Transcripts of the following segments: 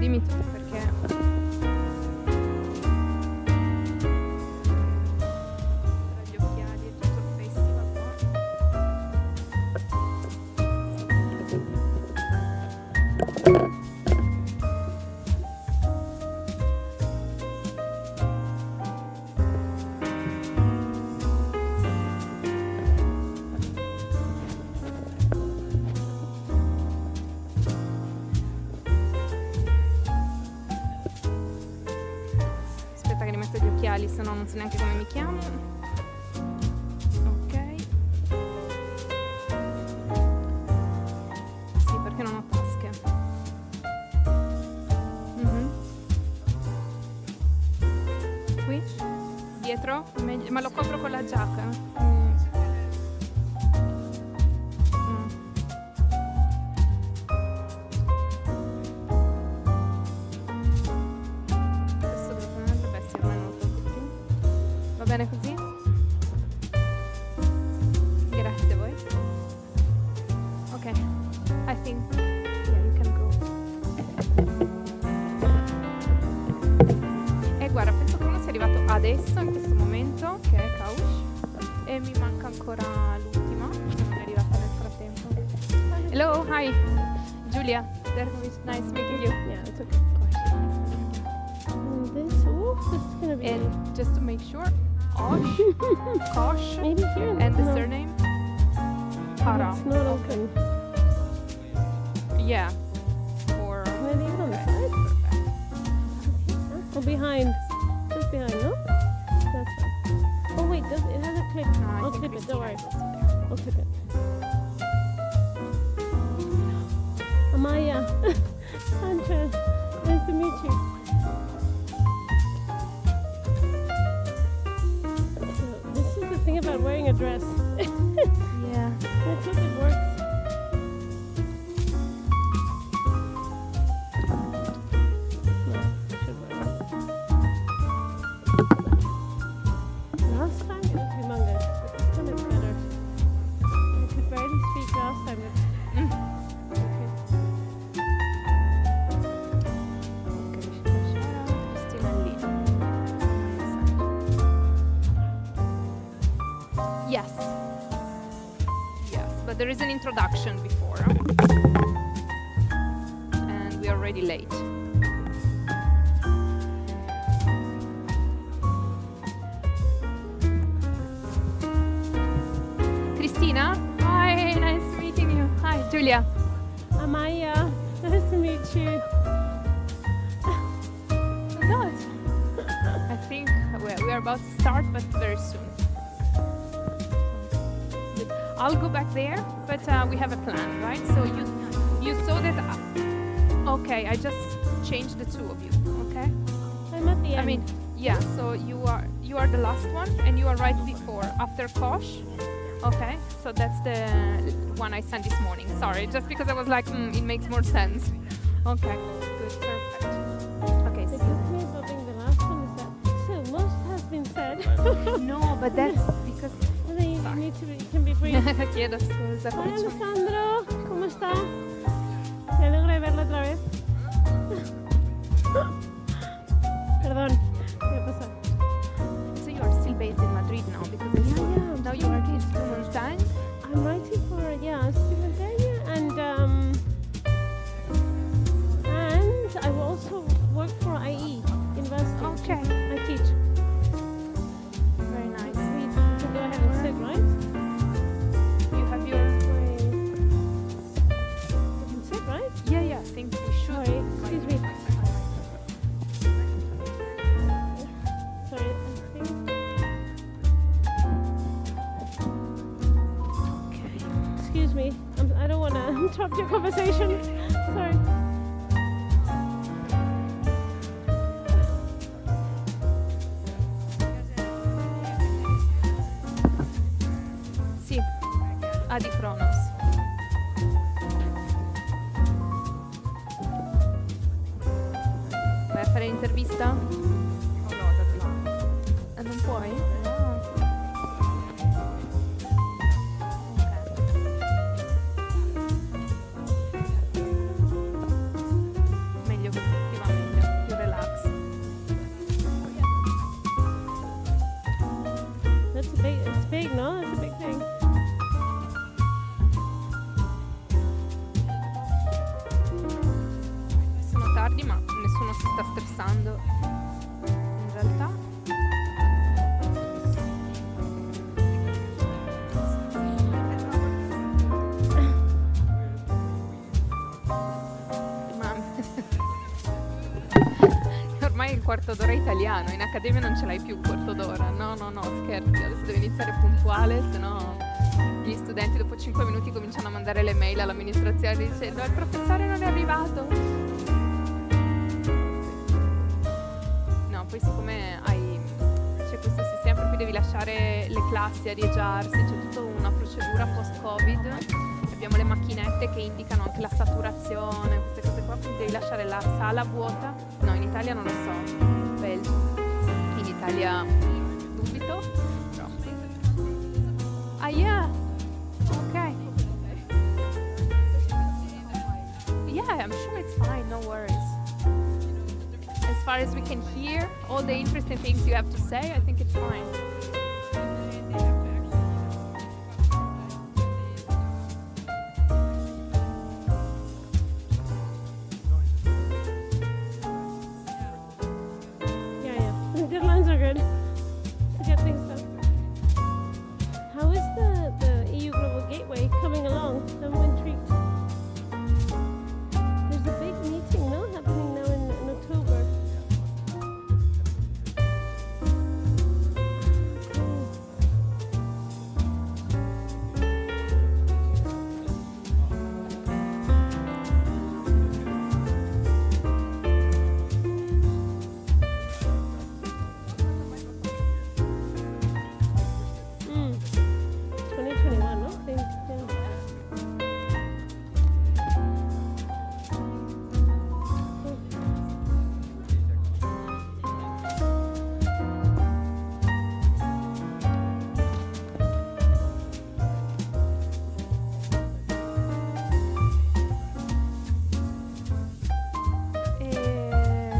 dimmi tu perché... Gli occhiali e tutto il festival qua. Aspetta che rimetto gli occhiali, se no non so neanche come mi chiamo. Ok. Sì, perché non ho tasche. Qui? Dietro? Ma lo copro con la giacca? Bene così? Grazie a voi. Ok, I think yeah, you can go. E guarda, penso che uno sia arrivato adesso, in questo momento, che è Kaush, e mi manca ancora l'ultima, che non è arrivata nel frattempo. Hello, hi, Giulia. Nice meeting you. Yeah, it's okay. This is gonna be. And just to make sure. Kosh, maybe here. And the surname? Hara. It's not open. Yeah. Or maybe on the side? Or behind. Just behind, no? That's fine. Oh wait, it has a clip. No, I'll clip it, don't worry. I'll clip it. Amaya. Sandra. Nice to meet you. Thing about wearing a dress. Yeah. Let's hope it works. Yeah, it should work. Last time it was humongous, but this time it's better. I could barely speak last time. Yes. Yes, but there is an introduction before. And we are already late. Christina? Hi, nice meeting you. Hi, Giulia. Amaya, nice to meet you. Good. I think we are about to start, but very soon. I'll go back there, but we have a plan, right? So you saw that. Okay, I just changed the two of you. Okay. I'm at the end. I mean, yeah. So you are the last one, and you are right before, after Kosh. Okay. So that's the one I sent this morning. Sorry, just because I was like, it makes more sense. Okay. Good. Perfect. Okay. The good thing about being the last one is that so most has been said. No, but that's because. You can be free. Chiedo scusa. Hola Alessandro, ¿cómo está? Me alegro de verlo otra vez. Perdón, ¿qué pasa? So you are still based in Madrid now because now you are here full time. I'm writing for simultaneous and I will also work for IE University. Okay. I teach. Very nice. Go ahead and sit, right? You have your... You can sit, right? Yeah, I think we should. Sorry, excuse me. Sorry, I think... Okay. Excuse me, I don't want to interrupt your conversation. Sorry. Di Kronos. Vai a fare l'intervista? Oh no, that's not. Non puoi? No. Ok. Meglio così, ti tardi, ma nessuno si sta stressando in realtà. Ormai il quarto d'ora è italiano, in accademia non ce l'hai più il quarto d'ora. No, scherzi, adesso deve iniziare puntuale, sennò gli studenti dopo 5 minuti cominciano a mandare le mail all'amministrazione dicendo il professore non è arrivato. No, poi siccome c'è questo sistema per cui devi lasciare le classi, arieggiarsi, c'è tutta una procedura post-Covid, abbiamo le macchinette che indicano anche la saturazione, queste cose qua, quindi devi lasciare la sala vuota. No, in Italia non lo so, Belgio. In Italia dubito. No. Ah, yeah. Okay. Yeah, I'm sure it's fine, no worries. As far as we can hear all the interesting things you have to say, I think it's fine. Deadlines are good to get things done. How is the EU Global Gateway coming along? I'm intrigued. There's a big meeting, no, happening now in October. Mm. 2021, no? Things,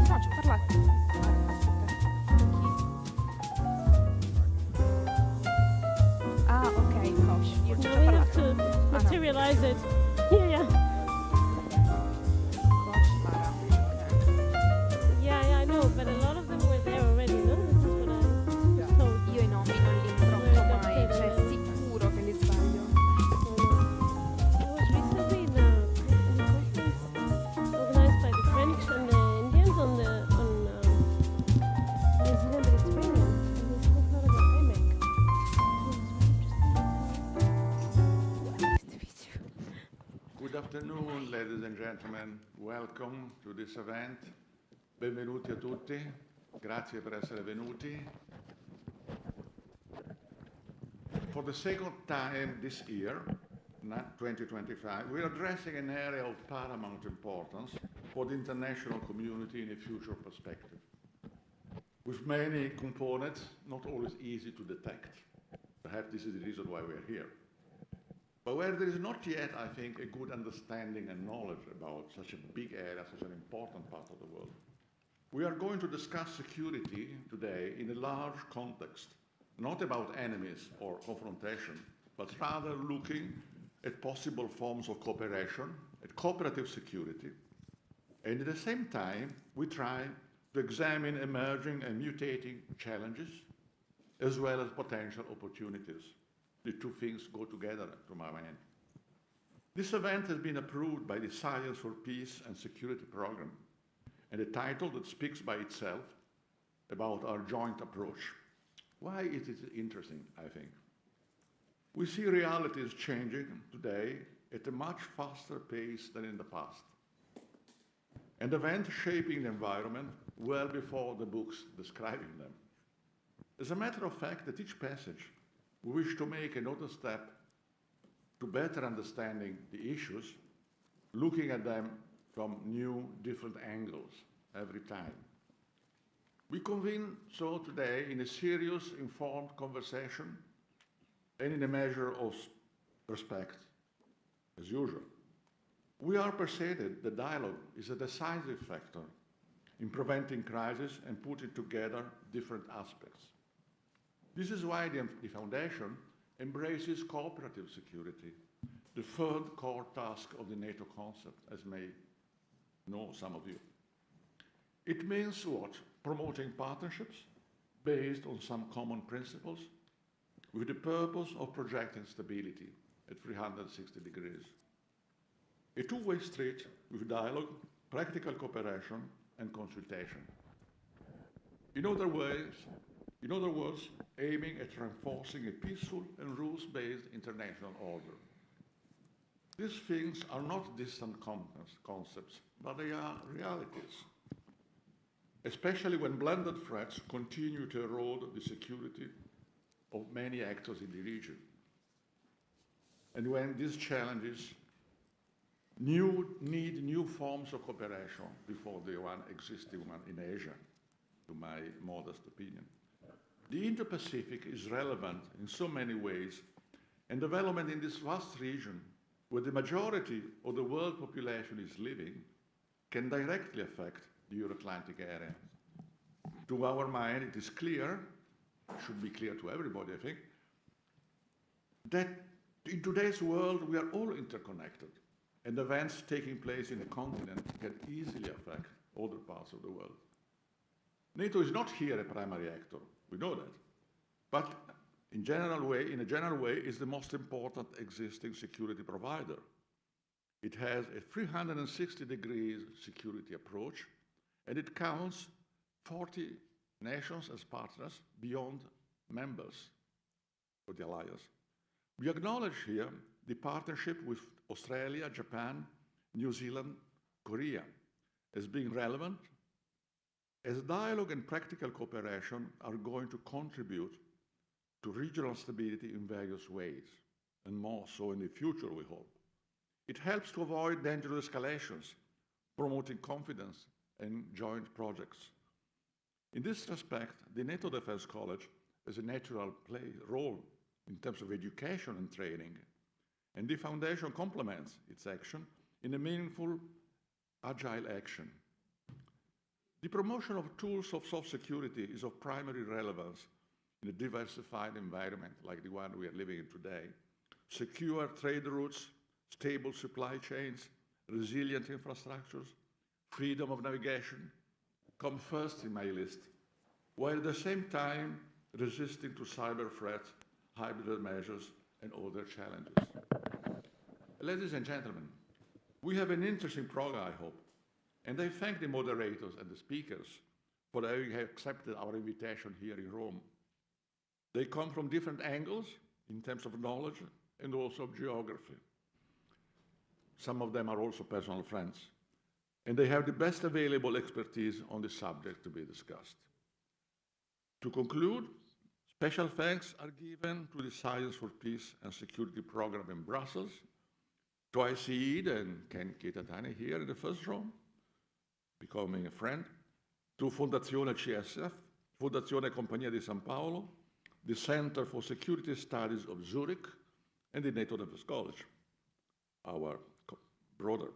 No, ci ho parlato. Ah, ok, Kosh. Io ci ho now we have parlato. to materialize it. Yeah. Kosh, Mara. Ok. Yeah, I know, but a lot of them were there already, no? This is what I was told. Io i nomi non li introppo mai, cioè sicuro che li sbaglio. I was recently in a conference organized by the French and the Indians on New Zealand Mediterranean, and they spoke a lot about IMEC. It was very interesting. Nice to meet you. Good afternoon, ladies and gentlemen. Welcome to this event. Benvenuti a tutti. Grazie per essere venuti. For the second time this year, 2025, we are addressing an area of paramount importance for the international community in a future perspective. With many components, not always easy to detect. Perhaps this is the reason why we're here. But where there is not yet, I think, a good understanding and knowledge about such a big area, such an important part of the world. We are going to discuss security today in a large context, not about enemies or confrontation, but rather looking at possible forms of cooperation, at cooperative security. And at the same time, we try to examine emerging and mutating challenges, as well as potential opportunities. The two things go together, to my mind. This event has been approved by the Science for Peace and Security Program, and a title that speaks by itself about our joint approach. Why is it interesting, I think? We see realities changing today at a much faster pace than in the past. And events shaping the environment well before the books describing them. As a matter of fact, at each passage, we wish to make another step to better understanding the issues, looking at them from new, different angles every time. We convene so today in a serious, informed conversation and in a measure of respect, as usual. We are persuaded that dialogue is a decisive factor in preventing crisis and putting together different aspects. This is why the Foundation embraces cooperative security, the third core task of the NATO concept, as may know some of you. It means what? Promoting partnerships based on some common principles with the purpose of projecting stability at 360 degrees. A two-way street with dialogue, practical cooperation, and consultation. In other words, aiming at reinforcing a peaceful and rules-based international order. These things are not distant concepts, but they are realities, especially when blended threats continue to erode the security of many actors in the region. And when these challenges need new forms of cooperation before the one existing one in Asia, to my modest opinion. The Indo-Pacific is relevant in so many ways, and development in this vast region, where the majority of the world population is living, can directly affect the Euro-Atlantic area. To our mind, it is clear, should be clear to everybody, I think, that in today's world we are all interconnected, and events taking place in a continent can easily affect other parts of the world. NATO is not here a primary actor, we know that, but in a general way, is the most important existing security provider. It has a 360 degrees security approach, and it counts 40 nations as partners beyond members of the alliance. We acknowledge here the partnership with Australia, Japan, New Zealand, Korea as being relevant, as dialogue and practical cooperation are going to contribute to regional stability in various ways, and more so in the future, we hope. It helps to avoid dangerous escalations, promoting confidence and joint projects. In this respect, the NATO Defense College has a natural role in terms of education and training, and the Foundation complements its action in a meaningful, agile action. The promotion of tools of soft security is of primary relevance in a diversified environment like the one we are living in today. Secure trade routes, stable supply chains, resilient infrastructures, freedom of navigation come first in my list, while at the same time resisting to cyber threats, hybrid measures, and other challenges. Ladies and gentlemen, we have an interesting program, I hope, and I thank the moderators and the speakers for having accepted our invitation here in Rome. They come from different angles in terms of knowledge and also of geography. Some of them are also personal friends, and they have the best available expertise on the subject to be discussed. To conclude, special thanks are given to the Science for Peace and Security program in Brussels, to ICED and Ken Kitatani here in the first row, becoming a friend, to Fondazione CSF, Fondazione Compagnia di San Paolo, the Center for Security Studies of Zurich, and the NATO Defense College, our brother.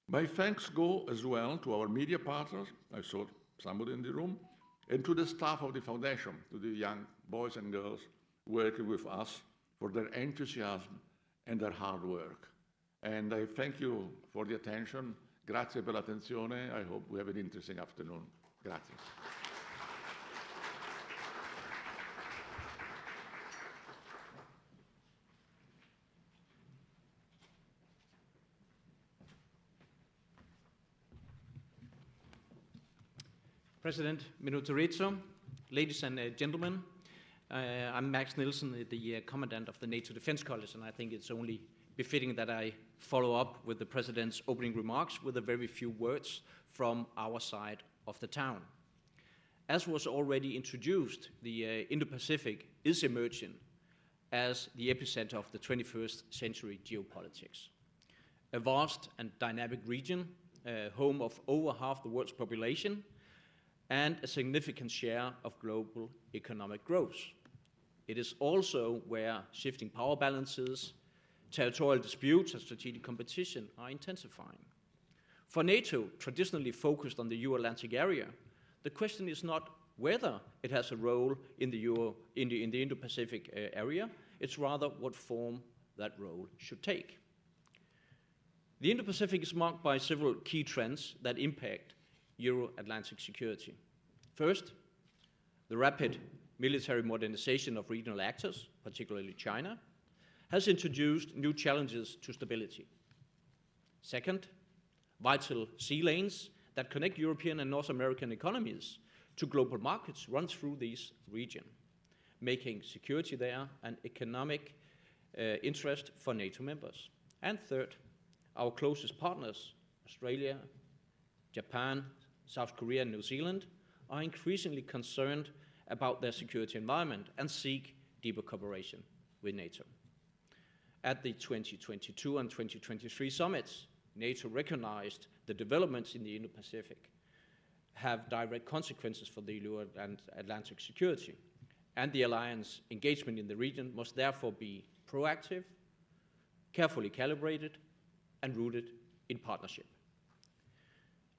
My thanks go as well to our media partners, I saw somebody in the room, and to the staff of the Foundation, to the young boys and girls working with us for their enthusiasm and their hard work. And I thank you for the attention. Grazie per l'attenzione. I hope we have an interesting afternoon. Grazie. President Minutorizzo, ladies and gentlemen, I'm Max Nielsen, the Commandant of the NATO Defense College, and I think it's only befitting that I follow up with the President's opening remarks with a very few words from our side of the town. As was already introduced, the Indo-Pacific is emerging as the epicenter of the 21st century geopolitics. A vast and dynamic region, home of over half the world's population, and a significant share of global economic growth. It is also where shifting power balances, territorial disputes, and strategic competition are intensifying. For NATO, traditionally focused on the Euro-Atlantic area, the question is not whether it has a role in the Indo-Pacific area, it's rather what form that role should take. The Indo-Pacific is marked by several key trends that impact Euro-Atlantic security. First, the rapid military modernization of regional actors, particularly China, has introduced new challenges to stability. Second, vital sea lanes that connect European and North American economies to global markets run through this region, making security there an economic interest for NATO members. And third, our closest partners, Australia, Japan, South Korea, and New Zealand, are increasingly concerned about their security environment and seek deeper cooperation with NATO. At the 2022 and 2023 summits, NATO recognized the developments in the Indo-Pacific have direct consequences for the Euro-Atlantic security, and the alliance engagement in the region must therefore be proactive, carefully calibrated, and rooted in partnership.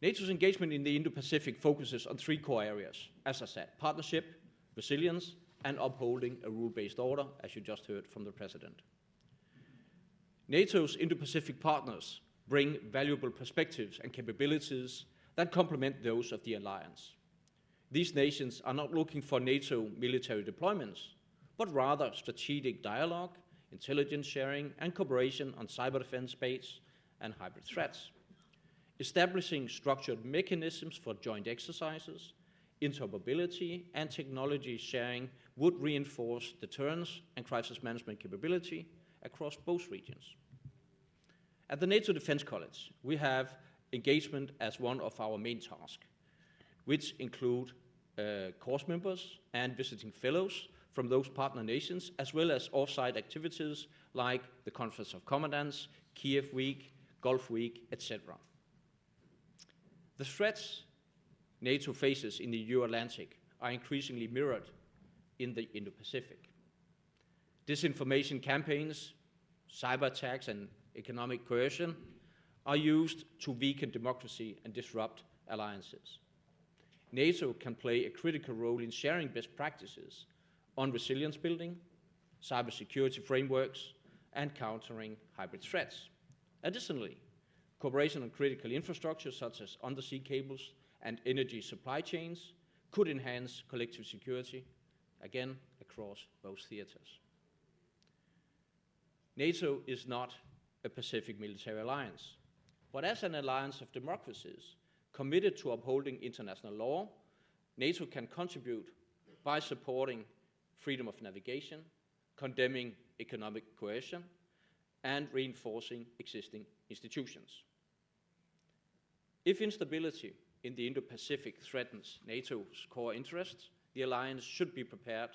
NATO's engagement in the Indo-Pacific focuses on three core areas, as I said: partnership, resilience, and upholding a rule-based order, as you just heard from the President. NATO's Indo-Pacific partners bring valuable perspectives and capabilities that complement those of the alliance. These nations are not looking for NATO military deployments, but rather strategic dialogue, intelligence sharing, and cooperation on cyber defense, space, and hybrid threats. Establishing structured mechanisms for joint exercises, interoperability, and technology sharing would reinforce deterrence and crisis management capability across both regions. At the NATO Defense College, we have engagement as one of our main tasks, which include course members and visiting fellows from those partner nations, as well as off-site activities like the Conference of Commandants, Kiev Week, Gulf Week, etc. The threats NATO faces in the Euro-Atlantic are increasingly mirrored in the Indo-Pacific. Disinformation campaigns, cyber attacks, and economic coercion are used to weaken democracy and disrupt alliances. NATO can play a critical role in sharing best practices on resilience building, cybersecurity frameworks, and countering hybrid threats. Additionally, cooperation on critical infrastructure such as undersea cables and energy supply chains could enhance collective security, again, across both theaters. NATO is not a Pacific military alliance, but as an alliance of democracies committed to upholding international law, NATO can contribute by supporting freedom of navigation, condemning economic coercion, and reinforcing existing institutions. If instability in the Indo-Pacific threatens NATO's core interests, the alliance should be prepared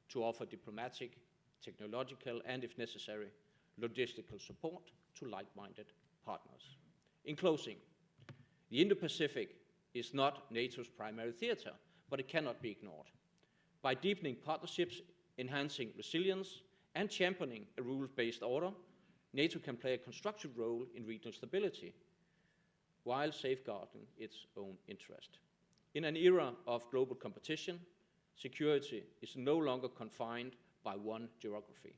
to offer diplomatic, technological, and, if necessary, logistical support to like-minded partners. In closing, the Indo-Pacific is not NATO's primary theater, but it cannot be ignored. By deepening partnerships, enhancing resilience, and championing a rules-based order, NATO can play a constructive role in regional stability, while safeguarding its own interest. In an era of global competition, security is no longer confined by one geography.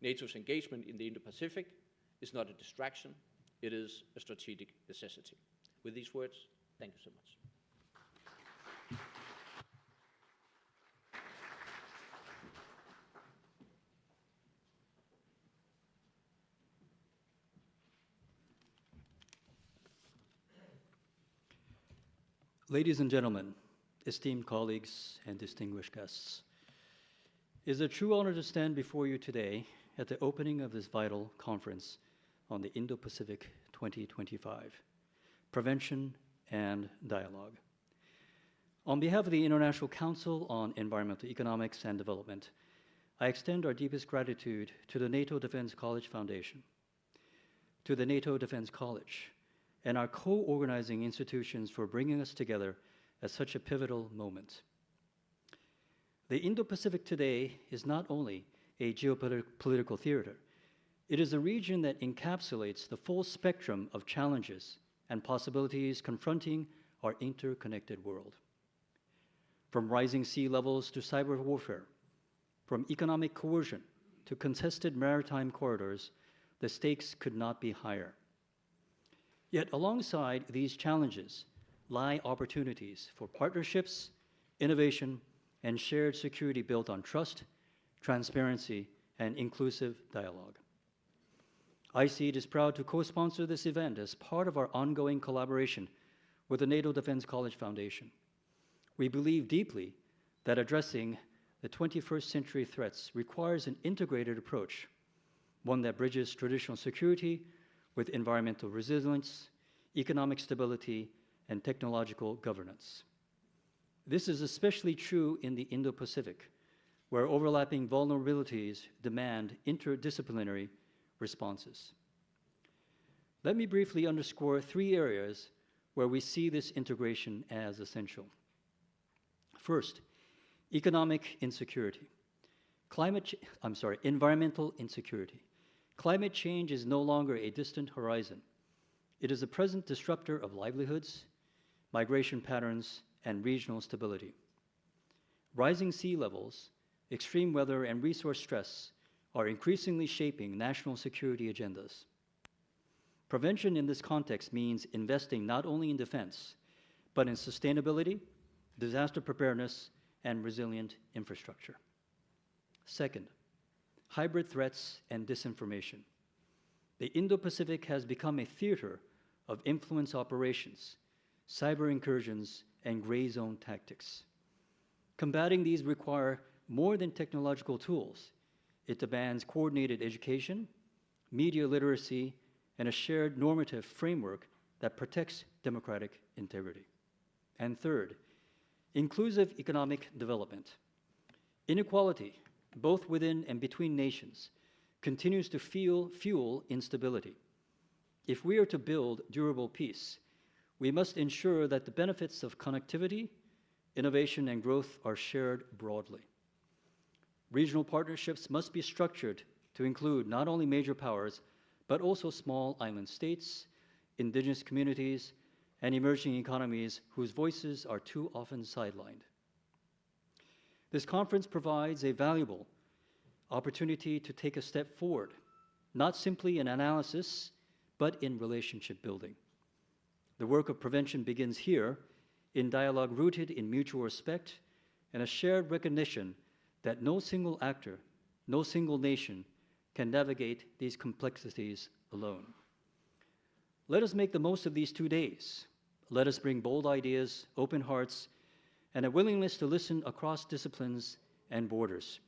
NATO's engagement in the Indo-Pacific is not a distraction, it is a strategic necessity. With these words, thank you so much. Ladies and gentlemen, esteemed colleagues and distinguished guests, it is a true honor to stand before you today at the opening of this vital conference on the Indo-Pacific 2025, Prevention and Dialogue. On behalf of the International Council on Environmental Economics and Development, I extend our deepest gratitude to the NATO Defense College Foundation, to the NATO Defense College, and our co-organizing institutions for bringing us together at such a pivotal moment. The Indo-Pacific today is not only a geopolitical theater, it is a region that encapsulates the full spectrum of challenges and possibilities confronting our interconnected world. From rising sea levels to cyber warfare, from economic coercion to contested maritime corridors, the stakes could not be higher. Yet alongside these challenges lie opportunities for partnerships, innovation, and shared security built on trust, transparency, and inclusive dialogue. ICEAD is proud to co-sponsor this event as part of our ongoing collaboration with the NATO Defense College Foundation. We believe deeply that addressing the 21st century threats requires an integrated approach, one that bridges traditional security with environmental resilience, economic stability, and technological governance. This is especially true in the Indo-Pacific, where overlapping vulnerabilities demand interdisciplinary responses. Let me briefly underscore 3 areas where we see this integration as essential. First, economic insecurity. Environmental insecurity. Climate change is no longer a distant horizon. It is a present disruptor of livelihoods, migration patterns, and regional stability. Rising sea levels, extreme weather, and resource stress are increasingly shaping national security agendas. Prevention in this context means investing not only in defense, but in sustainability, disaster preparedness, and resilient infrastructure. Second, hybrid threats and disinformation. The Indo-Pacific has become a theater of influence operations, cyber incursions, and gray zone tactics. Combating these require more than technological tools. It demands coordinated education, media literacy, and a shared normative framework that protects democratic integrity. And third, inclusive economic development. Inequality, both within and between nations, continues to fuel instability. If we are to build durable peace, we must ensure that the benefits of connectivity, innovation, and growth are shared broadly. Regional partnerships must be structured to include not only major powers, but also small island states, indigenous communities, and emerging economies whose voices are too often sidelined. This conference provides a valuable opportunity to take a step forward, not simply in analysis, but in relationship building. The work of prevention begins here, in dialogue rooted in mutual respect and a shared recognition that no single actor, no single nation can navigate these complexities alone. Let us make the most of these 2 days. Let us bring bold ideas, open hearts, and a willingness to listen across disciplines and borders.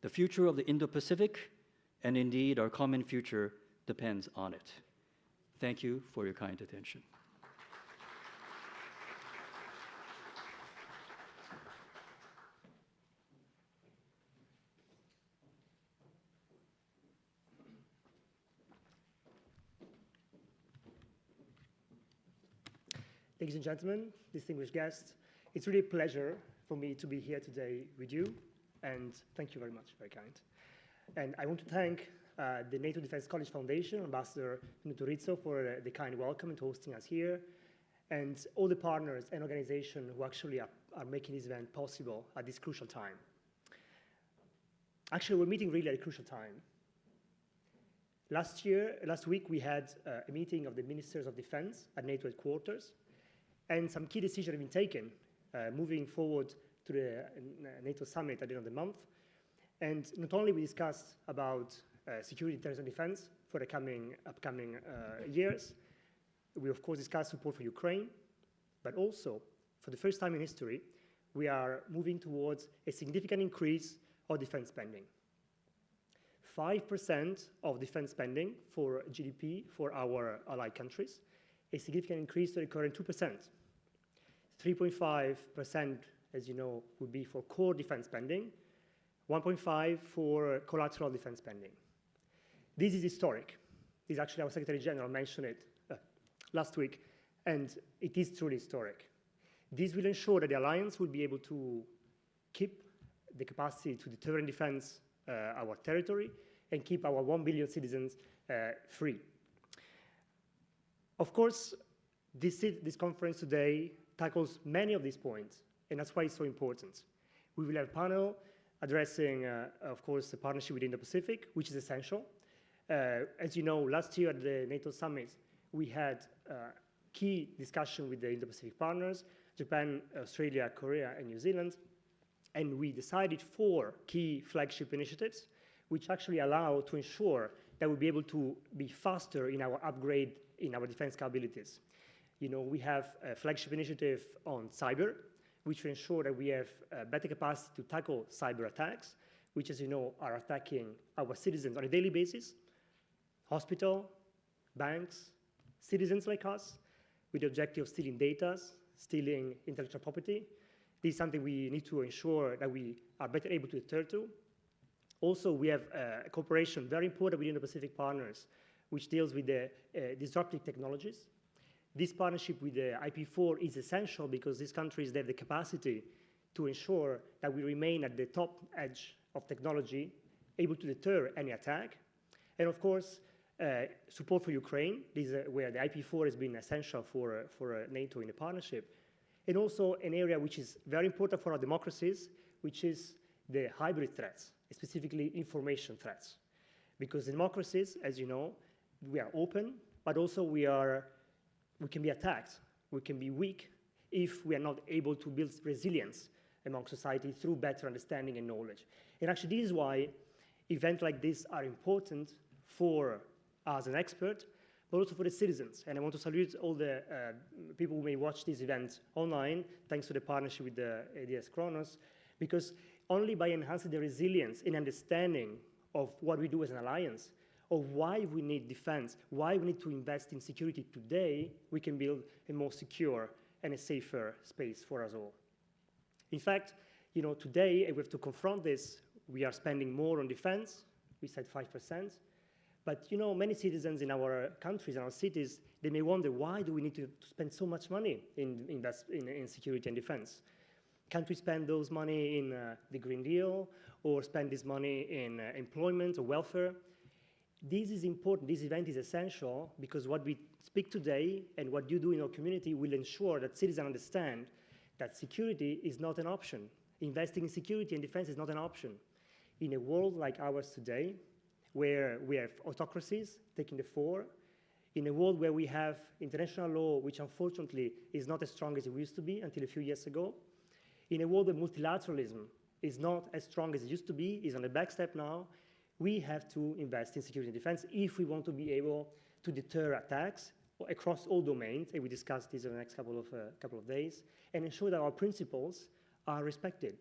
The future of the Indo-Pacific, and indeed our common future, depends on it. Thank you for your kind attention. Ladies and gentlemen, distinguished guests, it's really a pleasure for me to be here today with you, and thank you very much, very kind. And I want to thank the NATO Defense College Foundation, Ambassador Minuto Rizzo, for the kind welcome and hosting us here, and all the partners and organizations who actually are making this event possible at this crucial time. Actually, we're meeting really at a crucial time. Last week, we had a meeting of the Ministers of Defense at NATO headquarters, and some key decisions have been taken moving forward to the NATO summit at the end of the month. And not only we discussed about security, terrorism, and defense for the upcoming years, we of course discussed support for Ukraine, but also, for the first time in history, we are moving towards a significant increase of defense spending. 5% of defense spending for GDP for our allied countries, a significant increase to the current 2%. 3.5%, as you know, would be for core defense spending, 1.5% for collateral defense spending. This is historic. This actually, our Secretary General mentioned it last week, and it is truly historic. This will ensure that the alliance will be able to keep the capacity to deter and defend our territory and keep our 1 billion citizens free. Of course, this conference today tackles many of these points, and that's why it's so important. We will have a panel addressing, of course, the partnership with Indo-Pacific, which is essential. As you know, last year at the NATO summit, we had key discussion with the Indo-Pacific partners, Japan, Australia, Korea, and New Zealand. And we decided 4 key flagship initiatives, which actually allow to ensure that we'll be able to be faster in our upgrade in our defense capabilities. You know, we have a flagship initiative on cyber, which will ensure that we have better capacity to tackle cyber attacks, which, as you know, are attacking our citizens on a daily basis, hospital, banks, citizens like us, with the objective of stealing data, stealing intellectual property. This is something we need to ensure that we are better able to deter to. Also, we have a cooperation, very important with Indo-Pacific partners, which deals with the disruptive technologies. This partnership with the IP4 is essential because these countries, they have the capacity to ensure that we remain at the top edge of technology, able to deter any attack. And of course, support for Ukraine. This is where the IP4 has been essential for NATO in the partnership. And also an area which is very important for our democracies, which is the hybrid threats, specifically information threats. Because democracies, as you know, we are open, but also we can be attacked. We can be weak if we are not able to build resilience among society through better understanding and knowledge. And actually, this is why events like this are important for us as an expert, but also for the citizens. And I want to salute all the people who may watch this event online, thanks to the partnership with the ADS Kronos, because only by enhancing the resilience and understanding of what we do as an alliance, of why we need defense, why we need to invest in security today, we can build a more secure and a safer space for us all. In fact, you know, today, we have to confront this. We are spending more on defense. We said 5%. But, you know, many citizens in our countries, in our cities, they may wonder, why do we need to spend so much money in security and defense? Can't we spend those money in the Green Deal or spend this money in employment or welfare? This is important. This event is essential because what we speak today and what you do in your community will ensure that citizens understand that security is not an option. Investing in security and defense is not an option. In a world like ours today, where we have autocracies taking the fore, in a world where we have international law, which unfortunately is not as strong as it used to be until a few years ago, in a world where multilateralism is not as strong as it used to be, is on the back step now, we have to invest in security and defense if we want to be able to deter attacks across all domains, and we discussed this in the next couple of days, and ensure that our principles are respected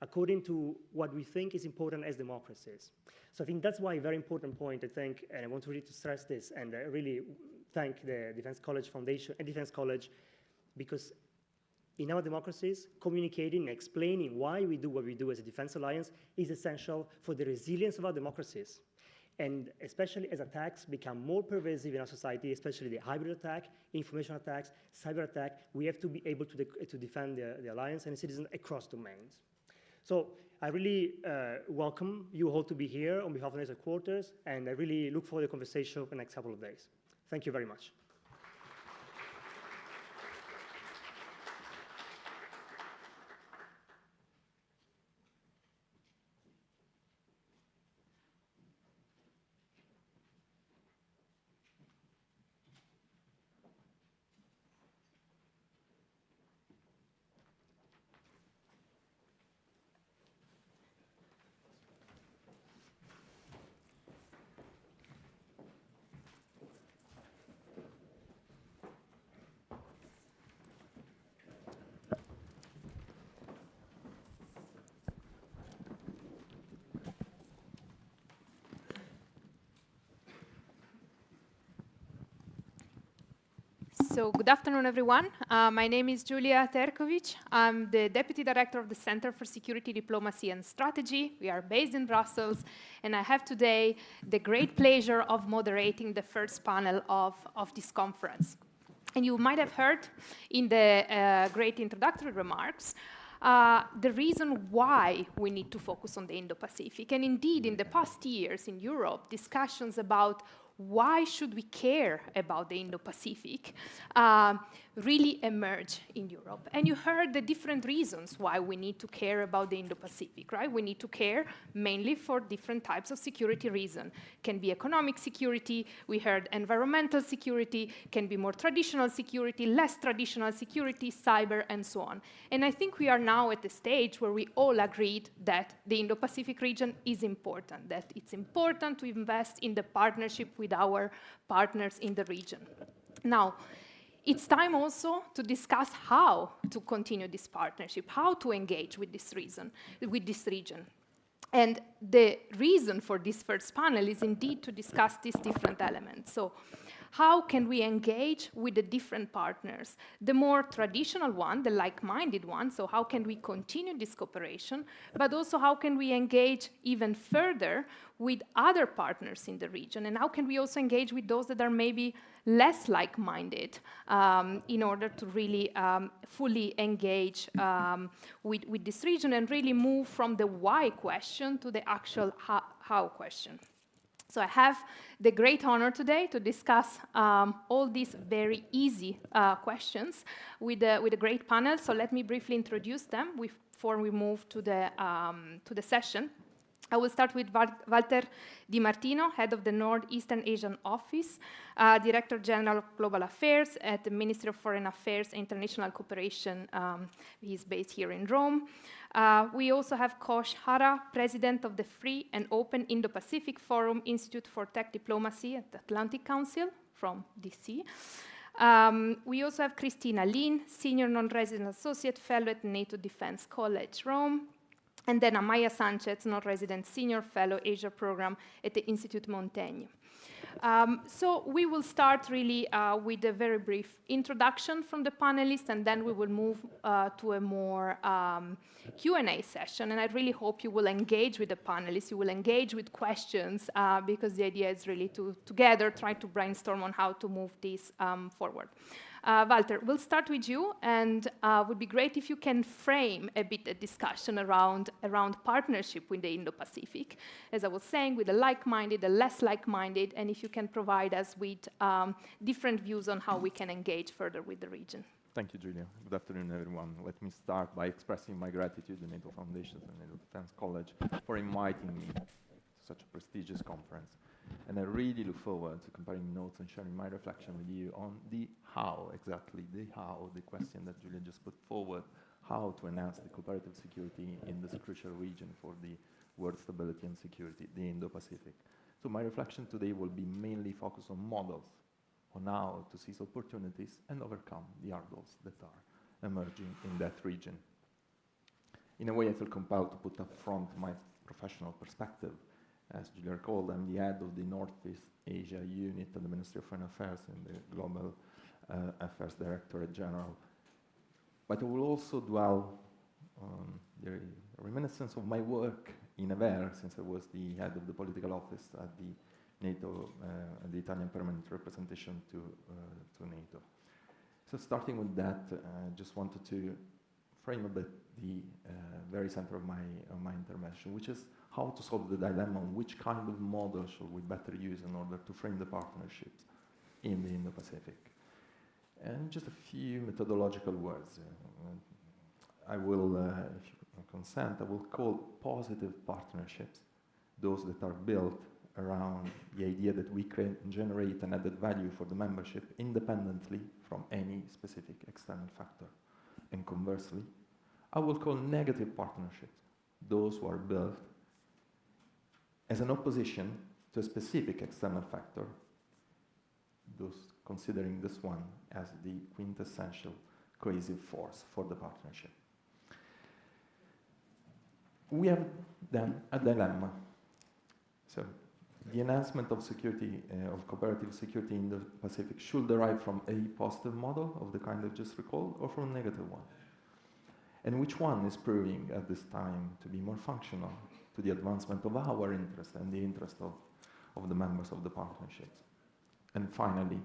according to what we think is important as democracies. So I think that's why a very important point, I think, and I want really to stress this, and really thank the Defense College Foundation and Defense College, because in our democracies, communicating and explaining why we do what we do as a defense alliance is essential for the resilience of our democracies. And especially as attacks become more pervasive in our society, especially the hybrid attack, information attacks, cyber attack, we have to be able to defend the alliance and the citizens across domains. So I really welcome you all to be here on behalf of NATO headquarters, and I really look forward to the conversation over the next couple of days. Thank you very much. So good afternoon, everyone. My name is Julia Terkovic. I'm the Deputy Director of the Center for Security Diplomacy and Strategy. We are based in Brussels, and I have today the great pleasure of moderating the first panel of this conference. And you might have heard in the great introductory remarks the reason why we need to focus on the Indo-Pacific. And indeed, in the past years in Europe, discussions about why should we care about the Indo-Pacific, really emerge in Europe. And you heard the different reasons why we need to care about the Indo-Pacific, right? We need to care mainly for different types of security reasons. Can be economic security, we heard environmental security, can be more traditional security, less traditional security, cyber, and so on. And I think we are now at the stage where we all agreed that the Indo-Pacific region is important, that it's important to invest in the partnership with our partners in the region. Now, it's time also to discuss how to continue this partnership, how to engage with this region. And the reason for this first panel is indeed to discuss these different elements. So, how can we engage with the different partners? The more traditional one, the like-minded one, so how can we continue this cooperation, but also how can we engage even further with other partners in the region, and how can we also engage with those that are maybe less like-minded in order to really fully engage with this region and really move from the why question to the actual how question. So I have the great honor today to discuss all these very easy questions with a great panel. So let me briefly introduce them before we move to the session. I will start with Walter Di Martino, head of the Northeastern Asian Office, Director General of Global Affairs at the Ministry of Foreign Affairs and International Cooperation. He's based here in Rome. We also have Kosh Hara, President of the Free and Open Indo-Pacific Forum Institute for Tech Diplomacy at the Atlantic Council from DC. We also have Christina Lin, Senior Non-Resident Associate Fellow at NATO Defense College, Rome. And then Amaya Sanchez, Non-Resident Senior Fellow Asia Program at the Institute Montaigne. So we will start really with a very brief introduction from the panelists, and then we will move to a more Q&A session. And I really hope you will engage with the panelists, you will engage with questions, because the idea is really to together try to brainstorm on how to move this forward. Walter, we'll start with you, and would be great if you can frame a bit the discussion around partnership with the Indo-Pacific, as I was saying, with the like-minded, the less like-minded, and if you can provide us with different views on how we can engage further with the region. Thank you, Julia. Good afternoon, everyone. Let me start by expressing my gratitude to NATO Foundation and NATO Defense College for inviting me to such a prestigious conference. And I really look forward to comparing notes and sharing my reflection with you on the how, exactly, the how, the question that Julia just put forward, how to enhance the cooperative security in this crucial region for the world stability and security, the Indo-Pacific. So my reflection today will be mainly focused on models, on how to seize opportunities and overcome the hurdles that are emerging in that region. In a way, I feel compelled to put up front my professional perspective. As Julia recalled, I'm the head of the Northeast Asia unit at the Ministry of Foreign Affairs and the Global Affairs Directorate General. But I will also dwell on the reminiscence of my work in AVER, since I was the head of the political office at the NATO, the Italian permanent representation to NATO. So starting with that, I just wanted to frame a bit the very center of my intervention, which is how to solve the dilemma on which kind of model should we better use in order to frame the partnerships in the Indo-Pacific. And just a few methodological words. I will, if you consent, I will call positive partnerships those that are built around the idea that we can generate an added value for the membership independently from any specific external factor. And conversely, I will call negative partnerships those who are built as an opposition to a specific external factor, thus considering this one as the quintessential cohesive force for the partnership. We have then a dilemma. So the enhancement of security, of cooperative security in the Pacific should derive from a positive model of the kind I just recalled, or from a negative one. And which one is proving at this time to be more functional to the advancement of our interest and the interest of the members of the partnerships. And finally,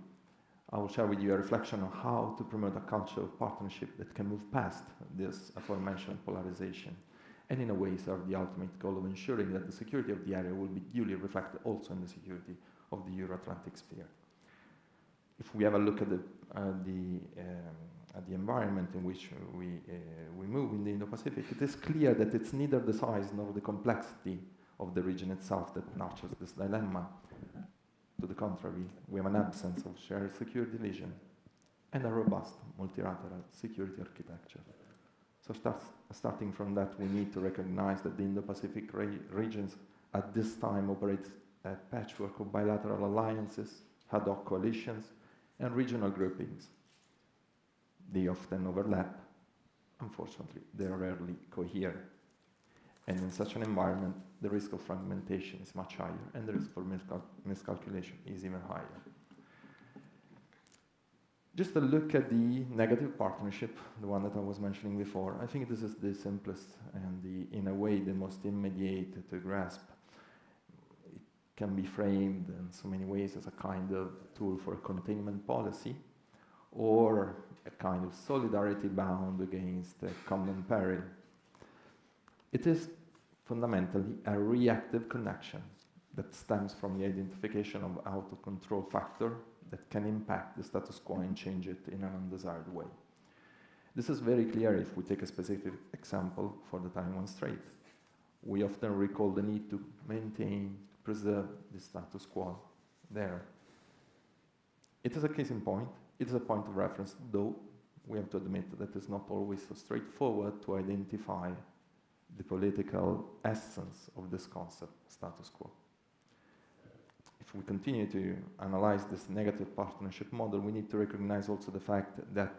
I will share with you a reflection on how to promote a culture of partnership that can move past this aforementioned polarization and in a way serve the ultimate goal of ensuring that the security of the area will be duly reflected also in the security of the Euro-Atlantic sphere. If we have a look at the environment in which we move in the Indo-Pacific, it is clear that it's neither the size nor the complexity of the region itself that nurtures this dilemma. To the contrary, we have an absence of shared security vision and a robust multilateral security architecture. So starting from that, we need to recognize that the Indo-Pacific regions at this time operate a patchwork of bilateral alliances, ad hoc coalitions, and regional groupings. They often overlap. Unfortunately, they are rarely coherent. And in such an environment, the risk of fragmentation is much higher, and the risk for miscalculation is even higher. Just a look at the negative partnership, the one that I was mentioning before. I think this is the simplest and, in a way, the most immediate to grasp. It can be framed in so many ways as a kind of tool for a containment policy, or a kind of solidarity bound against a common peril. It is fundamentally a reactive connection that stems from the identification of out-of-control factor that can impact the status quo and change it in an undesired way. This is very clear if we take a specific example for the Taiwan Strait. We often recall the need to maintain, preserve the status quo there. It is a case in point. It is a point of reference, though we have to admit that it's not always so straightforward to identify the political essence of this concept, status quo. If we continue to analyze this negative partnership model, we need to recognize also the fact that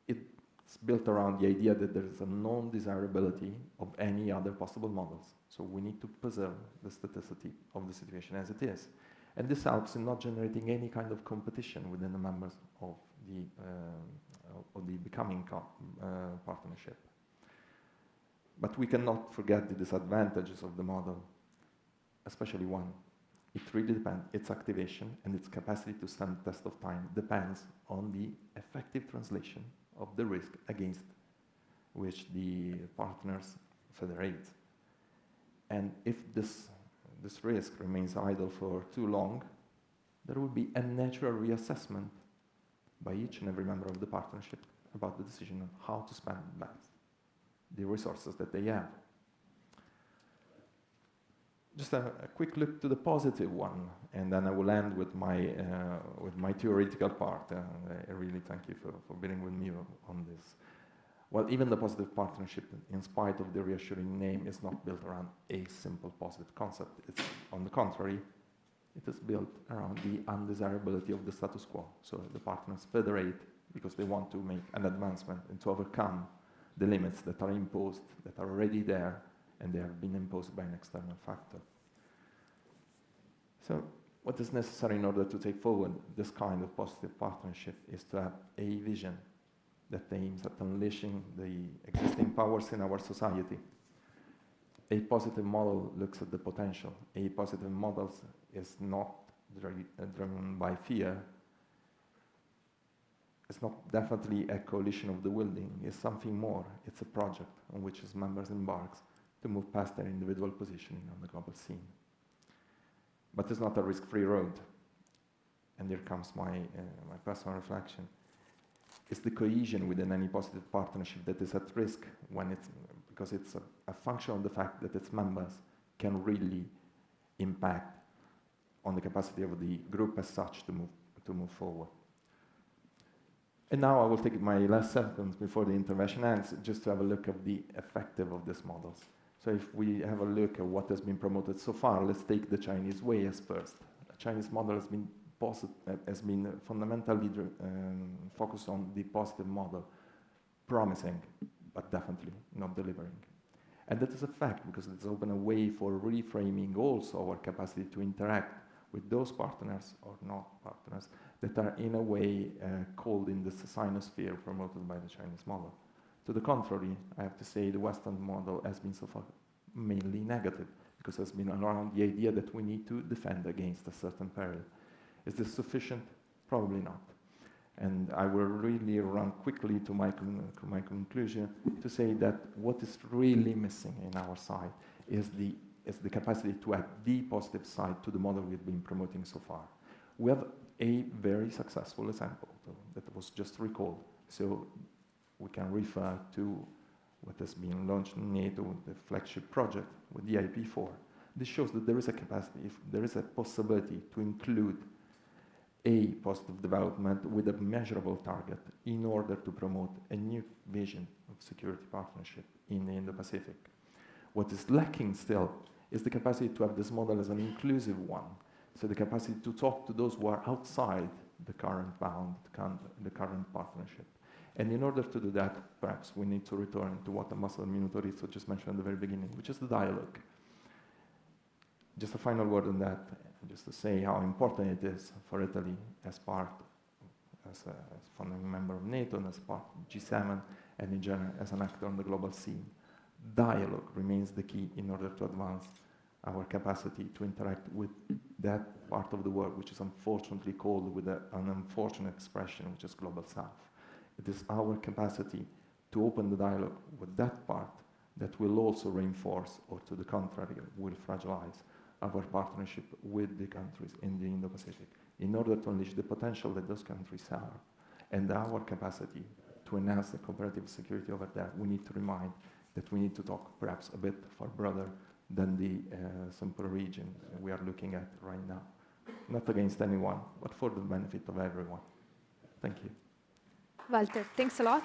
it's built around the idea that there is a non-desirability of any other possible models. So we need to preserve the staticity of the situation as it is. And this helps in not generating any kind of competition within the members of the becoming partnership. But we cannot forget the disadvantages of the model, especially one. It really depends, its activation and its capacity to stand the test of time depends on the effective translation of the risk against which the partners federate. And if this risk remains idle for too long, there will be a natural reassessment by each and every member of the partnership about the decision on how to spend best the resources that they have. Just a quick look to the positive one, and then I will end with my theoretical part. I really thank you for bearing with me on this. Well, even the positive partnership, in spite of the reassuring name, is not built around a simple positive concept. It's, on the contrary, it is built around the undesirability of the status quo. So the partners federate because they want to make an advancement and to overcome the limits that are imposed, that are already there, and they have been imposed by an external factor. So what is necessary in order to take forward this kind of positive partnership is to have a vision that aims at unleashing the existing powers in our society. A positive model looks at the potential. A positive model is not driven by fear. It's not definitely a coalition of the willing. It's something more. It's a project on which its members embark to move past their individual positioning on the global scene. But it's not a risk-free road. And here comes my personal reflection. It's the cohesion within any positive partnership that is at risk because it's a function of the fact that its members can really impact on the capacity of the group as such to move forward. And now I will take my last sentence before the intervention ends, just to have a look at the effective of these models. So if we have a look at what has been promoted so far, let's take the Chinese way as first. The Chinese model has been fundamentally focused on the positive model, promising, but definitely not delivering. And that is a fact because it's opened a way for reframing also our capacity to interact with those partners or not partners that are in a way called in this sinosphere promoted by the Chinese model. To the contrary, I have to say the Western model has been so far mainly negative because it has been around the idea that we need to defend against a certain peril. Is this sufficient? Probably not. And I will really run quickly to my conclusion to say that what is really missing in our side is the is the capacity to add the positive side to the model we've been promoting so far. We have a very successful example that was just recalled. So we can refer to what has been launched in NATO, the flagship project with the IP4. This shows that there is a capacity, if there is a possibility to include a positive development with a measurable target in order to promote a new vision of security partnership in the Indo-Pacific. What is lacking still is the capacity to have this model as an inclusive one. So the capacity to talk to those who are outside the current bound, the current partnership. And in order to do that, perhaps we need to return to what Ambassador Minuto Rizzo just mentioned at the very beginning, which is the dialogue. Just a final word on that, just to say how important it is for Italy as a founding member of NATO and as part of G7 and in general as an actor on the global scene. Dialogue remains the key in order to advance our capacity to interact with that part of the world, which is unfortunately called with an unfortunate expression, which is Global South. It is our capacity to open the dialogue with that part that will also reinforce, or to the contrary, will fragilize our partnership with the countries in the Indo-Pacific in order to unleash the potential that those countries have and our capacity to enhance the cooperative security over there. We need to remind that we need to talk perhaps a bit far broader than the simple region we are looking at right now. Not against anyone, but for the benefit of everyone. Thank you. Walter, thanks a lot.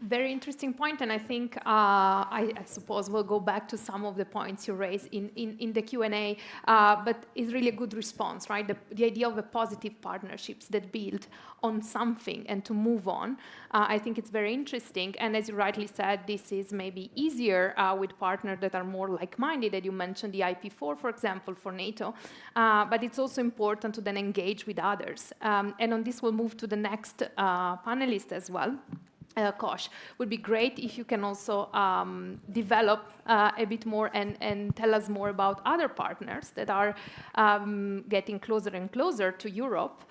Very interesting point, and I think I suppose we'll go back to some of the points you raised in the Q&A, but it's really a good response, right? The idea of a positive partnerships that build on something and to move on, I think it's very interesting, and as you rightly said, this is maybe easier with partners that are more like-minded, and you mentioned the IP4, for example, for NATO, but it's also important to then engage with others. And on this, we'll move to the next panelist as well. Kosh, would be great if you can also develop a bit more and tell us more about other partners that are getting closer and closer to Europe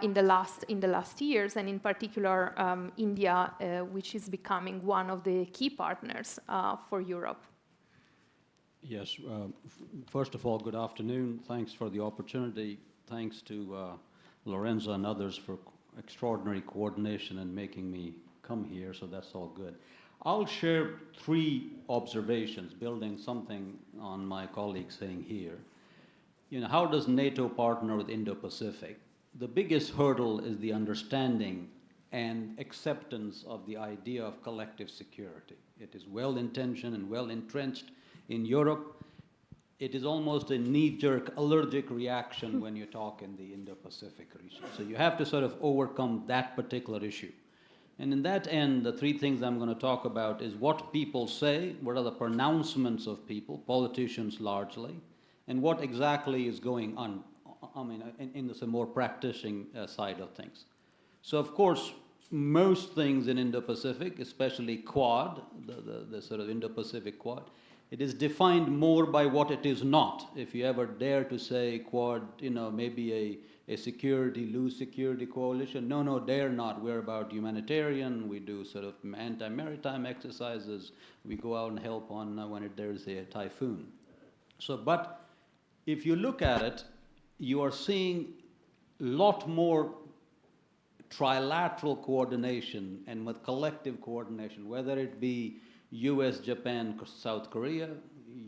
in the last years, and in particular India, which is becoming one of the key partners for Europe. Yes. First of all, good afternoon. Thanks for the opportunity. Thanks to Lorenzo and others for extraordinary coordination and making me come here, so that's all good. I'll share 3 observations, building something on my colleague saying here. You know, how does NATO partner with Indo-Pacific? The biggest hurdle is the understanding and acceptance of the idea of collective security. It is well-intentioned and well-entrenched in Europe. It is almost a knee-jerk allergic reaction when you talk in the Indo-Pacific region. So you have to sort of overcome that particular issue. And in that end, the 3 things I'm going to talk about is what people say, what are the pronouncements of people, politicians largely, and what exactly is going on, in the more practicing side of things. So, of course, most things in Indo-Pacific, especially Quad, the sort of Indo-Pacific Quad, it is defined more by what it is not. If you ever dare to say Quad, maybe a loose security coalition. No, dare not. We're about humanitarian. We do sort of anti-maritime exercises. We go out and help on when there's a typhoon. So, but if you look at it, you are seeing a lot more trilateral coordination and with collective coordination, whether it be US, Japan, South Korea,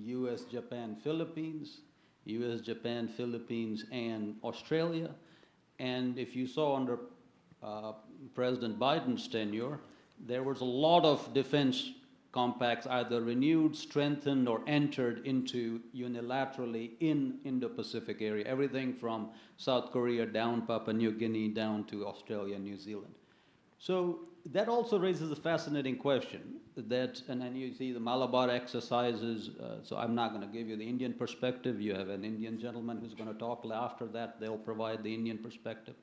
US, Japan, Philippines, US, Japan, Philippines, and Australia. And if you saw under President Biden's tenure, there was a lot of defense compacts either renewed, strengthened, or entered into unilaterally in Indo-Pacific area, everything from South Korea down Papua New Guinea down to Australia and New Zealand. So that also raises a fascinating question that, and then you see the Malabar exercises, so I'm not going to give you the Indian perspective. You have an Indian gentleman who's going to talk after that. They'll provide the Indian perspective.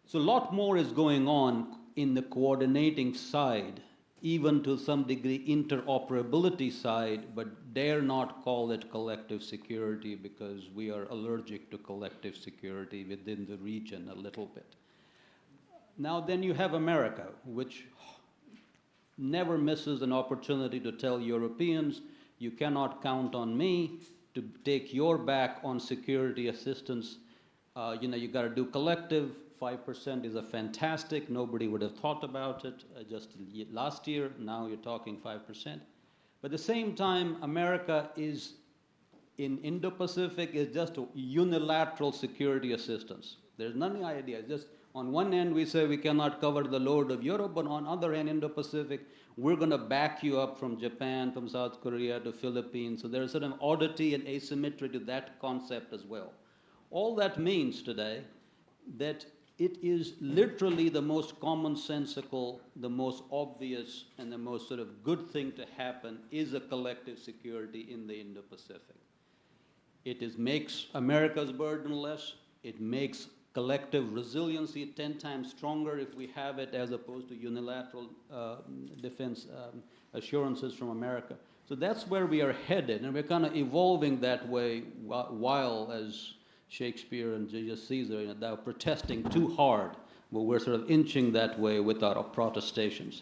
So a lot more is going on in the coordinating side, even to some degree interoperability side, but dare not call it collective security because we are allergic to collective security within the region a little bit. Now then you have America, which never misses an opportunity to tell Europeans, you cannot count on me to take your back on security assistance. You got to do collective. 5% is a fantastic. Nobody would have thought about it just last year. Now you're talking 5%. But at the same time, America is in Indo-Pacific is just a unilateral security assistance. There's none idea. It's just on one end we say we cannot cover the load of Europe, but on the other hand, Indo-Pacific, we're going to back you up from Japan, from South Korea to Philippines. So there's a certain oddity and asymmetry to that concept as well. All that means today that it is literally the most commonsensical, the most obvious, and the most sort of good thing to happen is a collective security in the Indo-Pacific. It makes America's burden less. It makes collective resiliency 10 times stronger if we have it, as opposed to unilateral defense assurances from America. So that's where we are headed, and we're kind of evolving that way while, as Shakespeare and Julius Caesar, thou protesting too hard, but we're sort of inching that way with our protestations.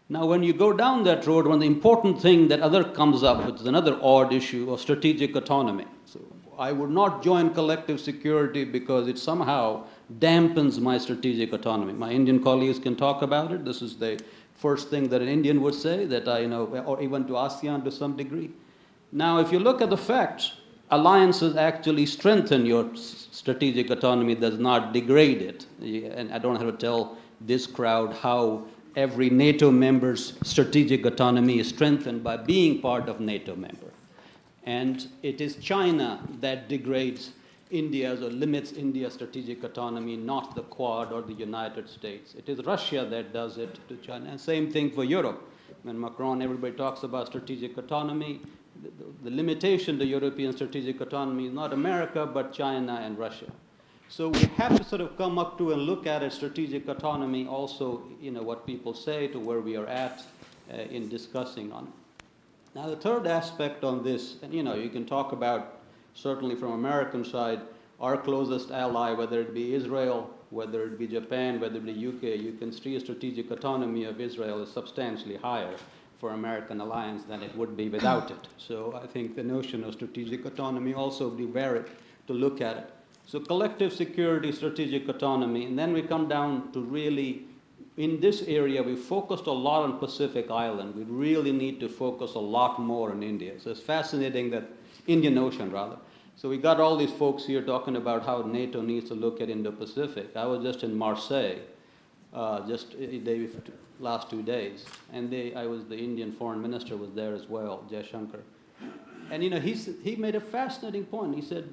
Now, when you go down that road, one of the important thing that comes up, which is another odd issue of strategic autonomy. So I would not join collective security because it somehow dampens my strategic autonomy. My Indian colleagues can talk about it. This is the first thing that an Indian would say, that I know, or even to ASEAN to some degree. Now, if you look at the facts, alliances actually strengthen your strategic autonomy, does not degrade it. And I don't have to tell this crowd how every NATO member's strategic autonomy is strengthened by being part of NATO member. And it is China that degrades India's or limits India's strategic autonomy, not the Quad or the United States. It is Russia that does it to China. And same thing for Europe. When Macron, everybody talks about strategic autonomy, the limitation to European strategic autonomy is not America, but China and Russia. So we have to sort of come up to and look at it, strategic autonomy, also, what people say to where we are at in discussing on it. Now, the third aspect on this, and you can talk about, certainly from American side, our closest ally, whether it be Israel, whether it be Japan, whether it be UK, you can see a strategic autonomy of Israel is substantially higher for American alliance than it would be without it. So I think the notion of strategic autonomy also would be varied to look at it. So collective security, strategic autonomy, and then we come down to really, in this area, we focused a lot on Pacific Island. We really need to focus a lot more on India. So it's fascinating that, Indian Ocean rather. So we got all these folks here talking about how NATO needs to look at Indo-Pacific. I was just in Marseille, last 2 days, and the Indian foreign minister was there as well, Jaishankar. And he made a fascinating point. He said,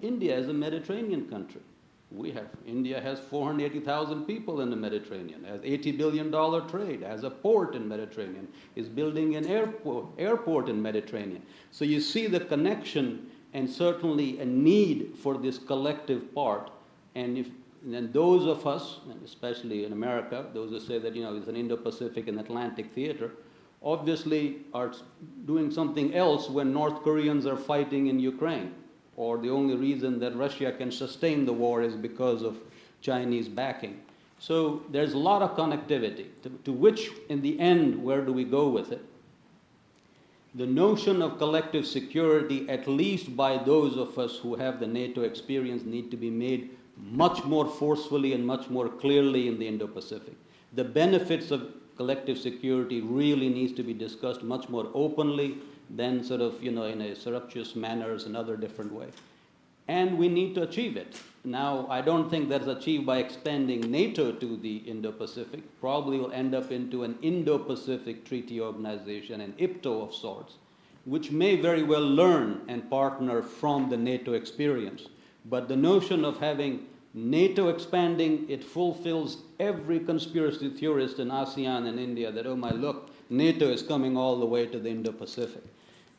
India is a Mediterranean country. India has 480,000 people in the Mediterranean, has $80 billion trade, has a port in Mediterranean, is building an airport in Mediterranean. So you see the connection and certainly a need for this collective part. And then those of us, and especially in America, those who say that it's an Indo-Pacific and Atlantic theater, obviously are doing something else when North Koreans are fighting in Ukraine, or the only reason that Russia can sustain the war is because of Chinese backing. So there's a lot of connectivity, to which, in the end, where do we go with it? The notion of collective security, at least by those of us who have the NATO experience, need to be made much more forcefully and much more clearly in the Indo-Pacific. The benefits of collective security really needs to be discussed much more openly than sort of, in a surreptitious manners and other different way. And we need to achieve it. Now, I don't think that's achieved by expanding NATO to the Indo-Pacific. Probably will end up into an Indo-Pacific Treaty Organization, an IPTO of sorts, which may very well learn and partner from the NATO experience. But the notion of having NATO expanding, it fulfills every conspiracy theorist in ASEAN and India that, oh my, look, NATO is coming all the way to the Indo-Pacific.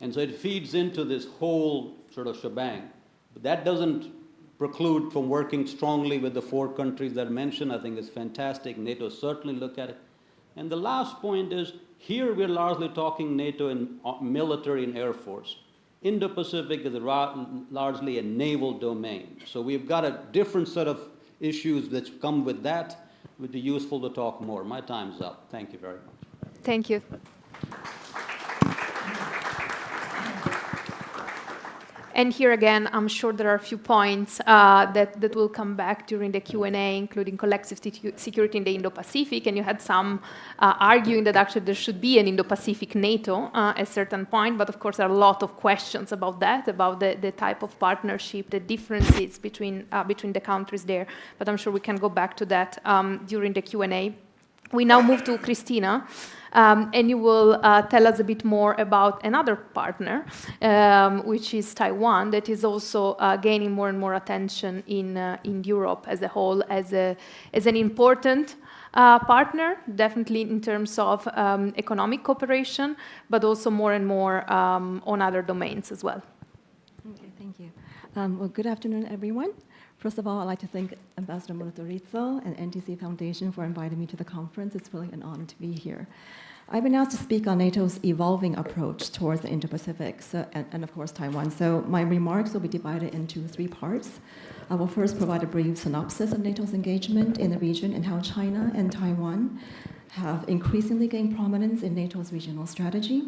And so it feeds into this whole sort of shebang. But that doesn't preclude from working strongly with the 4 countries that I mentioned. I think it's fantastic. NATO certainly look at it. And the last point is, here we're largely talking NATO in military and Air Force. Indo-Pacific is largely a naval domain. So we've got a different set of issues that come with that. It would be useful to talk more. My time's up. Thank you very much. Thank you. And here again, I'm sure there are a few points that will come back during the Q&A, including collective security in the Indo-Pacific. And you had some arguing that actually there should be an Indo-Pacific NATO at a certain point. But of course, there are a lot of questions about that, about the type of partnership, the differences between the countries there. But I'm sure we can go back to that during the Q&A. We now move to Christina. And you will tell us a bit more about another partner, which is Taiwan, that is also gaining more and more attention in Europe as a whole, as an important partner, definitely in terms of economic cooperation, but also more and more on other domains as well. Okay, thank you. Well, good afternoon, everyone. First of all, I'd like to thank Ambassador Motorizzo and NTC Foundation for inviting me to the conference. It's really an honor to be here. I've been asked to speak on NATO's evolving approach towards the Indo-Pacific and of course, Taiwan. So my remarks will be divided into 3 parts. I will first provide a brief synopsis of NATO's engagement in the region and how China and Taiwan have increasingly gained prominence in NATO's regional strategy.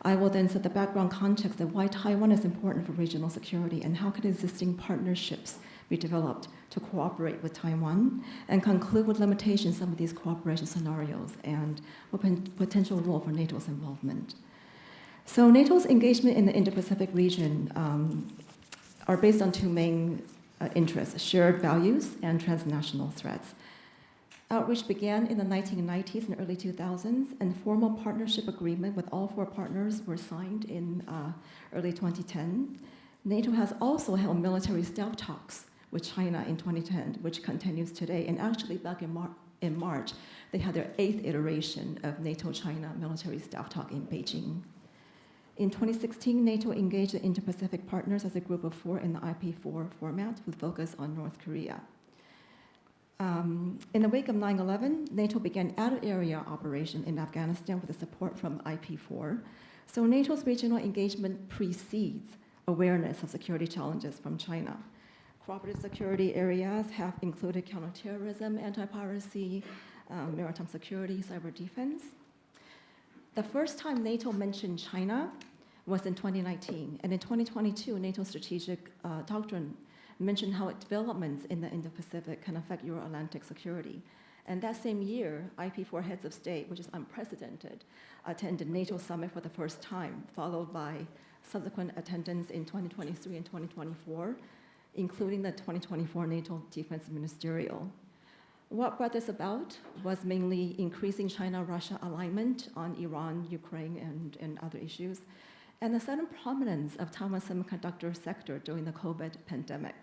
I will then set the background context of why Taiwan is important for regional security and how could existing partnerships be developed to cooperate with Taiwan, and conclude with limitations of some of these cooperation scenarios and potential role for NATO's involvement. So NATO's engagement in the Indo-Pacific region are based on 2 main interests: shared values and transnational threats. Outreach began in the 1990s and early 2000s, and formal partnership agreement with all 4 partners were signed in early 2010. NATO has also held military staff talks with China in 2010, which continues today. And actually, back in March, they had their 8th iteration of NATO-China military staff talk in Beijing. In 2016, NATO engaged the Indo-Pacific partners as a group of 4 in the IP4 format with focus on North Korea. In the wake of 9/11, NATO began out-of-area operation in Afghanistan with the support from IP4. So NATO's regional engagement precedes awareness of security challenges from China. Cooperative security areas have included counterterrorism, anti-piracy, maritime security, cyber defense. The first time NATO mentioned China was in 2019, and in 2022, NATO's strategic doctrine mentioned how developments in the Indo-Pacific can affect Euro-Atlantic security. And that same year, IP4 heads of state, which is unprecedented, attended NATO summit for the first time, followed by subsequent attendance in 2023 and 2024, including the 2024 NATO Defense Ministerial. What brought this about was mainly increasing China-Russia alignment on Iran, Ukraine, and other issues, and the sudden prominence of Taiwan's semiconductor sector during the COVID pandemic.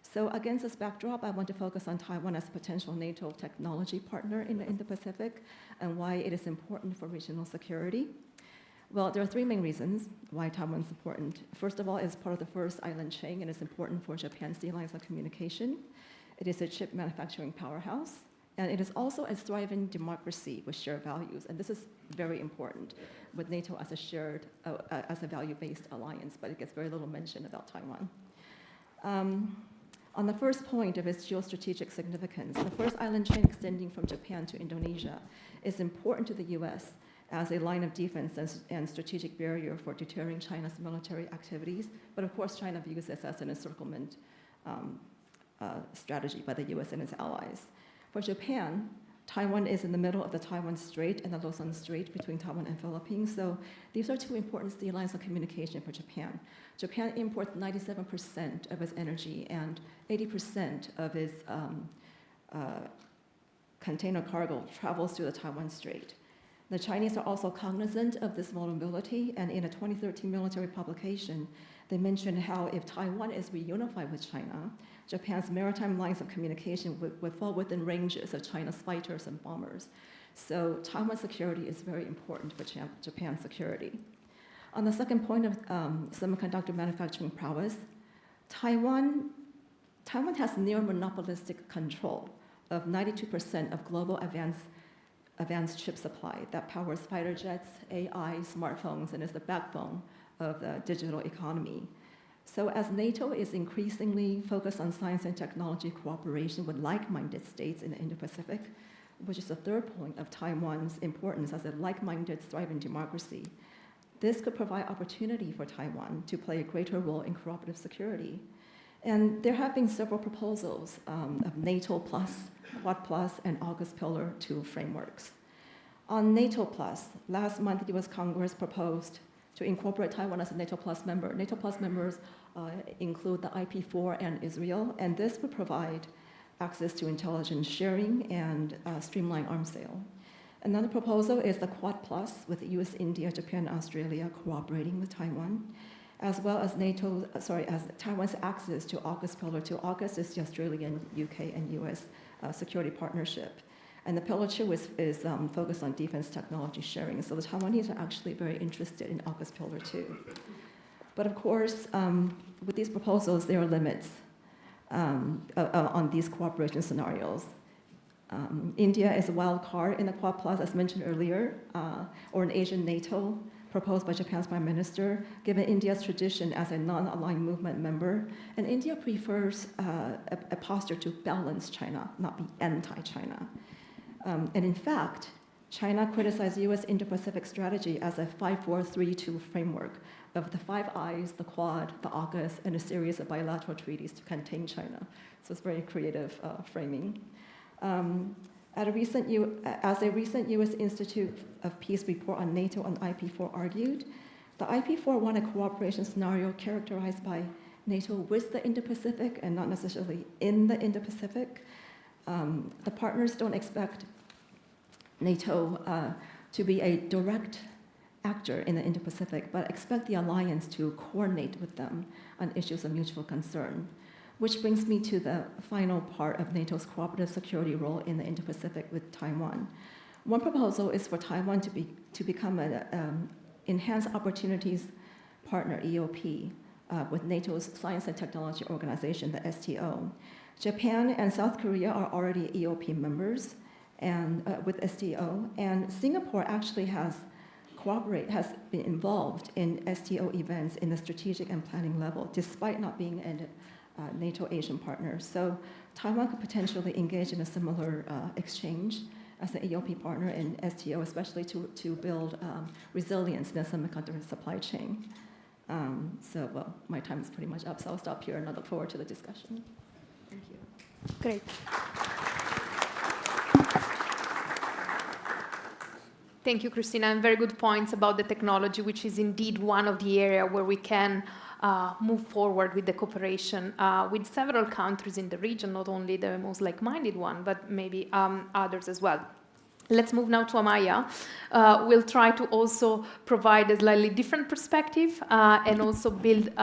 So against this backdrop, I want to focus on Taiwan as a potential NATO technology partner in the Indo-Pacific and why it is important for regional security. Well, there are 3 main reasons why Taiwan is important. First of all, it's part of the first island chain and it's important for Japan's sea lines of communication. It is a chip manufacturing powerhouse, and it is also a thriving democracy with shared values. And this is very important with NATO as as a value-based alliance, but it gets very little mention about Taiwan. On the first point of its geostrategic significance, the first island chain extending from Japan to Indonesia is important to the US as a line of defense and strategic barrier for deterring China's military activities. But of course, China views this as an encirclement strategy by the US and its allies. For Japan, Taiwan is in the middle of the Taiwan Strait and the Luzon Strait between Taiwan and Philippines. So these are 2 important sea lines of communication for Japan. Japan imports 97% of its energy and 80% of its container cargo travels through the Taiwan Strait. The Chinese are also cognizant of this vulnerability, and in a 2013 military publication, they mentioned how if Taiwan is reunified with China, Japan's maritime lines of communication would fall within ranges of China's fighters and bombers. So Taiwan security is very important for Japan's security. On the second point of semiconductor manufacturing prowess, Taiwan has near monopolistic control of 92% of global advanced chip supply that powers fighter jets, AI, smartphones, and is the backbone of the digital economy. So as NATO is increasingly focused on science and technology cooperation with like-minded states in the Indo-Pacific, which is the third point of Taiwan's importance as a like-minded, thriving democracy. This could provide opportunity for Taiwan to play a greater role in cooperative security. And there have been several proposals of NATO Plus, Quad Plus, and August Pillar 2 frameworks. On NATO Plus, last month the US Congress proposed to incorporate Taiwan as a NATO Plus member. NATO Plus members include the IP4 and Israel, and this would provide access to intelligence sharing and streamline arms sale. Another proposal is the Quad Plus with US, India, Japan, Australia cooperating with Taiwan, as well as as Taiwan's access to August Pillar 2. August is the Australian, UK, and US security partnership. And the Pillar 2 is focused on defense technology sharing. So the Taiwanese are actually very interested in August Pillar 2. But of course, with these proposals, there are limits on these cooperation scenarios. India is a wild card in the Quad Plus, as mentioned earlier, or an Asian NATO proposed by Japan's Prime Minister, given India's tradition as a non-aligned movement member. And India prefers a posture to balance China, not be anti-China. And in fact, China criticized US Indo-Pacific strategy as a 5-4-3-2 framework of the 5 Eyes, the Quad, the AUKUS, and a series of bilateral treaties to contain China. So it's very creative framing. As a recent US Institute of Peace report on NATO on IP4 argued, the IP4 won a cooperation scenario characterized by NATO with the Indo-Pacific and not necessarily in the Indo-Pacific. The partners don't expect NATO to be a direct actor in the Indo-Pacific, but expect the alliance to coordinate with them on issues of mutual concern. Which brings me to the final part of NATO's cooperative security role in the Indo-Pacific with Taiwan. One proposal is for Taiwan to become an enhanced opportunities partner, EOP, with NATO's Science and Technology Organization, the STO. Japan and South Korea are already EOP members and with STO, and Singapore actually has been involved in STO events in the strategic and planning level, despite not being a NATO Asian partner. So Taiwan could potentially engage in a similar exchange as an EOP partner in STO, especially to build resilience in the semiconductor supply chain. Well, my time is pretty much up, so I'll stop here and I look forward to the discussion. Thank you. Great. Thank you, Christina, and very good points about the technology, which is indeed one of the areas where we can move forward with the cooperation with several countries in the region, not only the most like-minded one, but maybe others as well. Let's move now to Amaya. We'll try to also provide a slightly different perspective and also build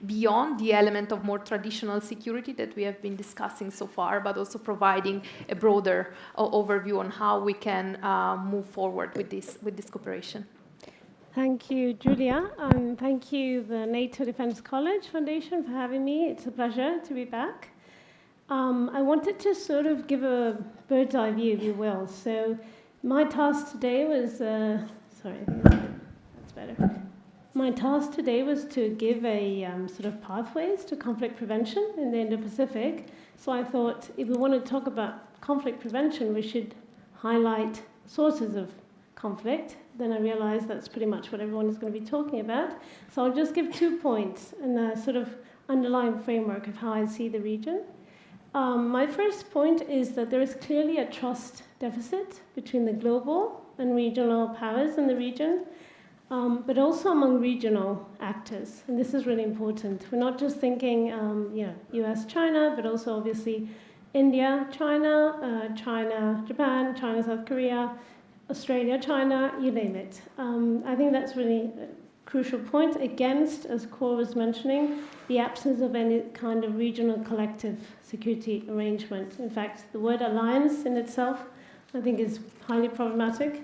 beyond the element of more traditional security that we have been discussing so far, but also providing a broader overview on how we can move forward with this cooperation. Thank you, Julia, and thank you, the NATO Defense College Foundation, for having me. It's a pleasure to be back. I wanted to sort of give a bird's eye view, if you will. So my task today was, that's better. My task today was to give a sort of pathways to conflict prevention in the Indo-Pacific. So I thought if we want to talk about conflict prevention, we should highlight sources of conflict. Then I realized that's pretty much what everyone is going to be talking about. So I'll just give 2 points and a sort of underlying framework of how I see the region. My first point is that there is clearly a trust deficit between the global and regional powers in the region, but also among regional actors. And this is really important. We're not just thinking, US, China, but also obviously India, China, China, Japan, China, South Korea, Australia, China, you name it. I think that's really a crucial point against, as Cor was mentioning, the absence of any kind of regional collective security arrangement. In fact, the word alliance in itself, I think, is highly problematic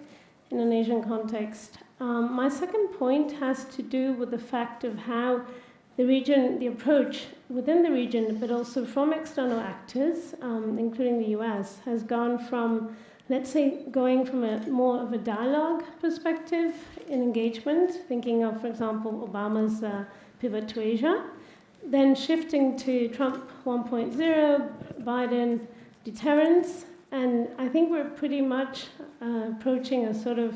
in an Asian context. My second point has to do with the fact of how the region, the approach within the region, but also from external actors, including the US, has gone from, let's say, going from a more of a dialogue perspective in engagement, thinking of, for example, Obama's pivot to Asia, then shifting to Trump 1.0, Biden deterrence, And I think we're pretty much approaching a sort of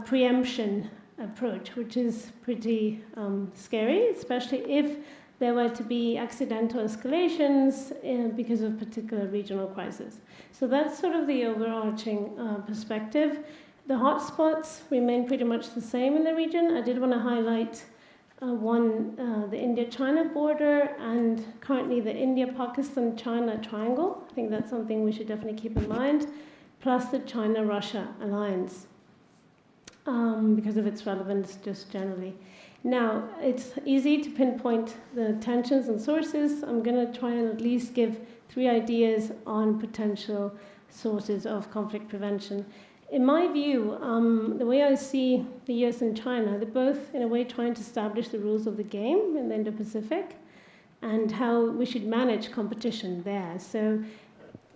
preemption approach, which is pretty scary, especially if there were to be accidental escalations because of particular regional crisis. So that's sort of the overarching perspective. The hotspots remain pretty much the same in the region. I did want to highlight the India-China border and currently the India-Pakistan-China triangle. I think that's something we should definitely keep in mind, plus the China-Russia alliance because of its relevance just generally. Now, it's easy to pinpoint the tensions and sources. I'm going to try and at least give 3 ideas on potential sources of conflict prevention. In my view, the way I see the US and China, they're both, in a way, trying to establish the rules of the game in the Indo-Pacific and how we should manage competition there. So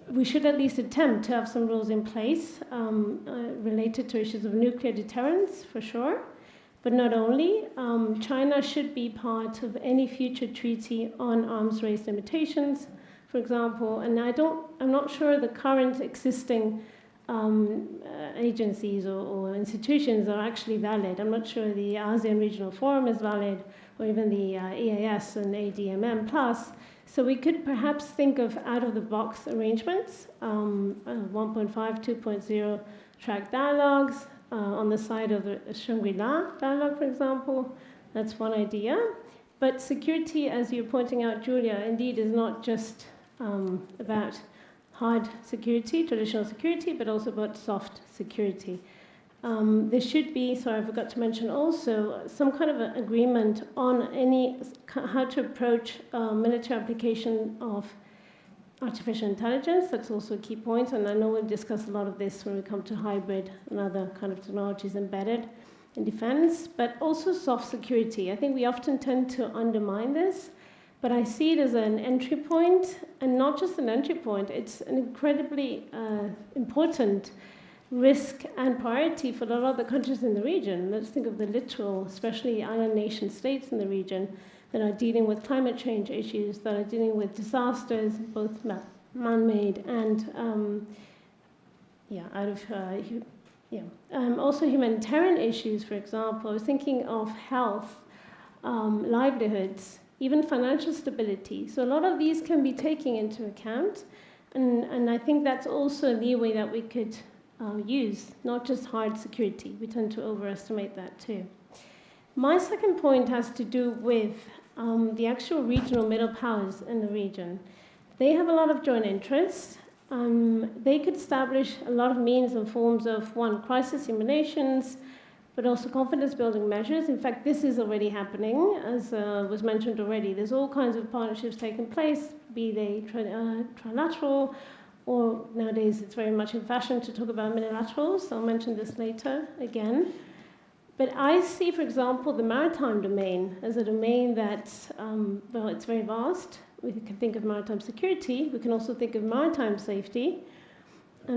we should at least attempt to have some rules in place related to issues of nuclear deterrence, for sure. But not only, China should be part of any future treaty on arms race limitations, for example. And I'm not sure the current existing agencies or institutions are actually valid. I'm not sure the ASEAN Regional Forum is valid, or even the EAS and ADMM plus. So we could perhaps think of out-of-the-box arrangements, 1.5, 2.0 track dialogues on the side of the Shangri-La dialogue, for example. That's one idea. But security, as you're pointing out, Julia, indeed is not just about hard security, traditional security, but also about soft security. There should be, sorry, I forgot to mention also, some kind of an agreement on how to approach military application of artificial intelligence. That's also a key point, and I know we'll discuss a lot of this when we come to hybrid and other kind of technologies embedded in defense, but also soft security. I think we often tend to undermine this, but I see it as an entry point, and not just an entry point, it's an incredibly important risk and priority for a lot of the countries in the region. Let's think of the littoral, especially island nation states in the region that are dealing with climate change issues, that are dealing with disasters, both man-made and also humanitarian issues, for example. I was thinking of health, livelihoods, even financial stability. So a lot of these can be taken into account, and I think that's also a leeway that we could use, not just hard security. We tend to overestimate that too. My second point has to do with the actual regional middle powers in the region. They have a lot of joint interests. They could establish a lot of means and forms of, one, crisis simulations, but also confidence-building measures. In fact, this is already happening, as was mentioned already. There's all kinds of partnerships taking place, be they trilateral, or nowadays it's very much in fashion to talk about multilaterals. I'll mention this later again. But I see, for example, the maritime domain as a domain that's, well, it's very vast. We can think of maritime security. We can also think of maritime safety.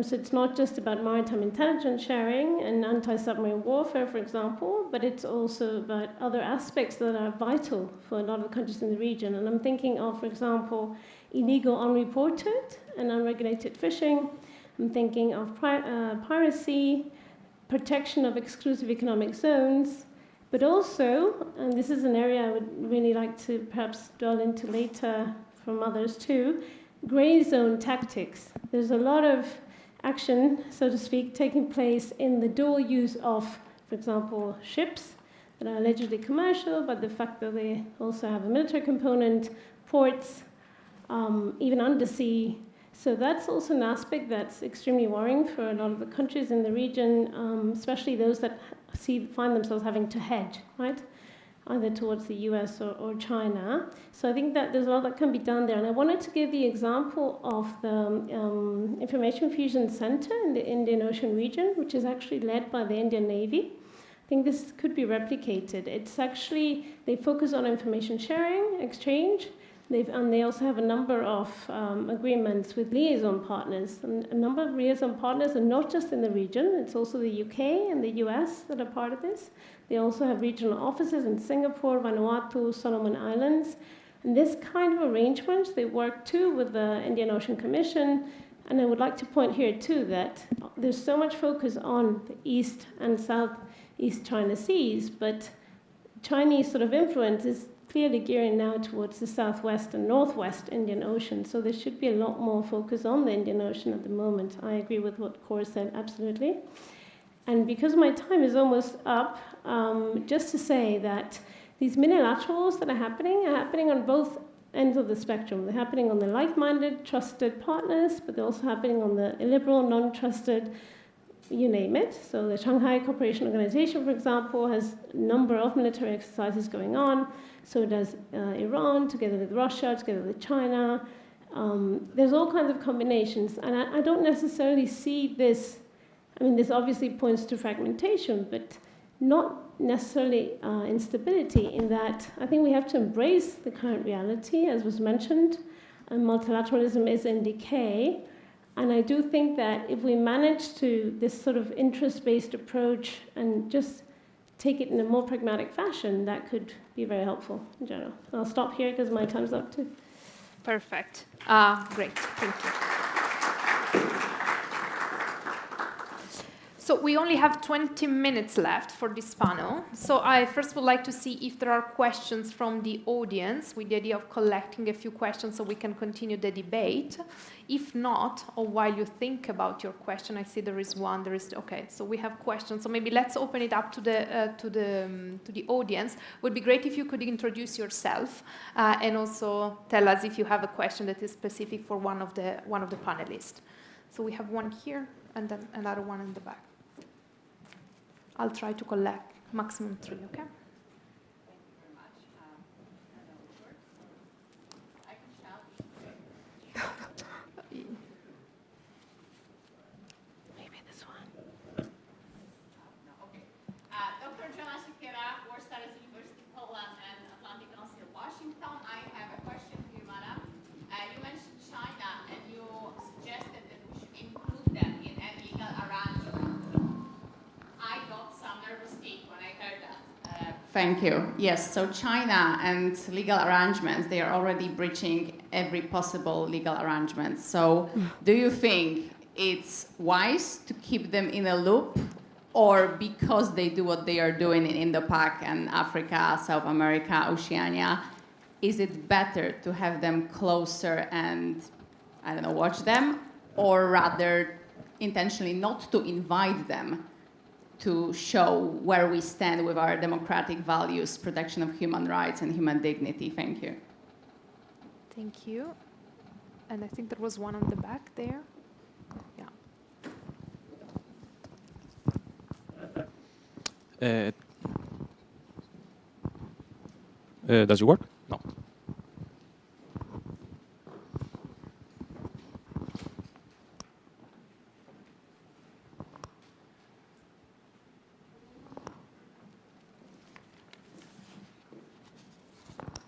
So it's not just about maritime intelligence sharing and anti-submarine warfare, for example, but it's also about other aspects that are vital for a lot of the countries in the region. And I'm thinking of, for example, illegal unreported and unregulated fishing. I'm thinking of piracy, protection of exclusive economic zones, but also, and this is an area I would really like to perhaps dwell into later from others too, gray zone tactics. There's a lot of action, so to speak, taking place in the dual use of, for example, ships that are allegedly commercial, but the fact that they also have a military component, ports, even undersea. So that's also an aspect that's extremely worrying for a lot of the countries in the region, especially those that find themselves having to hedge, right? Either towards the US or China. So I think that there's a lot that can be done there. And I wanted to give the example of the Information Fusion Center in the Indian Ocean region, which is actually led by the Indian Navy. I think this could be replicated. It's actually, they focus on information sharing, exchange, and they also have a number of agreements with liaison partners. And a number of liaison partners are not just in the region, it's also the UK and the US that are part of this. They also have regional offices in Singapore, Vanuatu, Solomon Islands. And this kind of arrangement, they work too with the Indian Ocean Commission And I would like to point here too that there's so much focus on the East and Southeast China Seas, but Chinese sort of influence is clearly gearing now towards the Southwest and Northwest Indian Ocean. So there should be a lot more focus on the Indian Ocean at the moment. I agree with what Cor said, absolutely. And because my time is almost up, just to say that these minilaterals that are happening on both ends of the spectrum. They're happening on the like-minded, trusted partners, but they're also happening on the illiberal, non-trusted, you name it. So the Shanghai Cooperation Organization, for example, has a number of military exercises going on. So does Iran, together with Russia, together with China. There's all kinds of combinations. And I don't necessarily see this, I mean, this obviously points to fragmentation, but not necessarily instability, in that I think we have to embrace the current reality, as was mentioned, and multilateralism is in decay. And I do think that if we manage to, this sort of interest-based approach and just take it in a more pragmatic fashion, that could be very helpful in general. I'll stop here because my time's up too. Perfect. Great. Thank you. So we only have 20 minutes left for this panel. So I first would like to see if there are questions from the audience, with the idea of collecting a few questions so we can continue the debate. If not, or while you think about your question, I see there is one. Okay. So we have questions. So maybe let's open it up to the audience. Would be great if you could introduce yourself and also tell us if you have a question that is specific for one of the panelists. So we have one here and then another one in the back. I'll try to collect maximum 3, okay? Thank you very much. I can shout. Maybe this one. No, okay. Dr. Joanna Shakira, Warsaw University, Poland, and Atlantic Council, Washington. I have a question for you, madam. You mentioned China, and you suggested that we should include them in any legal arrangement. I got some nervous tick when I heard that. Thank you. Yes, so China and legal arrangements, they are already breaching every possible legal arrangement. So do you think it's wise to keep them in a loop, or because they do what they are doing in Indo-Pac and Africa, South America, Oceania, is it better to have them closer and, I don't know, watch them, or rather intentionally not to invite them to show where we stand with our democratic values, protection of human rights and human dignity? Thank you. Thank you. And I think there was one on the back there. Yeah. Does it work? No.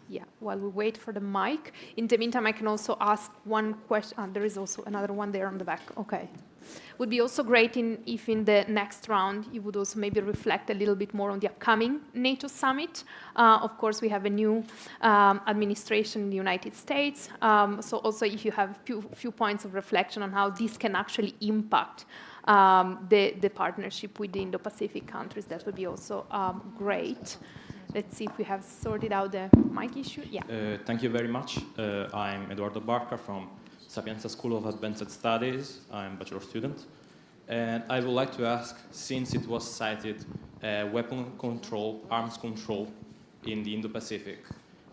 Yeah, while we wait for the mic, in the meantime, I can also ask one question. There is also another one there on the back. Okay. Would be also great if in the next round you would also maybe reflect a little bit more on the upcoming NATO summit. Of course, we have a new administration in the United States. So also if you have few points of reflection on how this can actually impact the partnership with the Indo-Pacific countries, that would be also great. Let's see if we have sorted out the mic issue. Yeah. Thank you very much. I'm Eduardo Barca from Sapienza School of Advanced Studies. I'm a bachelor student. And I would like to ask, since it was cited weapon control, arms control in the Indo-Pacific,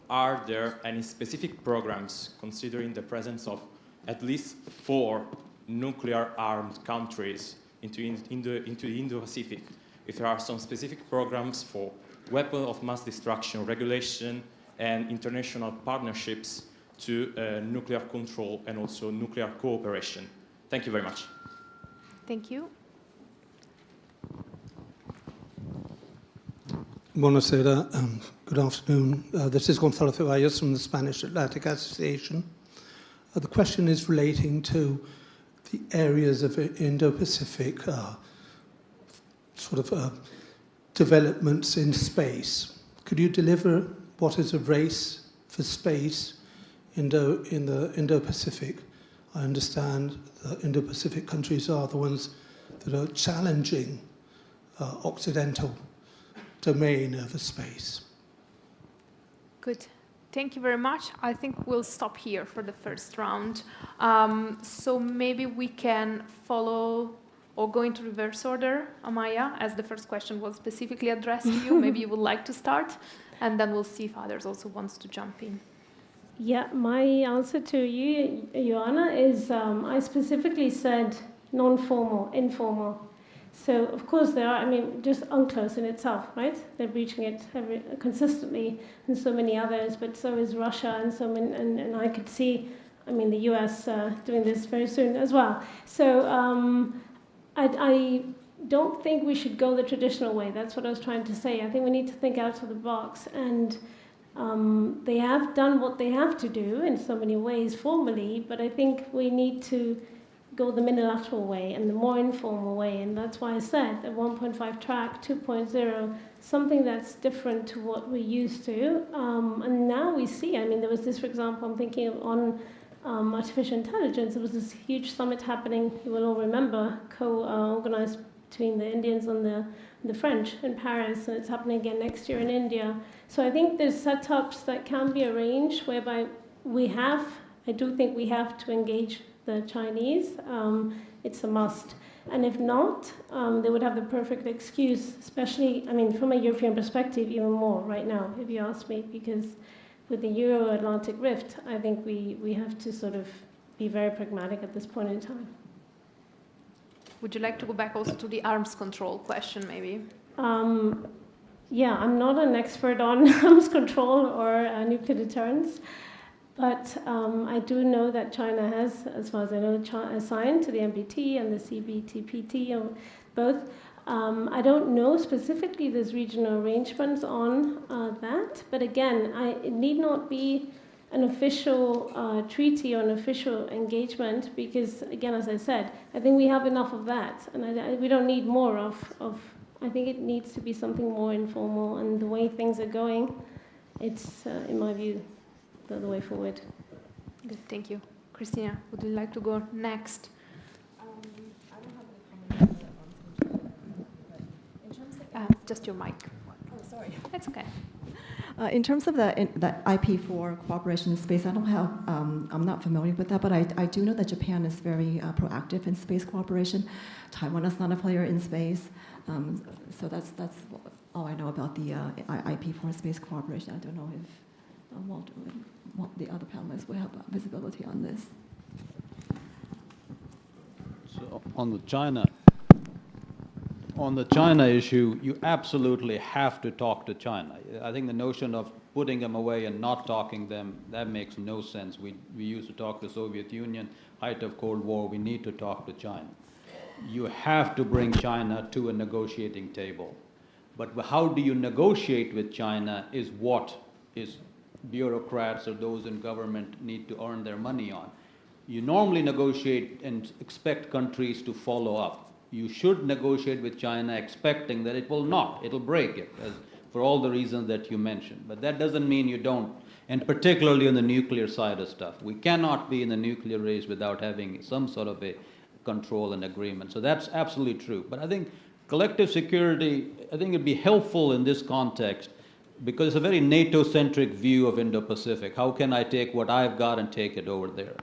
are there any specific programs considering the presence of at least 4 nuclear-armed countries into the Indo-Pacific? If there are some specific programs for weapon of mass destruction regulation and international partnerships to nuclear control and also nuclear cooperation. Thank you very much. Thank you. Buonasera, good afternoon. This is Gonzalo Ceballos from the Spanish Atlantic Association. The question is relating to the areas of Indo-Pacific developments in space. Could you deliver what is a race for space in the Indo-Pacific I understand the Indo-Pacific countries are the ones that are challenging Occidental domain of a space. Good. Thank you very much. I think we'll stop here for the first round. So maybe we can follow or go into reverse order, Amaya, as the first question was specifically addressed to you. Maybe you would like to start, and then we'll see if others also wants to jump in. Yeah, my answer to you, Joanna, is I specifically said non-formal, informal. So, of course, there are, I mean, just UNCLOS in itself, right? They're breaching it consistently, and so many others, but so is Russia, and so many, and I could see, I mean, the US doing this very soon as well. So, I don't think we should go the traditional way. That's what I was trying to say. I think we need to think out of the box, and they have done what they have to do in so many ways formally, but I think we need to go the minilateral way and the more informal way, and that's why I said the 1.5 track, 2.0, something that's different to what we're used to. And now we see, I mean, there was this, for example, I'm thinking on artificial intelligence, there was this huge summit happening, you will all remember, co-organized between the Indians and the French in Paris, and it's happening again next year in India. So I think there's setups that can be arranged whereby I do think we have to engage the Chinese. It's a must. And if not, they would have the perfect excuse, especially, I mean, from a European perspective, even more right now, if you ask me, because with the Euro-Atlantic rift, I think we have to sort of be very pragmatic at this point in time. Would you like to go back also to the arms control question, maybe? Yeah, I'm not an expert on arms control or nuclear deterrence. But I do know that China has, as far as I know, signed to the NPT and the CBTPT, both. I don't know specifically there's regional arrangements on that, but again, it need not be an official treaty or an official engagement, because again, as I said, I think we have enough of that, and we don't need more of. I think it needs to be something more informal, and the way things are going, it's, in my view, the way forward. Good, thank you. Christina, would you like to go next? I don't have any comments in terms of just your mic. Oh, sorry. That's okay. In terms of the IP4 cooperation in space, I don't have, I'm not familiar with that, but I do know that Japan is very proactive in space cooperation. Taiwan is not a player in space, so that's all I know about the IP4 space cooperation. I don't know if the other panelists will have visibility on this. So on the China issue, you absolutely have to talk to China. I think the notion of putting them away and not talking them, that makes no sense. We used to talk to the Soviet Union, height of Cold War, we need to talk to China. You have to bring China to a negotiating table. But how do you negotiate with China is what is bureaucrats or those in government need to earn their money on. You normally negotiate and expect countries to follow up. You should negotiate with China expecting that it will not, it'll break it, for all the reasons that you mentioned. But that doesn't mean you don't, and particularly on the nuclear side of stuff. We cannot be in the nuclear race without having some sort of a control and agreement. So that's absolutely true. But I think collective security, I think it'd be helpful in this context, because it's a very NATO-centric view of Indo-Pacific. How can I take what I've got and take it over there?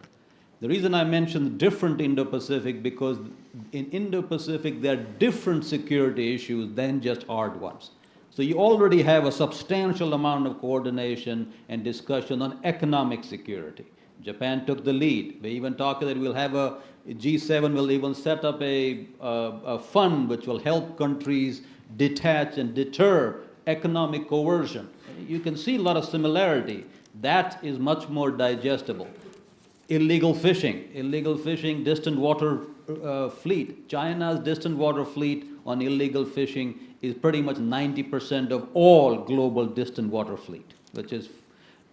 The reason I mentioned different Indo-Pacific, because in Indo-Pacific there are different security issues than just hard ones. So you already have a substantial amount of coordination and discussion on economic security. Japan took the lead. We even talked that we'll have a G7 will even set up a fund which will help countries detach and deter economic coercion. You can see a lot of similarity. That is much more digestible. Illegal fishing, distant water fleet. China's distant water fleet on illegal fishing is pretty much 90% of all global distant water fleet, which is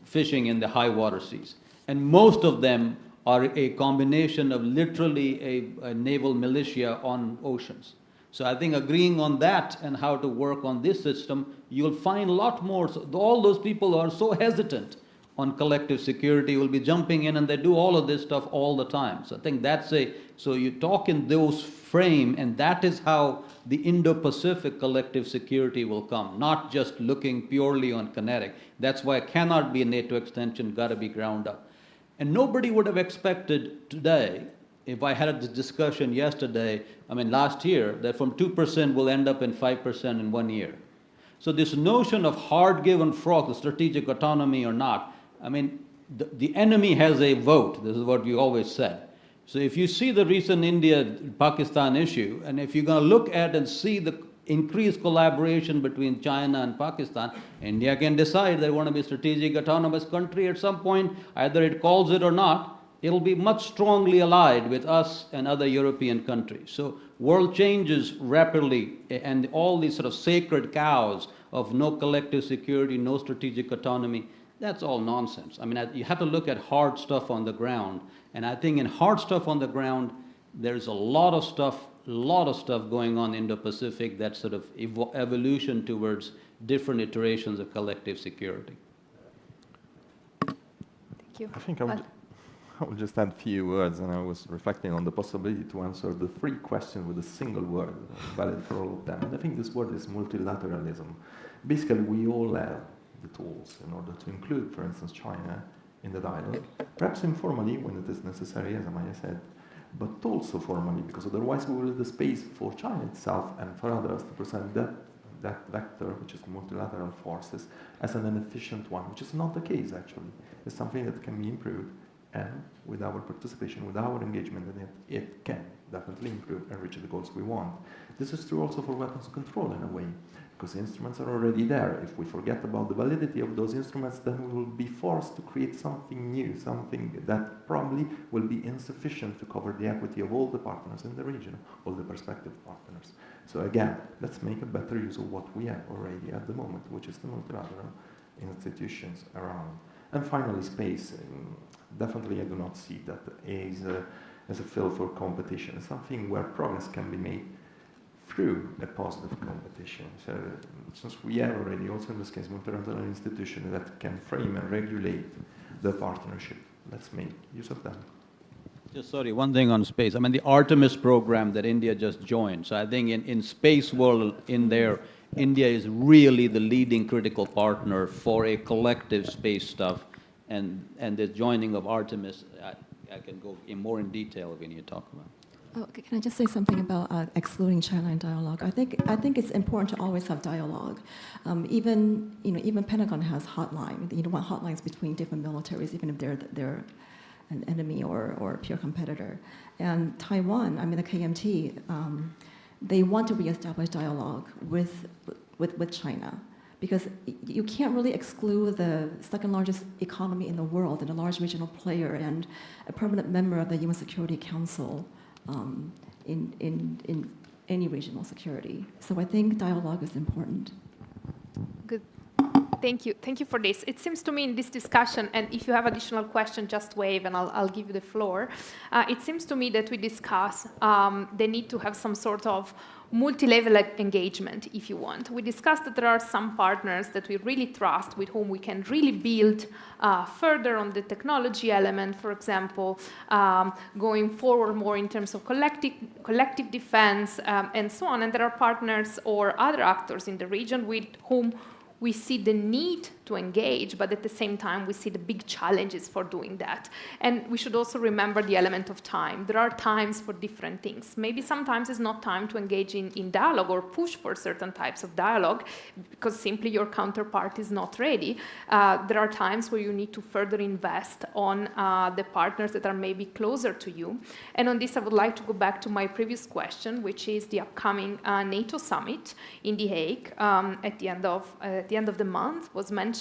fishing in the high water seas. And most of them are a combination of literally a naval militia on oceans. So I think agreeing on that and how to work on this system, you'll find a lot more. So all those people are so hesitant on collective security will be jumping in, and they do all of this stuff all the time. So I think so you talk in those frame, and that is how the Indo-Pacific collective security will come, not just looking purely on kinetic. That's why it cannot be a NATO extension, got to be ground up. And nobody would have expected today, if I had this discussion yesterday, last year, that from 2% will end up in 5% in 1 year. So this notion of hard given frog, the strategic autonomy or not, the enemy has a vote. This is what we always said. So if you see the recent India-Pakistan issue, and if you're going to look at and see the increased collaboration between China and Pakistan, India can decide they want to be a strategic autonomous country at some point. Either it calls it or not, it'll be much strongly allied with us and other European countries. So world changes rapidly, and all these sort of sacred cows of no collective security, no strategic autonomy, that's all nonsense. You have to look at hard stuff on the ground. And I think in hard stuff on the ground, there's a lot of stuff going on in Indo-Pacific, that sort of evolution towards different iterations of collective security. Thank you. I think I will just add a few words, and I was reflecting on the possibility to answer the 3 questions with a single word, valid for all of them. And I think this word is multilateralism. Basically, we all have the tools in order to include, for instance, China in the dialogue, perhaps informally when it is necessary, as Amaya said, but also formally, because otherwise we will have the space for China itself and for others to present that vector, which is multilateral forces, as an inefficient one, which is not the case, actually. It's something that can be improved, and with our participation, with our engagement in it, it can definitely improve and reach the goals we want. This is true also for weapons control in a way, because the instruments are already there. If we forget about the validity of those instruments, then we will be forced to create something new, something that probably will be insufficient to cover the equity of all the partners in the region, all the prospective partners. So again, let's make a better use of what we have already at the moment, which is the multilateral institutions around. And finally, space. Definitely I do not see that as a field for competition. It's something where progress can be made through a positive competition. So since we have already, also in this case, multilateral institutions that can frame and regulate the partnership, let's make use of them. Just sorry, one thing on space. The Artemis program that India just joined. So I think in space world in there, India is really the leading critical partner for a collective space stuff. And the joining of Artemis, I can go more in detail when you talk about. Oh, can I just say something about excluding China in dialogue? I think it's important to always have dialogue. Even Pentagon has hotline. You don't want hotlines between different militaries, even if they're an enemy or a pure competitor. And Taiwan, the KMT, they want to reestablish dialogue with China, because you can't really exclude the second largest economy in the world and a large regional player and a permanent member of the UN Security Council in any regional security. So I think dialogue is important. Good. Thank you. Thank you for this. It seems to me in this discussion, and if you have additional questions, just wave and I'll give you the floor. It seems to me that we discuss the need to have some sort of multi-level engagement, if you want. We discussed that there are some partners that we really trust, with whom we can really build further on the technology element, for example, going forward more in terms of collective defense and so on. And there are partners or other actors in the region with whom we see the need to engage, but at the same time, we see the big challenges for doing that. And we should also remember the element of time. There are times for different things. Maybe sometimes it's not time to engage in dialogue or push for certain types of dialogue because simply your counterpart is not ready. There are times where you need to further invest on the partners that are maybe closer to you. And on this, I would like to go back to my previous question, which is the upcoming NATO summit in The Hague at the end of the month was mentioned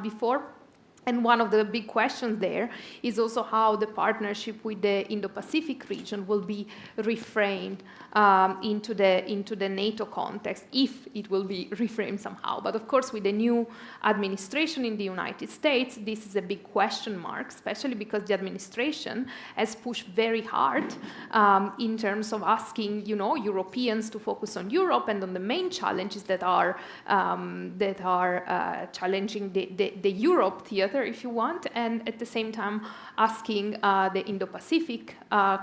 before. And one of the big questions there is also how the partnership with the Indo-Pacific region will be reframed into the NATO context, if it will be reframed somehow. But of course, with the new administration in the United States, this is a big question mark, especially because the administration has pushed very hard in terms of asking, Europeans to focus on Europe and on the main challenges that are challenging the Europe theater together if you want, and at the same time asking the Indo-Pacific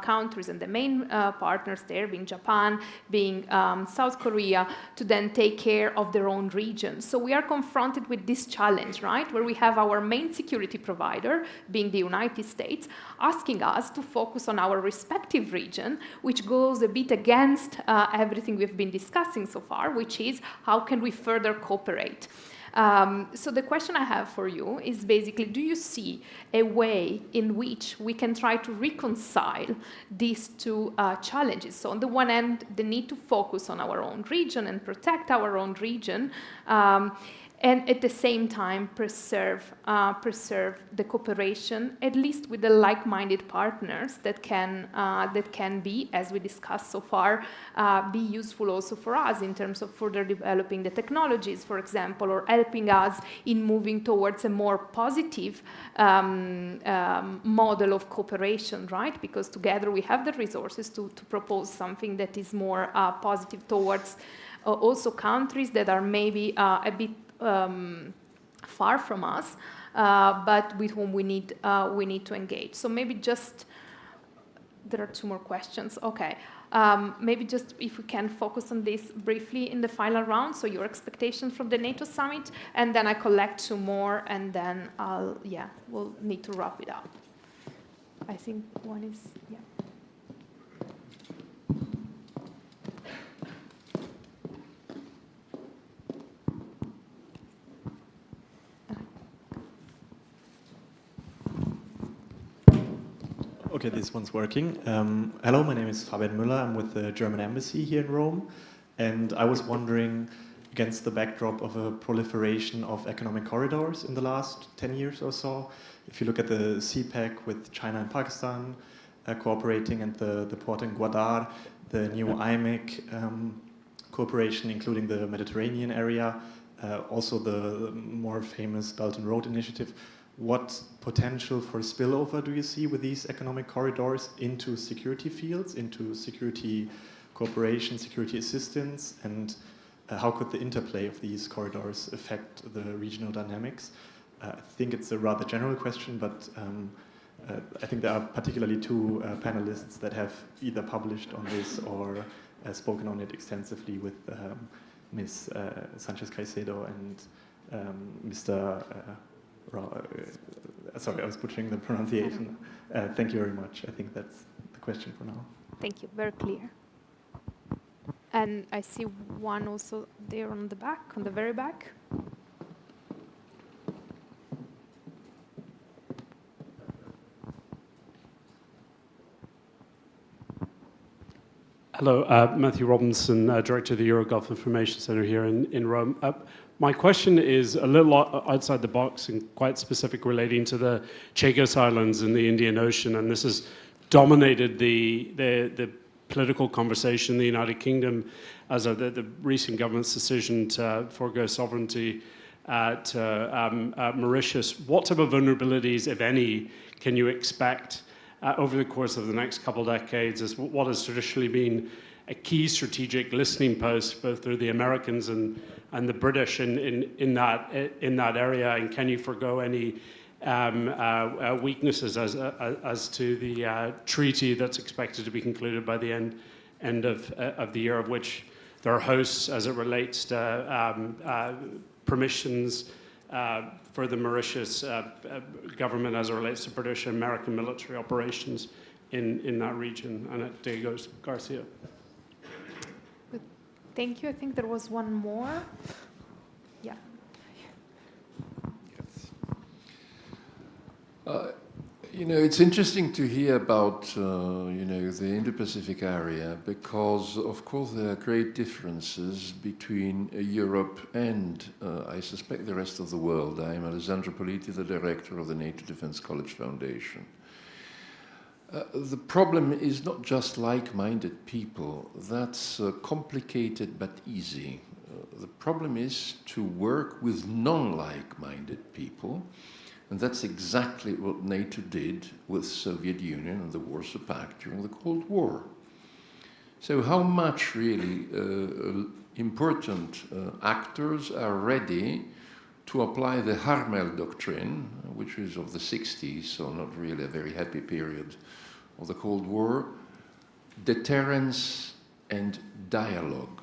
countries and the main partners there, being Japan, being South Korea, to then take care of their own region. So we are confronted with this challenge, right, where we have our main security provider, being the United States, asking us to focus on our respective region, which goes a bit against everything we've been discussing so far, which is how can we further cooperate. So the question I have for you is basically, do you see a way in which we can try to reconcile these two challenges? So on the one hand, the need to focus on our own region and protect our own region, and at the same time preserve the cooperation, at least with the like-minded partners that can be, as we discussed so far, be useful also for us in terms of further developing the technologies, for example, or helping us in moving towards a more positive model of cooperation, right? Because together we have the resources to propose something that is more positive towards also countries that are maybe a bit far from us, but with whom we need to engage. So maybe just, there are two more questions. Okay, maybe just if we can focus on this briefly in the final round. So your expectations from the NATO summit, and then I collect two more, and then we'll need to wrap it up. I think one is, yeah. Okay, this one's working. Hello, my name is Fabian Müller. I'm with the German Embassy here in Rome. And I was wondering, against the backdrop of a proliferation of economic corridors in the last 10 years or so, if you look at the CPEC with China and Pakistan cooperating, and the port in Gwadar, the new IMEC cooperation, including the Mediterranean area, also the more famous Belt and Road Initiative, what potential for spillover do you see with these economic corridors into security fields, into security cooperation, security assistance, and how could the interplay of these corridors affect the regional dynamics? I think it's a rather general question, but I think there are particularly two panelists that have either published on this or spoken on it extensively, with Ms. Sanchez-Caicedo and Mr. Sorry, I was butchering the pronunciation. Thank you very much. I think that's the question for now. Thank you. Very clear. And I see one also there on the back, on the very back. Hello, Matthew Robinson, Director of the Euro-Gulf Information Center here in Rome. My question is a little outside the box and quite specific, relating to the Chagos Islands in the Indian Ocean, and this has dominated the political conversation in the United Kingdom as of the recent government's decision to forego sovereignty at Mauritius. What type of vulnerabilities, if any, can you expect over the course of the next couple of decades, as what has traditionally been a key strategic listening post, both through the Americans and the British in that area? And can you forego any weaknesses as to the treaty that's expected to be concluded by the end of the year, of which there are hosts as it relates to permissions for the Mauritius government as it relates to British and American military operations in that region? And at Diego Garcia. Thank you. I think there was one more. Yeah. Yes. You know, it's interesting to hear about, the Indo-Pacific area, because, of course, there are great differences between Europe and, I suspect, the rest of the world. I am Alessandro Politi, the director of the NATO Defense College Foundation. The problem is not just like-minded people. That's complicated but easy. The problem is to work with non-like-minded people, and that's exactly what NATO did with Soviet Union and the Warsaw Pact during the Cold War. So how much really important actors are ready to apply the Harmel doctrine, which is of the 60s, so not really a very happy period of the Cold War, deterrence and dialogue,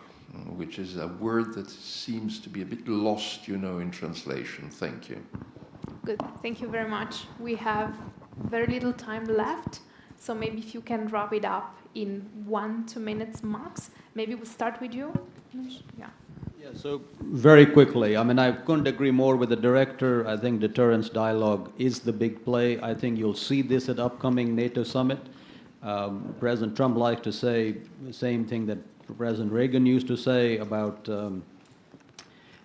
which is a word that seems to be a bit lost, you know, in translation. Thank you. Good. Thank you very much. We have very little time left, so maybe if you can wrap it up in 1-2 minutes max. Maybe we'll start with you. Yeah. Yeah, so very quickly, I mean, I couldn't agree more with the director. I think deterrence dialogue is the big play. I think you'll see this at upcoming NATO summit. President Trump likes to say the same thing that President Reagan used to say about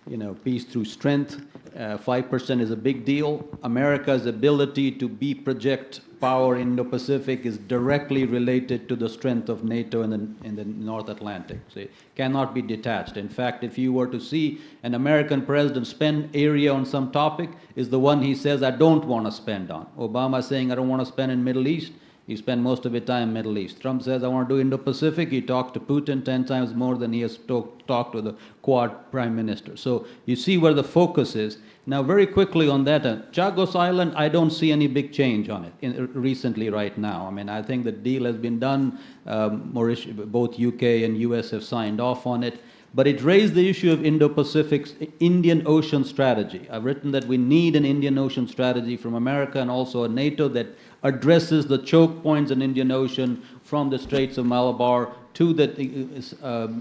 you know, peace through strength. 5% is a big deal. America's ability to project power in the Pacific is directly related to the strength of NATO in the North Atlantic. So it cannot be detached. In fact, if you were to see an American president spend area on some topic, is the one he says, I don't want to spend on. Obama saying, I don't want to spend in Middle East. He spent most of his time in Middle East. Trump says, I want to do Indo-Pacific. He talked to Putin 10 times more than he has talked to the Quad Prime Minister. So you see where the focus is. Now, very quickly on that, Chagos Island, I don't see any big change on it recently right now. I mean, I think the deal has been done. Both UK and US have signed off on it. But it raised the issue of Indo-Pacific's Indian Ocean strategy. I've written that we need an Indian Ocean strategy from America and also a NATO that addresses the choke points in Indian Ocean from the Straits of Malabar to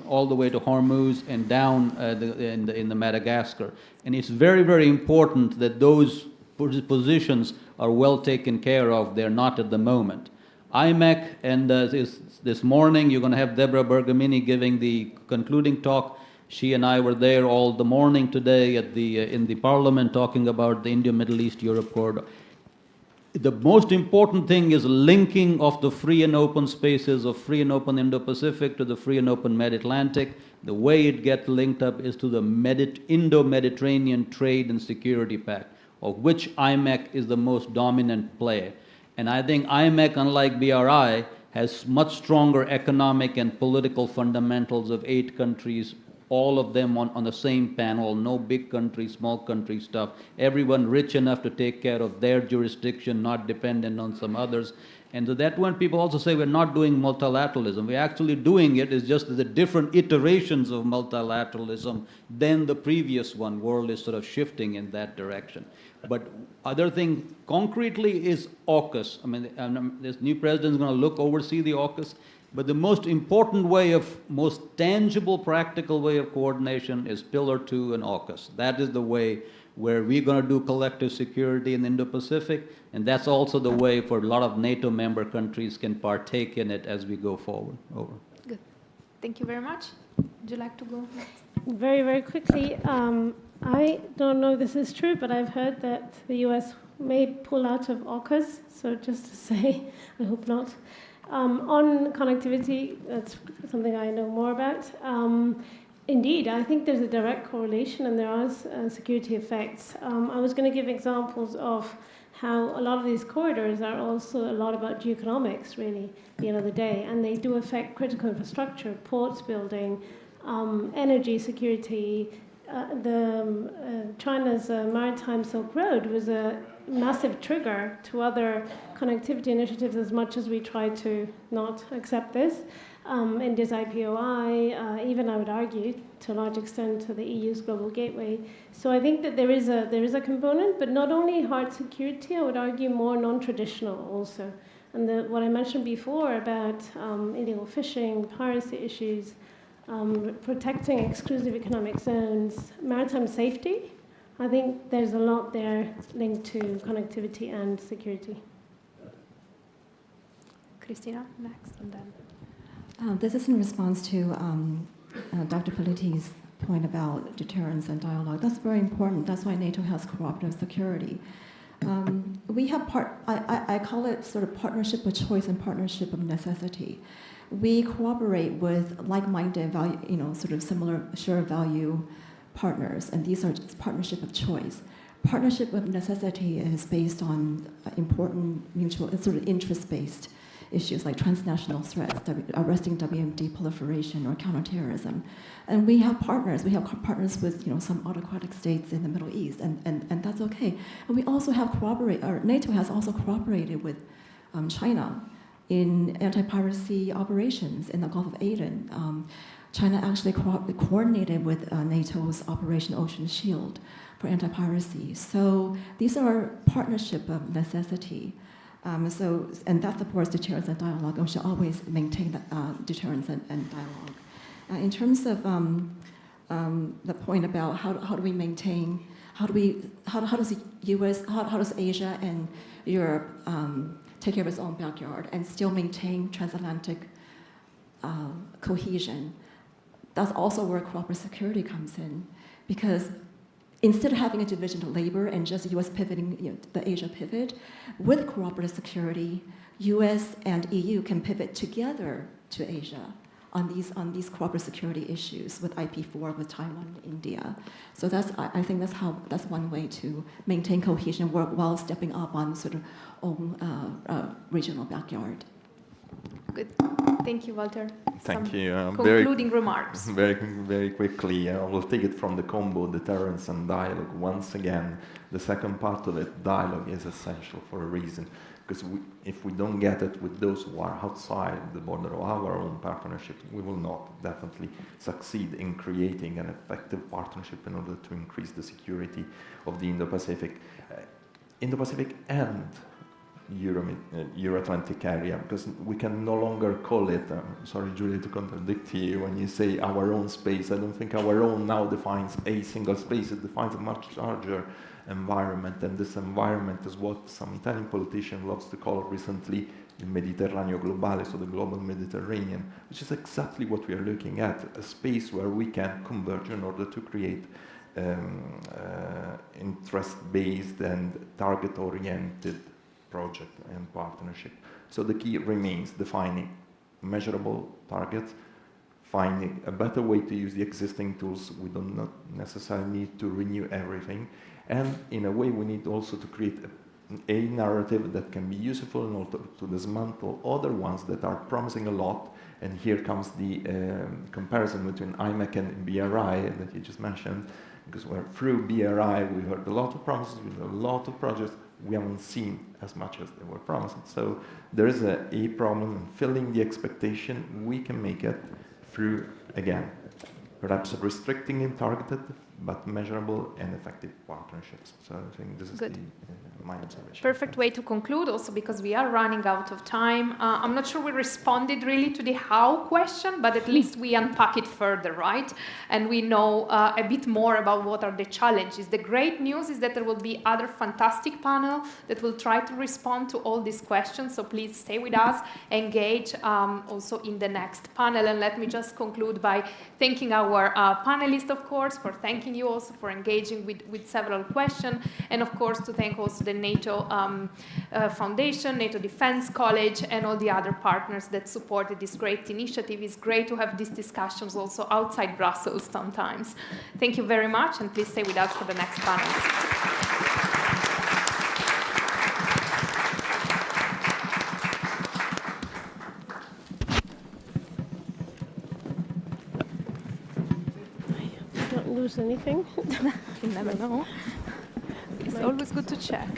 all the way to Hormuz and down in the Madagascar. And it's very, very important that those positions are well taken care of. They're not at the moment. IMEC, and this morning you're going to have Deborah Bergamini giving the concluding talk. She and I were there all the morning today in the Parliament talking about the India-Middle East-Europe corridor. The most important thing is linking of the free and open spaces of free and open Indo-Pacific to the free and open Mid-Atlantic. The way it gets linked up is to the Indo-Mediterranean Trade and Security Pact, of which IMEC is the most dominant player. And I think IMEC, unlike BRI, has much stronger economic and political fundamentals of 8 countries, all of them on the same panel, no big country, small country stuff. Everyone rich enough to take care of their jurisdiction, not dependent on some others. And so that when people also say we're not doing multilateralism, we're actually doing it. It's just the different iterations of multilateralism than the previous one. World is sort of shifting in that direction. But other thing concretely is AUKUS. I mean, this new president is going to oversee the AUKUS. But the most important way most tangible, practical way of coordination is Pillar 2 and AUKUS. That is the way where we're going to do collective security in the Indo-Pacific, and that's also the way for a lot of NATO member countries can partake in it as we go forward. Over. Good. Thank you very much. Would you like to go next? Very, very quickly, I don't know if this is true, but I've heard that the US may pull out of AUKUS, so just to say, I hope not. On connectivity, that's something I know more about. Indeed, I think there's a direct correlation and there are security effects. I was going to give examples of how a lot of these corridors are also a lot about geoeconomics, really, at the end of the day, and they do affect critical infrastructure, ports building, energy security. China's Maritime Silk Road was a massive trigger to other connectivity initiatives as much as we try to not accept this. India's IPOI, even I would argue, to a large extent, to the EU's global gateway. So I think that there is a component, but not only hard security, I would argue more non-traditional also. And what I mentioned before about illegal fishing, piracy issues, protecting exclusive economic zones, maritime safety, I think there's a lot there linked to connectivity and security. Christina, next, and then. This is in response to Dr. Politi's point about deterrence and dialogue. That's very important. That's why NATO has cooperative security. We have I call it sort of partnership of choice and partnership of necessity. We cooperate with like-minded value, sort of similar shared value partners, and these are just partnership of choice. Partnership of necessity is based on important mutual, it's sort of interest-based. issues like transnational threats, arresting WMD proliferation or counterterrorism. And we have partners. We have partners with some autocratic states in the Middle East, and that's okay. And we also have NATO has also cooperated with China in anti-piracy operations in the Gulf of Aden. China actually coordinated with NATO's Operation Ocean Shield for anti-piracy. So these are partnership of necessity. And that supports deterrence and dialogue, and we should always maintain deterrence and dialogue. In terms of the point about how do we maintain, how does the U.S., how does Asia and Europe take care of its own backyard and still maintain transatlantic cohesion? That's also where cooperative security comes in, because instead of having a division of labor and just the U.S. pivoting, the Asia pivot, with cooperative security, U.S. and EU can pivot together to Asia on these cooperative security issues with IP4, with Taiwan, India. So I think that's one way to maintain cohesion while stepping up on sort of own regional backyard. Good. Thank you, Walter. Thank you. Concluding remarks. Very quickly, I will take it from the combo, deterrence and dialogue. Once again, the second part of it, dialogue, is essential for a reason. Because if we don't get it with those who are outside the border of our own partnership, we will not definitely succeed in creating an effective partnership in order to increase the of the Indo-Pacific. Indo-Pacific and Euro-Atlantic area, because we can no longer call it, sorry Julia to contradict you, when you say our own space. I don't think our own now defines a single space, it defines a much larger environment, and this environment is what some Italian politician loves to call recently il Mediterraneo globale, so the global Mediterranean, which is exactly what we are looking at, a space where we can converge in order to create interest-based and target-oriented project and partnership. So the key remains defining measurable targets, finding a better way to use the existing tools. We do not necessarily need to renew everything. And in a way, we need also to create a narrative that can be useful in order to dismantle other ones that are promising a lot. And here comes the comparison between IMEC and BRI that you just mentioned, because through BRI we heard a lot of promises, we heard a lot of projects, we haven't seen as much as they were promised. So there is a problem in filling the expectation. We can make it through, again, perhaps restricting and targeted, but measurable and effective partnerships. So I think this is my observation. Perfect way to conclude, also because we are running out of time. I'm not sure we responded really to the how question, but at least we unpack it further, right? And we know a bit more about what are the challenges. The great news is that there will be other fantastic panel that will try to respond to all these questions. So please stay with us, engage also in the next panel. And let me just conclude by thanking our panelists, of course, for thanking you also for engaging with several questions, and of course to thank also the NATO Foundation, NATO Defense College, and all the other partners that supported this great initiative. It's great to have these discussions also outside Brussels sometimes. Thank you very much, and please stay with us for the next panel. Lose anything? You never know. It's always good to check.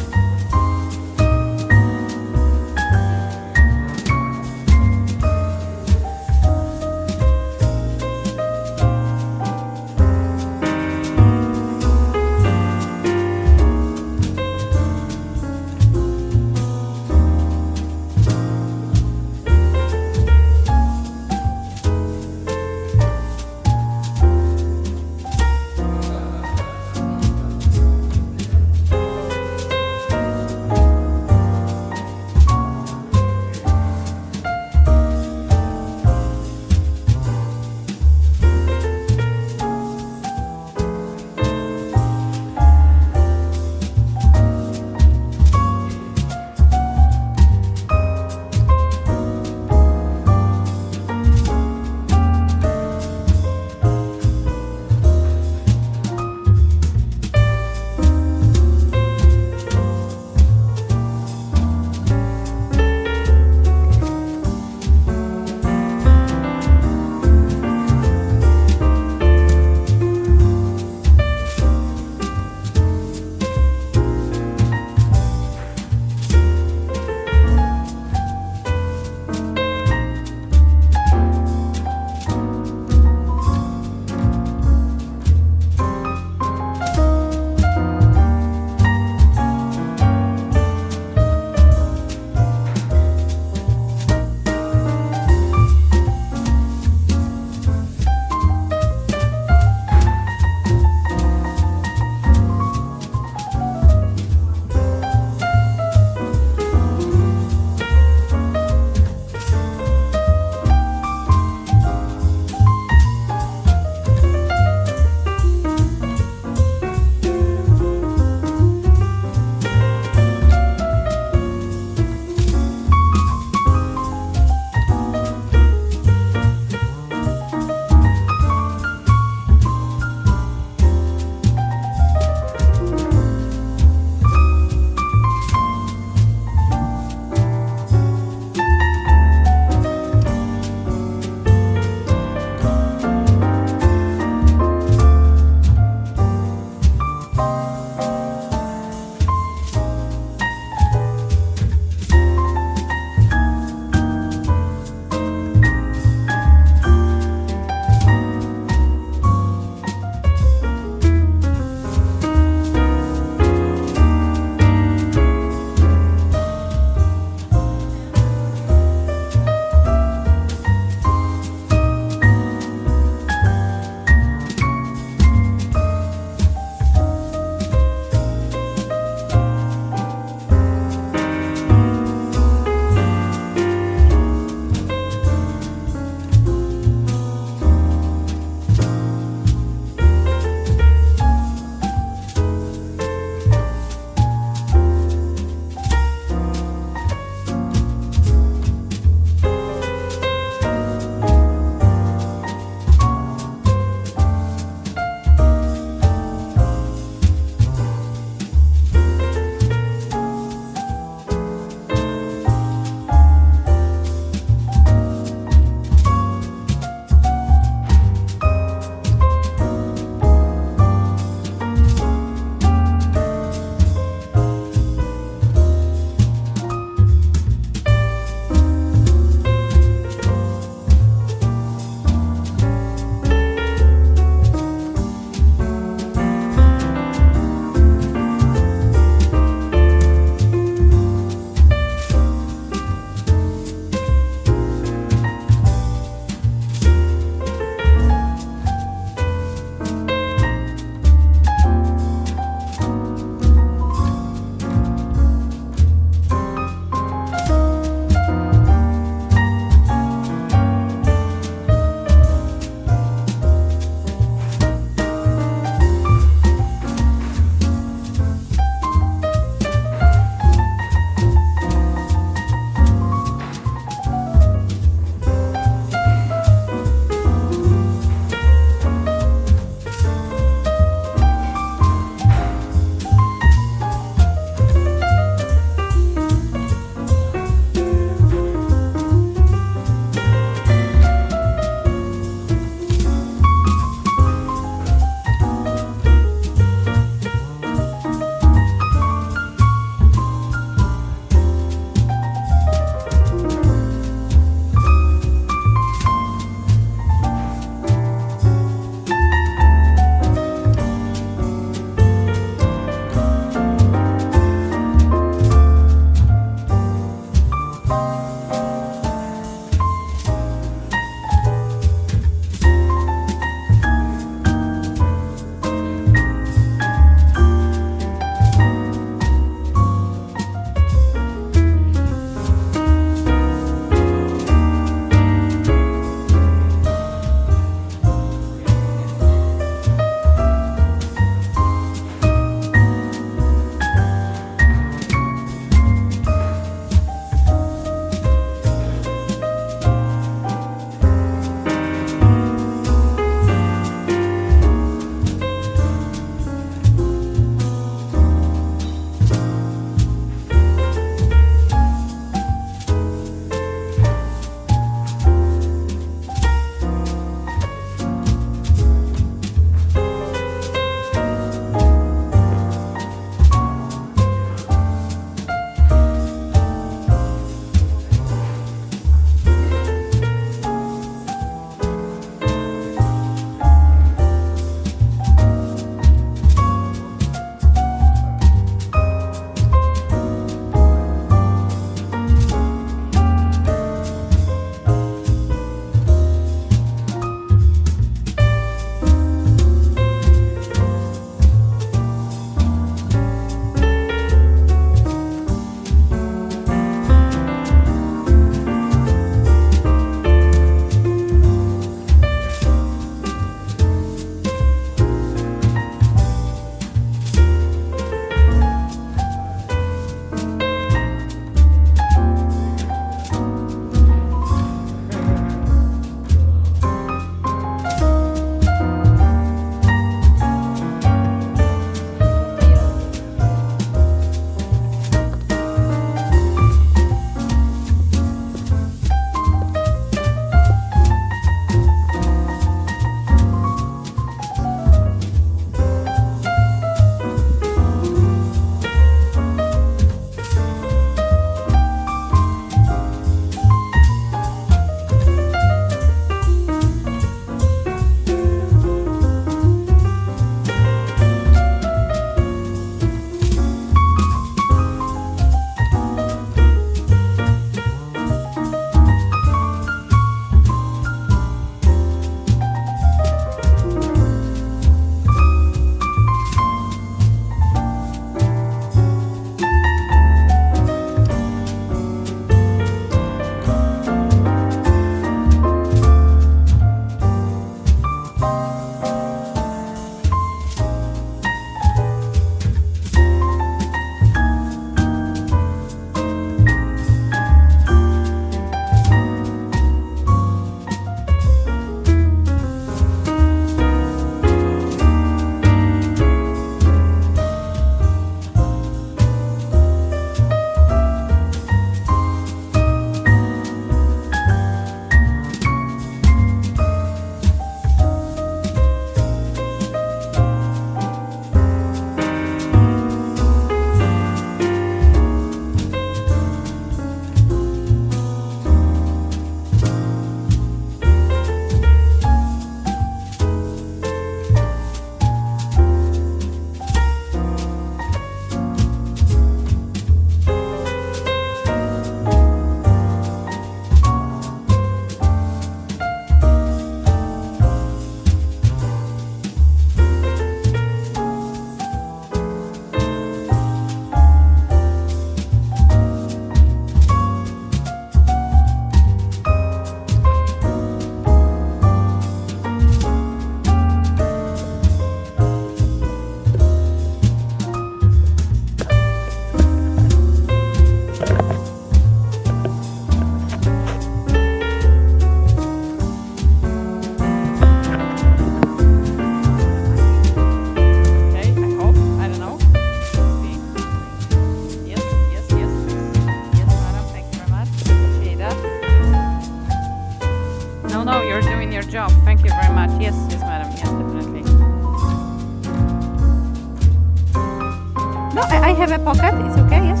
have a pocket? It's okay, yes?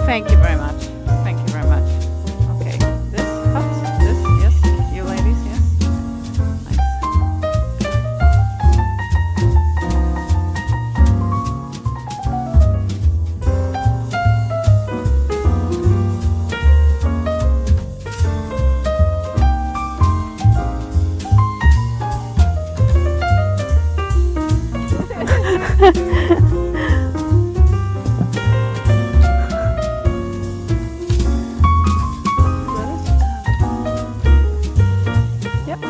Thank you very much. Thank you very much. Okay, this hot, this, yes, you ladies, yes. Yep.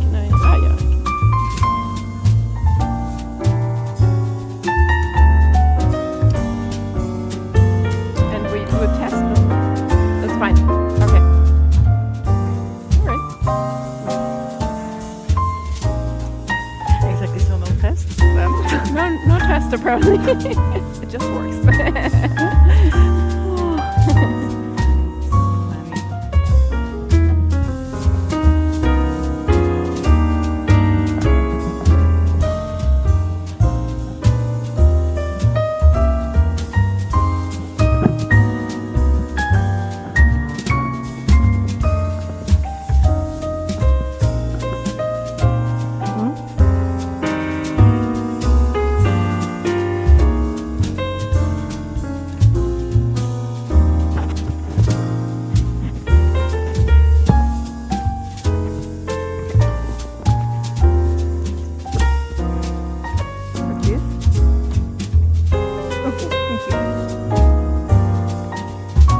Can I? Ah, yeah. And we do a test. No? That's fine. Okay. All right. Exactly. So no test. No test apparently. It just works.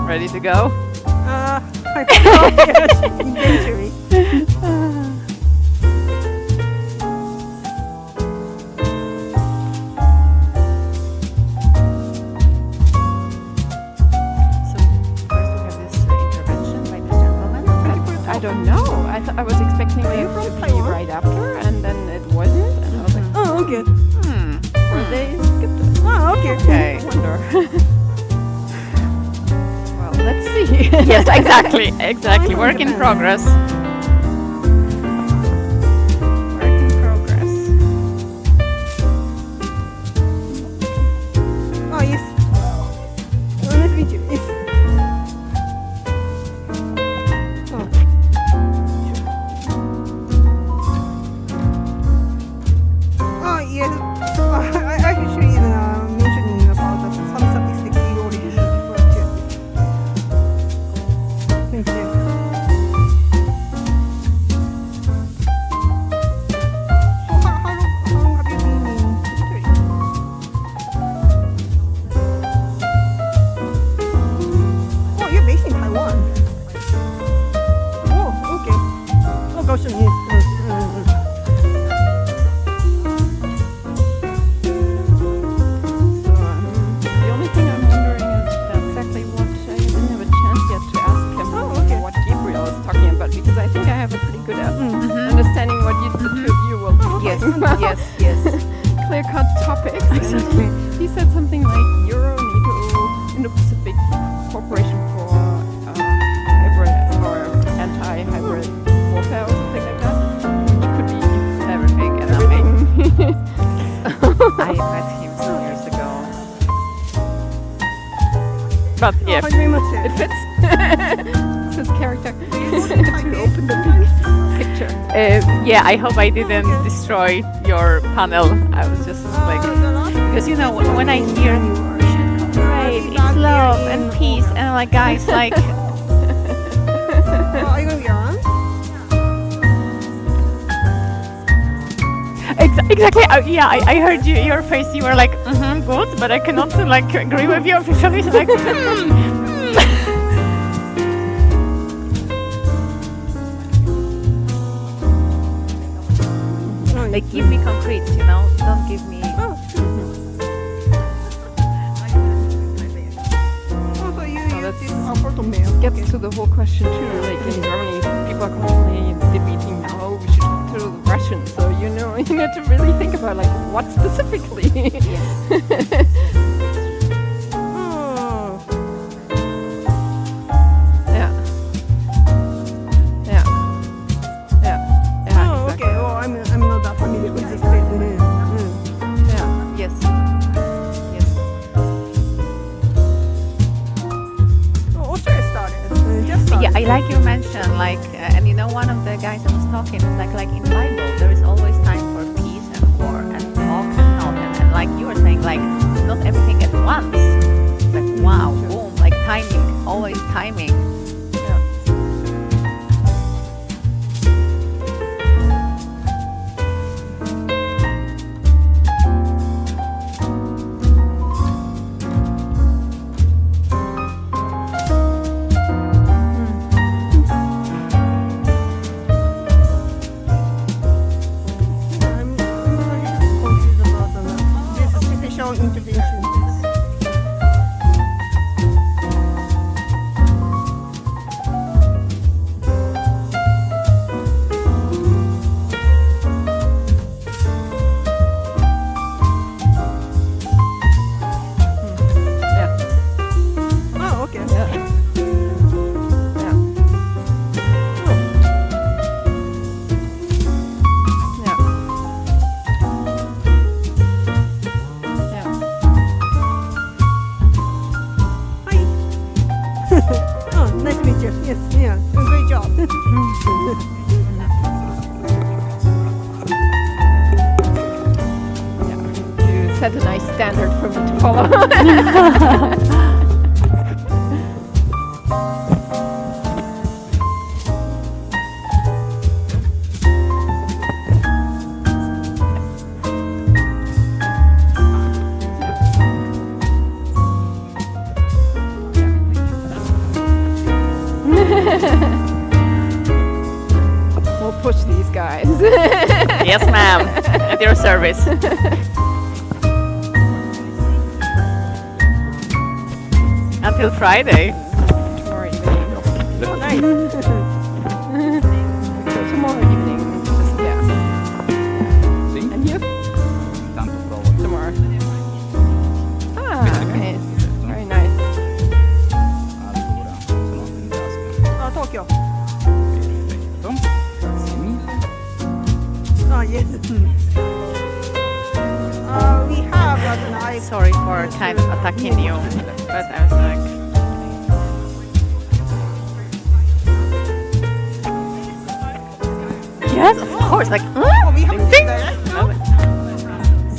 Ready to go? I don't know, yes, eventually. I don't know. I was expecting it to be right after, and then it wasn't, and I was like, Oh, okay. or they skipped it. Oh, okay. Okay. Wonder. Well, let's see. Yes, exactly. Exactly. Work in progress. Work in progress. Oh, yes. Oh, nice to meet you. Yes. Oh. Oh, yes. I actually mentioning about some statistics you already referred to. Thank you. So how long have you been in Italy? Oh, you're based in Taiwan. Oh, okay. Oh, gosh, yes. The only thing I'm wondering is exactly what I didn't have a chance yet to ask him what Gabriel is talking about, because I think I have a pretty good understanding what the two of you will be talking about. Yes. Clear-cut topics. Exactly. He said something like Euro, NATO, Indo-Pacific Cooperation for hybrid or anti-hybrid warfare or something like that, which could be everything and nothing. I met him some years ago. But yeah, How do you much it fits. It's his character to open the big picture. Yeah, I hope I didn't destroy your panel. I was just like, because you know, when I hear great, it's love and peace, and I'm like, guys, like, Are you going to be on? exactly. Yeah, I heard your face. You were like, good, but I cannot like agree with you officially. So like, like, give me concrete, you know. Don't give me. Gets to the whole question too. Like in Germany, people are constantly debating now we should talk to the Russians. So you know, you need to really think about like what specifically. Yeah. And you know, one of the guys that was talking was like in Bible, there is always time for peace and war, and all can help. And like you were saying, like not everything at once. Like wow, boom, like timing, always timing. Set a nice standard for me to follow. We'll push these guys. Yes, ma'am. At your service. Until Friday. Tomorrow evening. Oh, nice. So tomorrow evening, just yeah. And you? Tomorrow. Ah, nice. Very nice. Tokyo. Yes. We have an eye. Sorry for kind of attacking you, but I was like. Yes, of course. Like. Oh, we have ding, that. ding. No?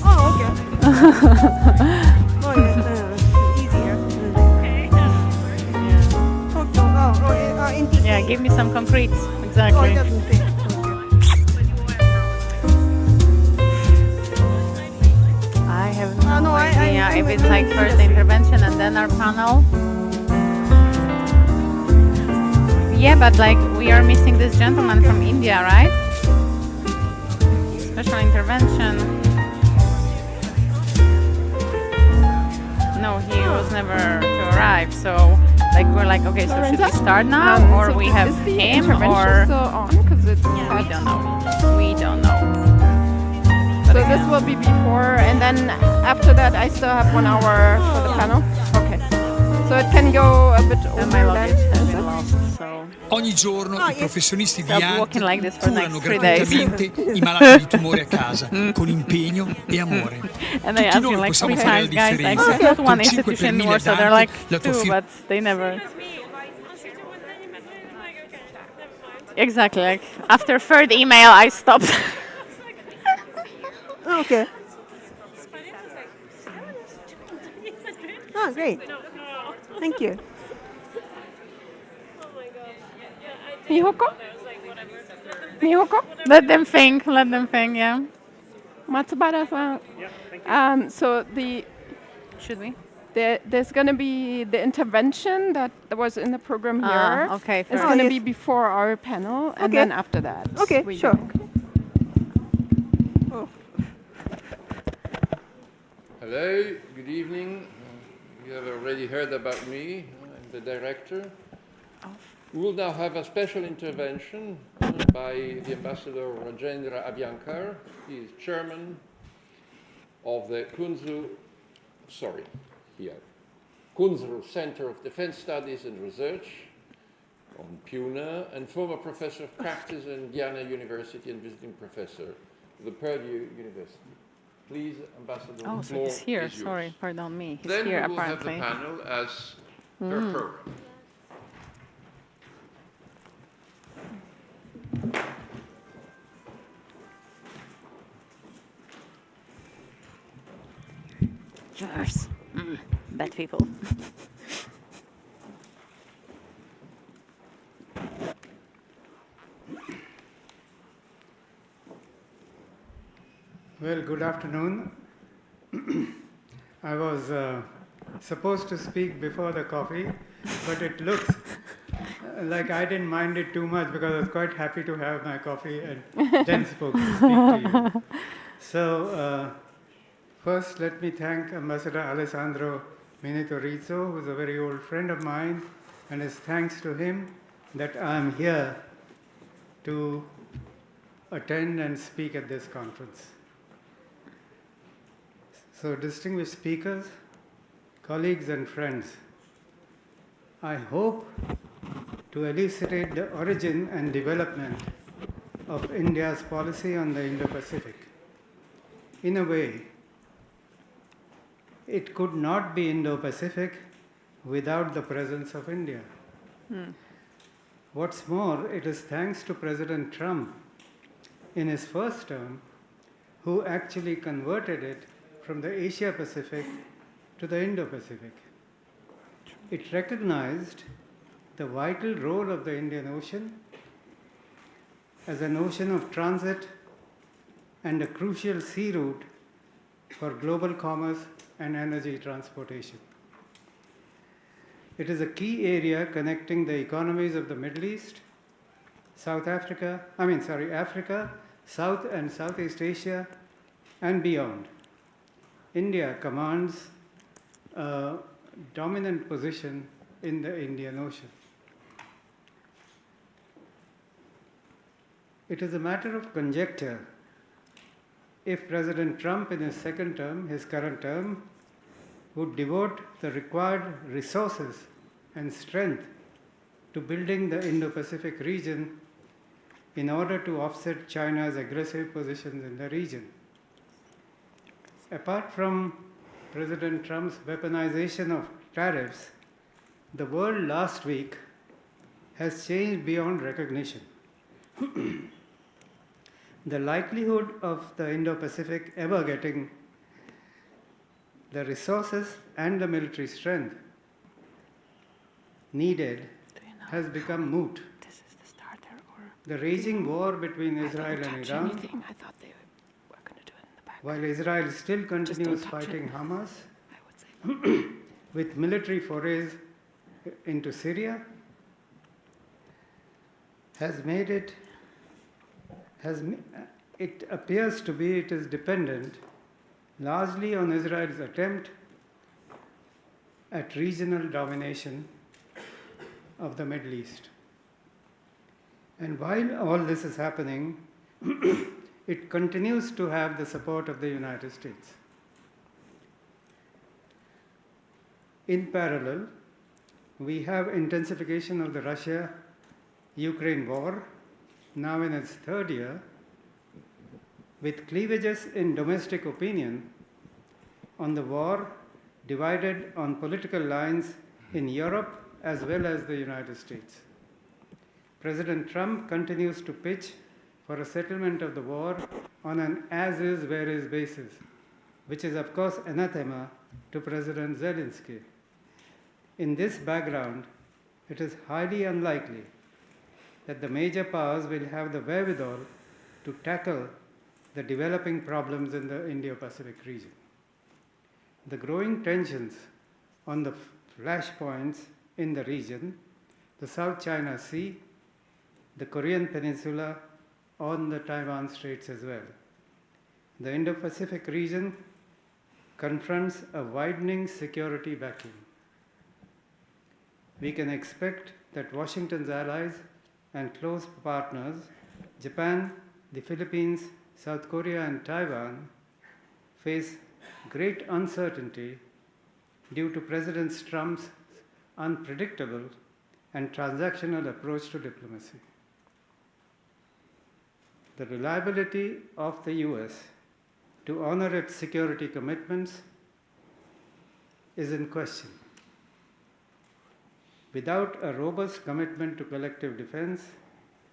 Oh, okay. Oh, yeah, easier. Tokyo. In detail. Yeah, give me some concretes. Exactly. Oh, it doesn't fit. I have no idea if it's like first the intervention and then our panel. Yeah, but like we are missing this gentleman from India, right? Special intervention. No, he was never to arrive. So like we're like, okay, so should we start now, or so we is have the him, intervention or still on? Because we don't know. We don't know. So this will be before, and then after that, I still have 1 hour for the panel. Okay. So it can go a bit over my then. luggage has been lost, so. Ogni giorno i professionisti di I'll be ANT walking like this for the curano next 3 days. gratuitamente i malati di tumore a casa con impegno e amore. And they Tutti asked me noi like possiamo 3 fare la times, guys, like differenza. there's not Con one 5 per institution 1000 more, so they're danti, like la tua 2, firma. but they never. Exactly, like after third email, I stopped. Okay. Oh, great. Thank you. Mihoko? Mihoko? Let them think, yeah. Matsubara-san. So Should we? There's going to be the intervention that was in the program here. Okay. It's going to be before our panel, and then after that. Okay, we sure. go. Oh. Hello, good evening. You have already heard about me. I'm the director. We will now have a special intervention by the Ambassador Rajendra Abhyankar. He is chairman of the Kunzru Center of Defense Studies and Research on Pune, and former professor of practice in Indiana University and visiting professor of the Purdue University. Please, Ambassador. Oh, so he's here. Sorry, pardon me. He's Then here we will apparently. have the panel as per program. Reverse. Bad people. Well, good afternoon. I was supposed to speak before the coffee, but it looks like I didn't mind it too much because I was quite happy to have my coffee and then spoke to speak to you. So first let me thank Ambassador Alessandro Rizzo, who's a very old friend of mine, and it's thanks to him that I'm here to attend and speak at this conference. So, distinguished speakers, colleagues and friends, I hope to elucidate the origin and development of India's policy on the Indo-Pacific. In a way, it could not be Indo-Pacific without the presence of India. What's more, it is thanks to President Trump in his first term who actually converted it from the Asia-Pacific to the Indo-Pacific. It recognized the vital role of the Indian Ocean as an ocean of transit and a crucial sea route for global commerce and energy transportation. It is a key area connecting the economies of the Middle East, Africa, South and Southeast Asia, and beyond. India commands a dominant position in the Indian Ocean. It is a matter of conjecture if President Trump in his second term, his current term, would devote the required resources and strength to building the Indo-Pacific region in order to offset China's aggressive positions in the region. Apart from President Trump's weaponization of tariffs, the world last week has changed beyond recognition. The likelihood of the Indo-Pacific ever getting the resources and the military strength needed has become moot. This is the starter, or the raging war between Israel and Iran, I thought they were going to do it in the back. while Israel still continues fighting Hamas, with military forays into Syria, it appears to be it is dependent largely on Israel's attempt at regional domination of the Middle East. And while all this is happening, it continues to have the support of the United States. In parallel, we have intensification of the Russia-Ukraine war, now in its third year, with cleavages in domestic opinion on the war divided on political lines in Europe as well as the United States. President Trump continues to pitch for a settlement of the war on an as-is, where-is basis, which is of course anathema to President Zelensky. In this background, it is highly unlikely that the major powers will have the wherewithal to tackle the developing problems in the Indo-Pacific region. The growing tensions on the flashpoints in the region, the South China Sea, the Korean Peninsula, on the Taiwan Straits as well. The Indo-Pacific region confronts a widening security vacuum. We can expect that Washington's allies and close partners, Japan, the Philippines, South Korea, and Taiwan, face great uncertainty due to President Trump's unpredictable and transactional approach to diplomacy. The reliability of the US to honor its security commitments is in question. Without a robust commitment to collective defense,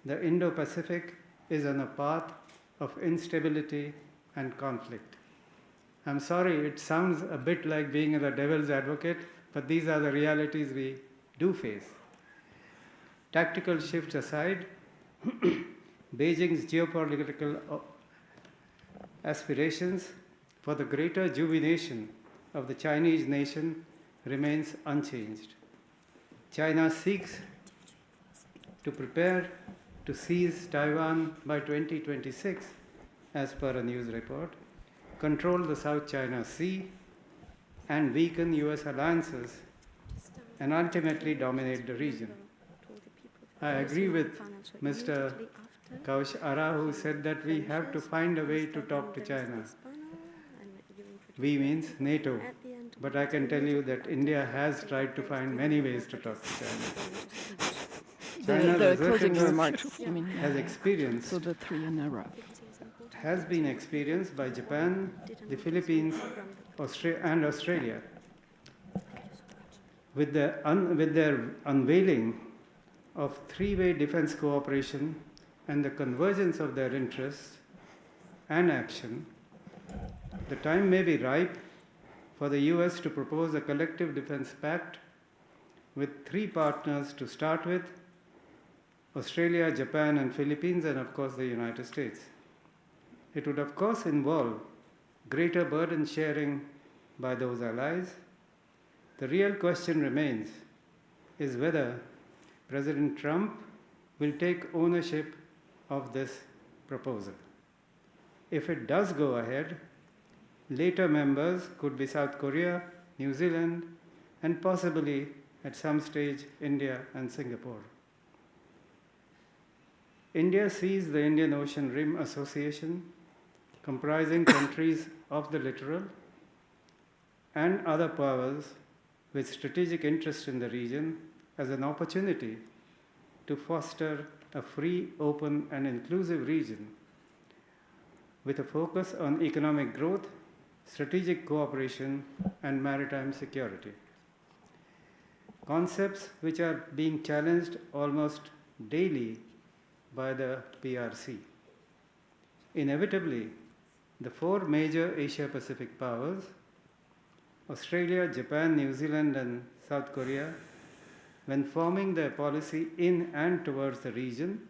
the Indo-Pacific is on a path of instability and conflict. I'm sorry, it sounds a bit like being the devil's advocate, but these are the realities we do face. Tactical shifts aside, Beijing's geopolitical aspirations for the greater juvenation of the Chinese nation remains unchanged. China seeks to prepare to seize Taiwan by 2026, as per a news report, control the South China Sea, and weaken US alliances, and ultimately dominate the region. I agree with Mr. Kaush Ara, who said that we have to find a way to talk to China. We means NATO. But I can tell you that India has tried to find many ways to talk to China. The closing remarks, has experienced, so the three in a row. has been experienced by Japan, the Philippines, and Australia. With their unveiling of three-way defense cooperation and the convergence of their interests and action, the time may be ripe for the US to propose a collective defense pact with three partners to start with: Australia, Japan, and Philippines, and of course the United States. It would of course involve greater burden sharing by those allies. The real question remains is whether President Trump will take ownership of this proposal. If it does go ahead, later members could be South Korea, New Zealand, and possibly at some stage India and Singapore. India sees the Indian Ocean Rim Association, comprising countries of the littoral and other powers with strategic interest in the region, as an opportunity to foster a free, open, and inclusive region with a focus on economic growth, strategic cooperation, and maritime security. Concepts which are being challenged almost daily by the PRC. Inevitably, the four major Asia-Pacific powers, Australia, Japan, New Zealand, and South Korea, when forming their policy in and towards the region,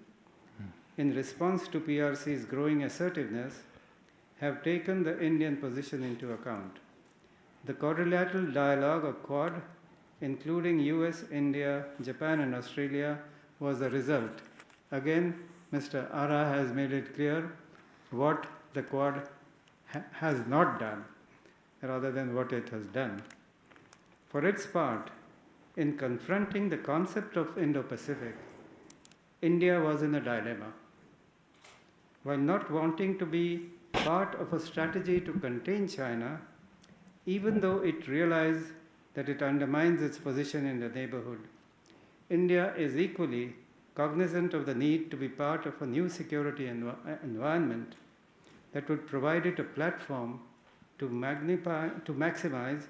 in response to PRC's growing assertiveness, have taken the Indian position into account. The Quadrilateral Dialogue, or Quad, including US, India, Japan, and Australia, was the result. Again, Mr. Ara has made it clear what the Quad has not done, rather than what it has done. For its part, in confronting the concept of Indo-Pacific, India was in a dilemma. While not wanting to be part of a strategy to contain China, even though it realized that it undermines its position in the neighborhood, India is equally cognizant of the need to be part of a new security environment that would provide it a platform to maximize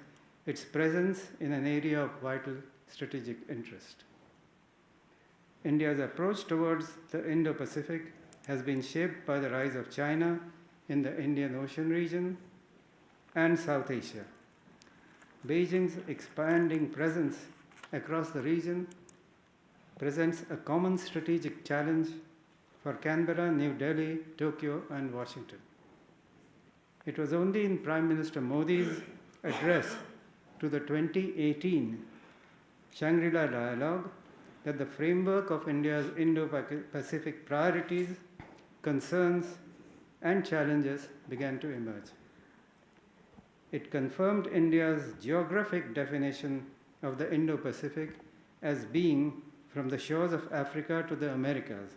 its presence in an area of vital strategic interest. India's approach towards the Indo-Pacific has been shaped by the rise of China in the Indian Ocean region and South Asia. Beijing's expanding presence across the region presents a common strategic challenge for Canberra, New Delhi, Tokyo, and Washington. It was only in Prime Minister Modi's address to the 2018 Shangri-La Dialogue that the framework of India's Indo-Pacific priorities, concerns, and challenges began to emerge. It confirmed India's geographic definition of the Indo-Pacific as being from the shores of Africa to the Americas,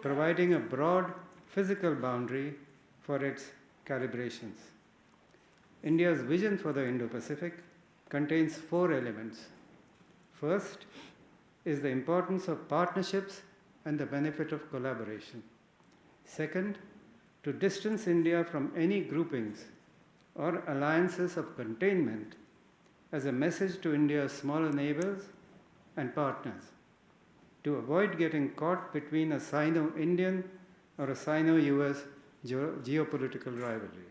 providing a broad physical boundary for its calibrations. India's vision for the Indo-Pacific contains four elements. First is the importance of partnerships and the benefit of collaboration. Second, to distance India from any groupings or alliances of containment as a message to India's smaller neighbors and partners, to avoid getting caught between a Sino-Indian or a Sino-US geopolitical rivalry.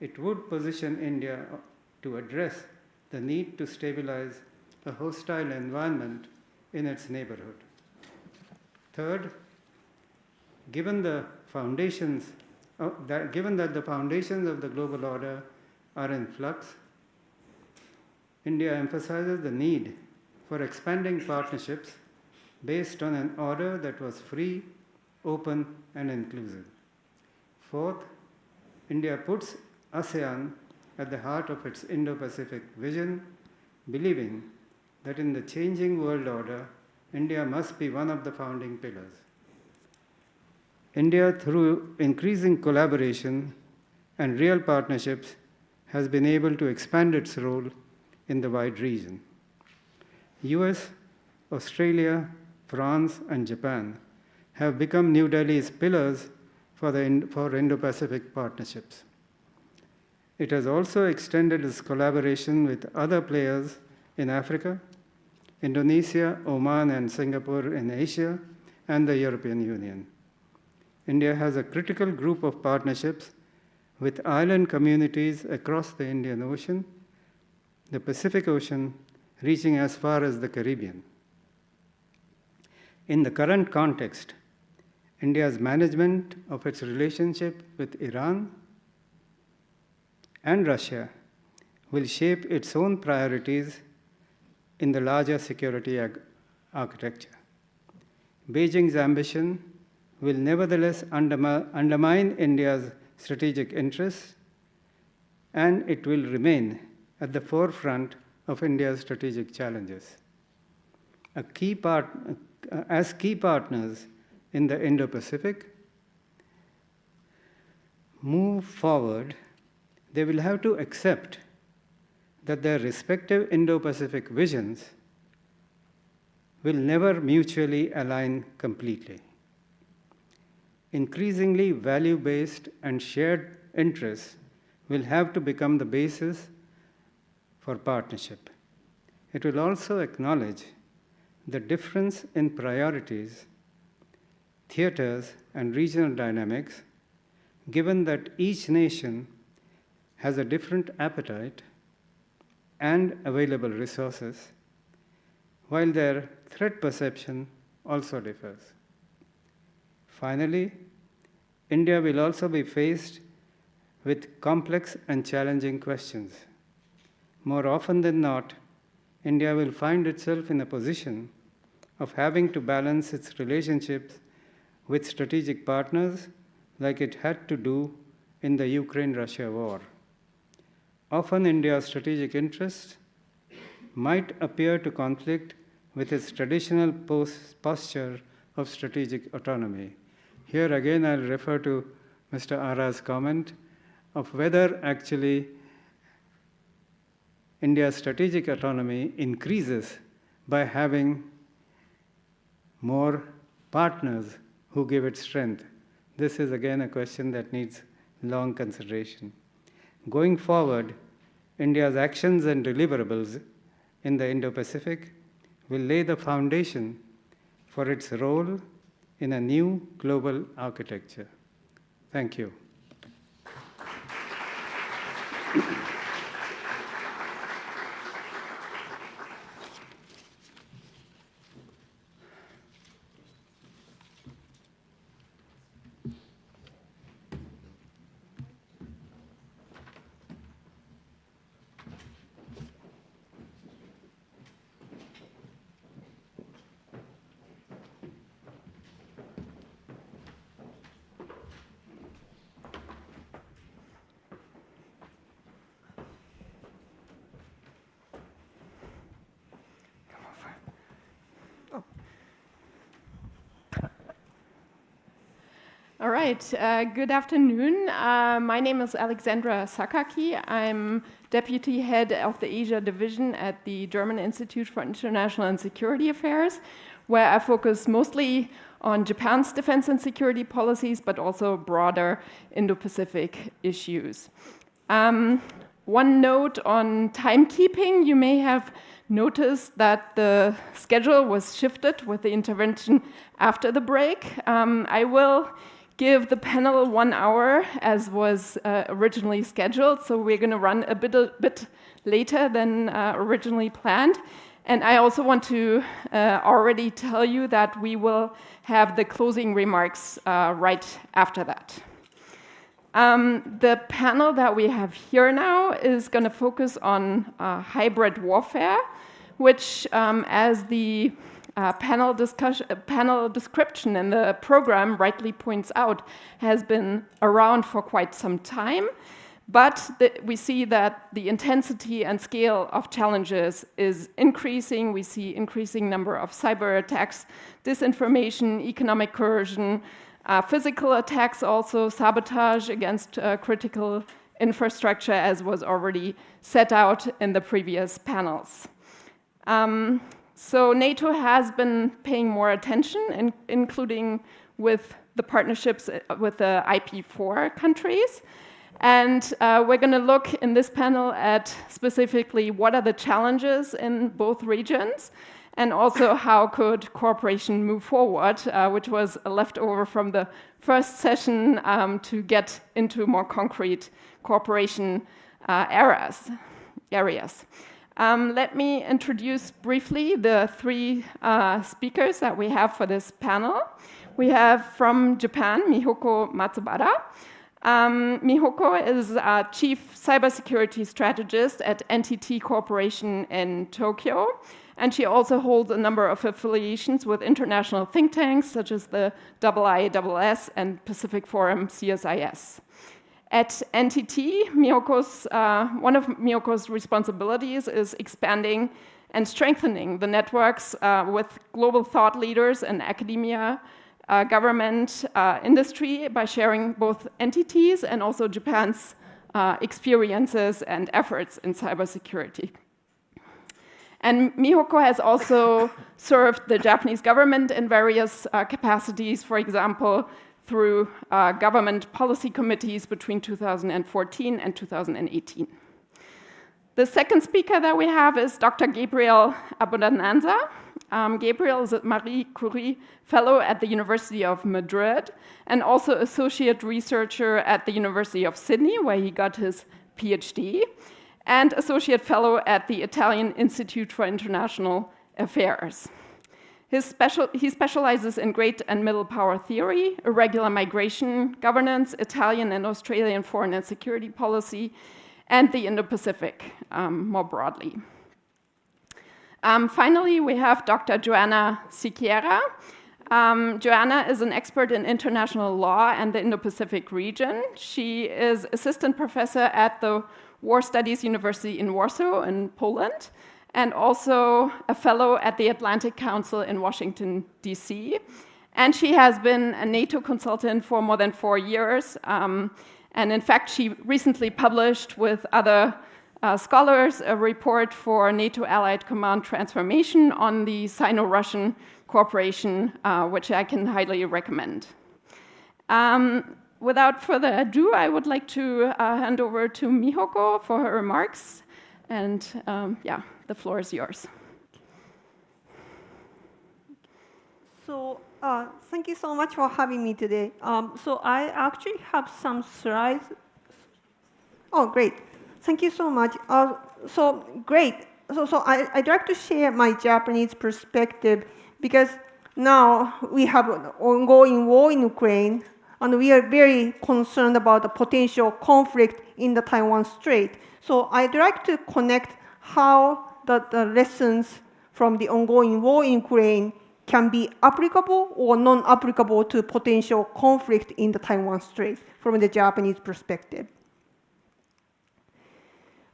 it would position India to address the need to stabilize a hostile environment in its neighborhood. Third, given that the foundations of the global order are in flux, India emphasizes the need for expanding partnerships based on an order that was free, open, and inclusive. Fourth, India puts ASEAN at the heart of its Indo-Pacific vision, believing that in the changing world order, India must be one of the founding pillars. India, through increasing collaboration and real partnerships, has been able to expand its role in the wide region. US, Australia, France, and Japan have become New Delhi's pillars for Indo-Pacific partnerships. It has also extended its collaboration with other players in Africa, Indonesia, Oman, and Singapore in Asia, and the European Union. India has a critical group of partnerships with island communities across the Indian Ocean, the Pacific Ocean, reaching as far as the Caribbean. In the current context, India's management of its relationship with Iran and Russia will shape its own priorities in the larger security architecture. Beijing's ambition will nevertheless undermine India's strategic interests, and it will remain at the forefront of India's strategic challenges. As key partners in the Indo-Pacific move forward, they will have to accept that their respective Indo-Pacific visions will never mutually align completely. Increasingly value-based and shared interests will have to become the basis for partnership. It will also acknowledge the difference in priorities, theaters, and regional dynamics, given that each nation has a different appetite and available resources, while their threat perception also differs. Finally, India will also be faced with complex and challenging questions. More often than not, India will find itself in a position of having to balance its relationships with strategic partners like it had to do in the Ukraine-Russia war. Often India's strategic interests might appear to conflict with its traditional posture of strategic autonomy. Here again, I'll refer to Mr. Ara's comment of whether actually India's strategic autonomy increases by having more partners who give it strength. This is again a question that needs long consideration. Going forward, India's actions and deliverables in the Indo-Pacific will lay the foundation for its role in a new global architecture. Thank you. All right, good afternoon. My name is Alexandra Sakaki. I'm Deputy Head of the Asia Division at the German Institute for International and Security Affairs, where I focus mostly on Japan's defense and security policies, but also broader Indo-Pacific issues. One note on timekeeping, you may have noticed that the schedule was shifted with the intervention after the break. I will give the panel 1 hour as was originally scheduled, so we're going to run a bit later than originally planned. And I also want to already tell you that we will have the closing remarks right after that. The panel that we have here now is going to focus on hybrid warfare, which, as the panel description in the program rightly points out, has been around for quite some time. But we see that the intensity and scale of challenges is increasing. We see increasing number of cyber attacks, disinformation, economic coercion, physical attacks also, sabotage against critical infrastructure, as was already set out in the previous panels. So NATO has been paying more attention, including with the partnerships with the IP4 countries. And we're going to look in this panel at specifically what are the challenges in both regions, and also how could cooperation move forward, which was a leftover from the first session to get into more concrete cooperation areas. Let me introduce briefly the three speakers that we have for this panel. We have from Japan, Mihoko Matsubara. Mihoko is a chief cybersecurity strategist at NTT Corporation in Tokyo, and she also holds a number of affiliations with international think tanks such as the IISS and Pacific Forum CSIS. At NTT, one of Mihoko's responsibilities is expanding and strengthening the networks with global thought leaders and academia, government, industry, by sharing both entities and also Japan's experiences and efforts in cybersecurity. And Mihoko has also served the Japanese government in various capacities, for example, through government policy committees between 2014 and 2018. The second speaker that we have is Dr. Gabriel Abundanza. Gabriel is a Marie Curie Fellow at the University of Madrid and also Associate Researcher at the University of Sydney, where he got his PhD, and Associate Fellow at the Italian Institute for International Affairs. He specializes in Great and Middle Power theory, irregular migration, governance, Italian and Australian foreign and security policy, and the Indo-Pacific more broadly. Finally, we have Dr. Joanna Siqueira. Joanna is an expert in international law and the Indo-Pacific region. She is assistant professor at the War Studies University in Warsaw in Poland, and also a fellow at the Atlantic Council in Washington, D.C. And she has been a NATO consultant for more than 4 years. And in fact, she recently published with other scholars a report for NATO Allied Command Transformation on the Sino-Russian cooperation, which I can highly recommend. Without further ado, I would like to hand over to Mihoko for her remarks. And yeah, the floor is yours. So thank you so much for having me today. So I actually have some slides. Oh, great. Thank you so much. So great. So I'd like to share my Japanese perspective, because now we have an ongoing war in Ukraine, and we are very concerned about the potential conflict in the Taiwan Strait. So I'd like to connect how the lessons from the ongoing war in Ukraine can be applicable or non-applicable to potential conflict in the Taiwan Strait from the Japanese perspective.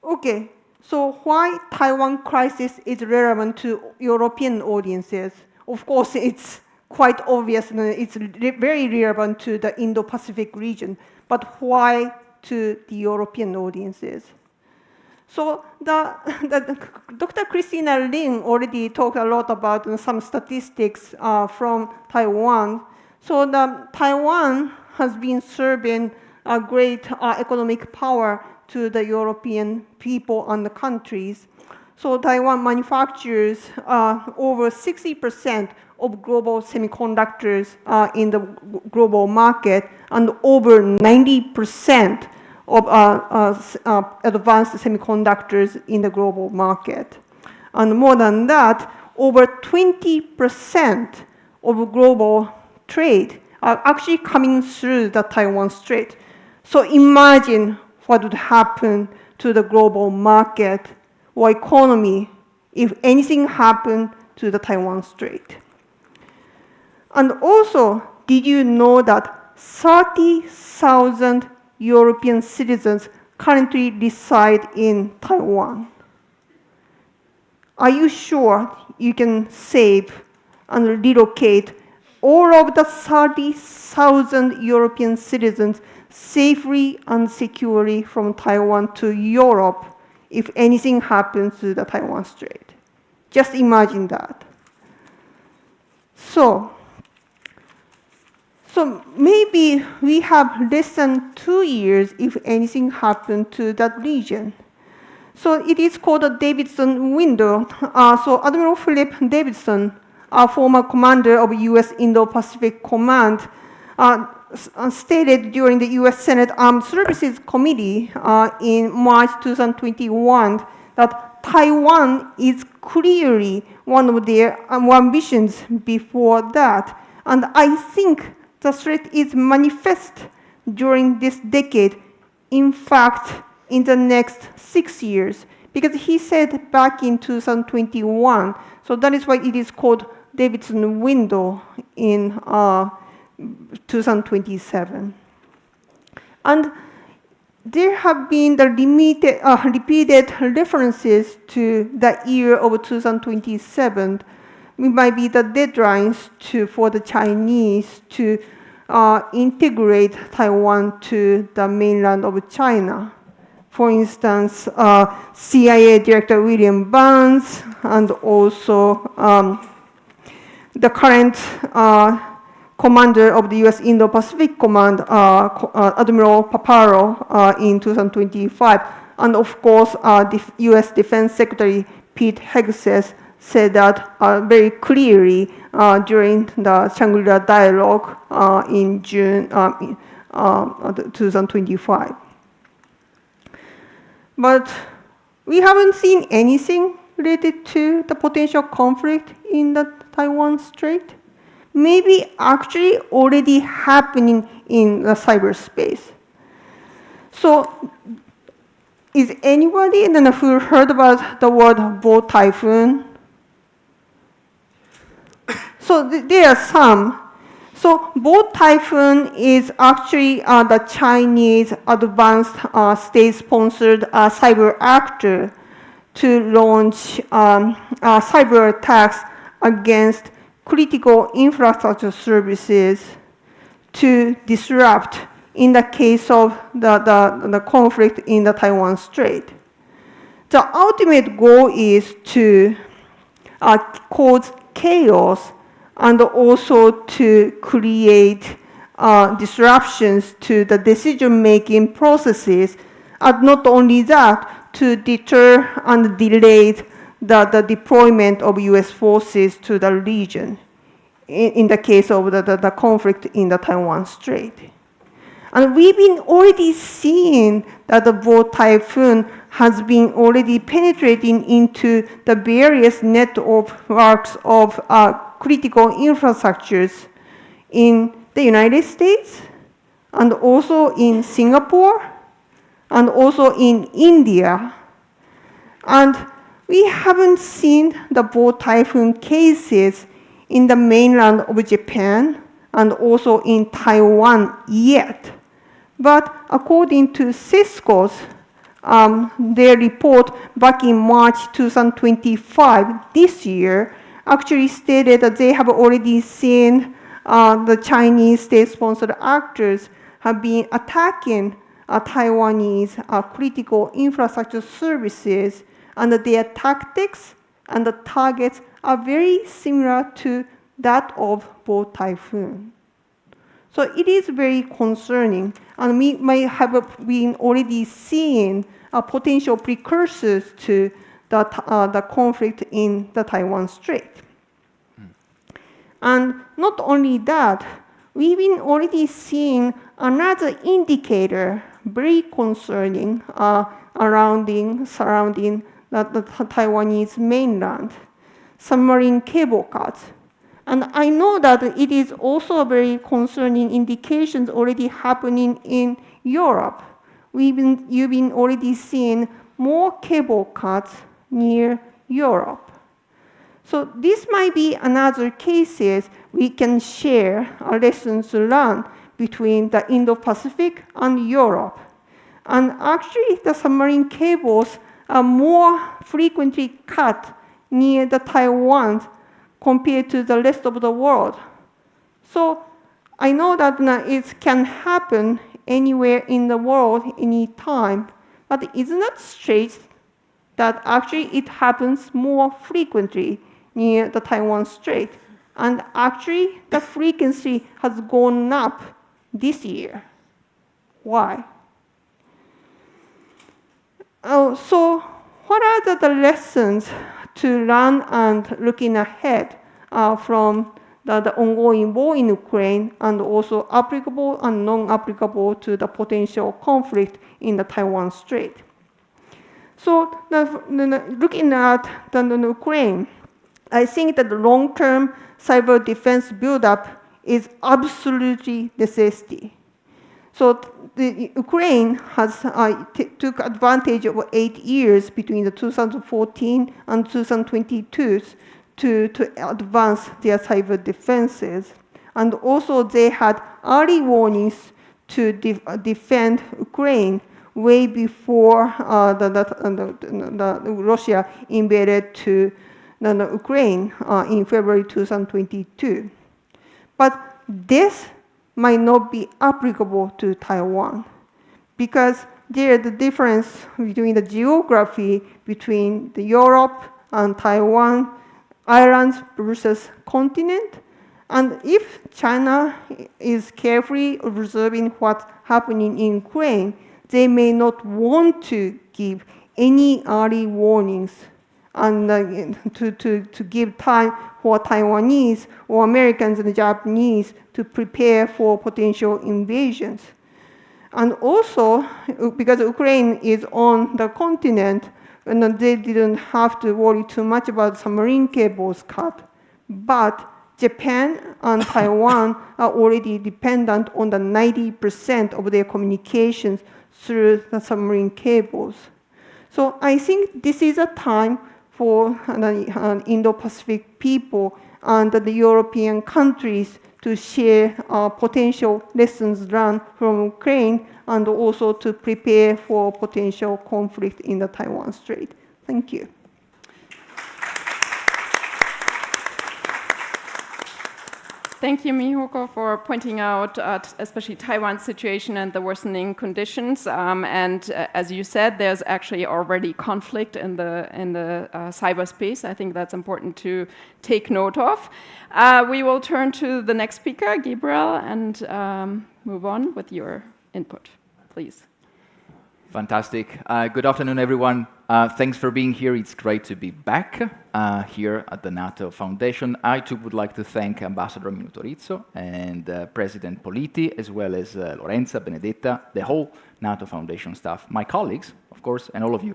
Okay, so why Taiwan crisis is relevant to European audiences? Of course, it's quite obvious and it's very relevant to the Indo-Pacific region, but why to the European audiences? So Dr. Christina Lin already talked a lot about some statistics from Taiwan. So Taiwan has been serving a great economic power to the European people and the countries. So Taiwan manufactures over 60% of global semiconductors in the global market and over 90% of advanced semiconductors in the global market. And more than that, over 20% of global trade are actually coming through the Taiwan Strait. So imagine what would happen to the global market or economy if anything happened to the Taiwan Strait. And also, did you know that 30,000 European citizens currently reside in Taiwan? Are you sure you can save and relocate all of the 30,000 European citizens safely and securely from Taiwan to Europe if anything happens to the Taiwan Strait? Just imagine that. So maybe we have less than 2 years if anything happened to that region. So it is called the Davidson window. So Admiral Philip Davidson, a former commander of U.S. Indo-Pacific Command, stated during the U.S. Senate Armed Services Committee in March 2021 that Taiwan is clearly one of their ambitions before that. And I think the threat is manifest during this decade, in fact, in the next 6 years, because he said back in 2021, so that is why it is called Davidson window in 2027. And there have been the repeated references to the year of 2027. It might be the deadlines for the Chinese to integrate Taiwan to the mainland of China. For instance, CIA Director William Burns and also the current commander of the U.S. Indo-Pacific Command, Admiral Paparo, in 2025. And of course, the U.S. Defense Secretary Pete Hegseth said that very clearly during the Shangri-La dialogue in June 2025. But we haven't seen anything related to the potential conflict in the Taiwan Strait. Maybe actually already happening in the cyberspace. So is anybody who heard about the word boat typhoon? So there are some. So boat typhoon is actually the Chinese advanced state-sponsored cyber actor to launch cyber attacks against critical infrastructure services to disrupt in the case of the conflict in the Taiwan Strait. The ultimate goal is to cause chaos and also to create disruptions to the decision-making processes, and not only that, to deter and delay the deployment of U.S. forces to the region in the case of the conflict in the Taiwan Strait. And we've been already seeing that the boat typhoon has been already penetrating into the various networks of critical infrastructures in the United States, and also in Singapore, and also in India. And we haven't seen the boat typhoon cases in the mainland of Japan and also in Taiwan yet. But according to Cisco's, their report back in March 2025, this year, actually stated that they have already seen the Chinese state-sponsored actors have been attacking Taiwanese critical infrastructure services, and that their tactics and the targets are very similar to that of boat typhoon. So it is very concerning, and we might have been already seeing potential precursors to the conflict in the Taiwan Strait. And not only that, we've been already seeing another indicator very concerning surrounding the Taiwanese mainland, submarine cable cuts. And I know that it is also very concerning indications already happening in Europe. You've been already seeing more cable cuts near Europe. So this might be another cases we can share lessons learned between the Indo-Pacific and Europe. And actually, the submarine cables are more frequently cut near the Taiwan compared to the rest of the world. So I know that it can happen anywhere in the world, anytime, but isn't that strange that actually it happens more frequently near the Taiwan Strait? And actually, the frequency has gone up this year. Why? So what are the lessons to learn and looking ahead from the ongoing war in Ukraine, and also applicable and non-applicable to the potential conflict in the Taiwan Strait? So looking at the Ukraine, I think that the long-term cyber defense buildup is absolutely necessity. So the Ukraine has took advantage of 8 years between the 2014 and 2022 to advance their cyber defenses. And also they had early warnings to defend Ukraine way before Russia invaded to Ukraine in February 2022. But this might not be applicable to Taiwan, because there the difference between the geography between the Europe and Taiwan, islands versus continent. And if China is carefully observing what's happening in Ukraine, they may not want to give any early warnings and to give time for Taiwanese or Americans and Japanese to prepare for potential invasions. And also, because Ukraine is on the continent, and they didn't have to worry too much about submarine cables cut. But Japan and Taiwan are already dependent on the 90% of their communications through the submarine cables. So I think this is a time for the Indo-Pacific people and the European countries to share potential lessons learned from Ukraine, and also to prepare for potential conflict in the Taiwan Strait. Thank you. Thank you, Mihoko, for pointing out especially Taiwan's situation and the worsening conditions. As you said, there's actually already conflict in the cyberspace. I think that's important to take note of. We will turn to the next speaker, Gabriel, and move on with your input, please. Fantastic. Good afternoon, everyone. Thanks for being here. It's great to be back here at the NATO Foundation. I too would like to thank Ambassador Minutorizzo and President Politi, as well as Lorenza, Benedetta, the whole NATO Foundation staff, my colleagues, of course, and all of you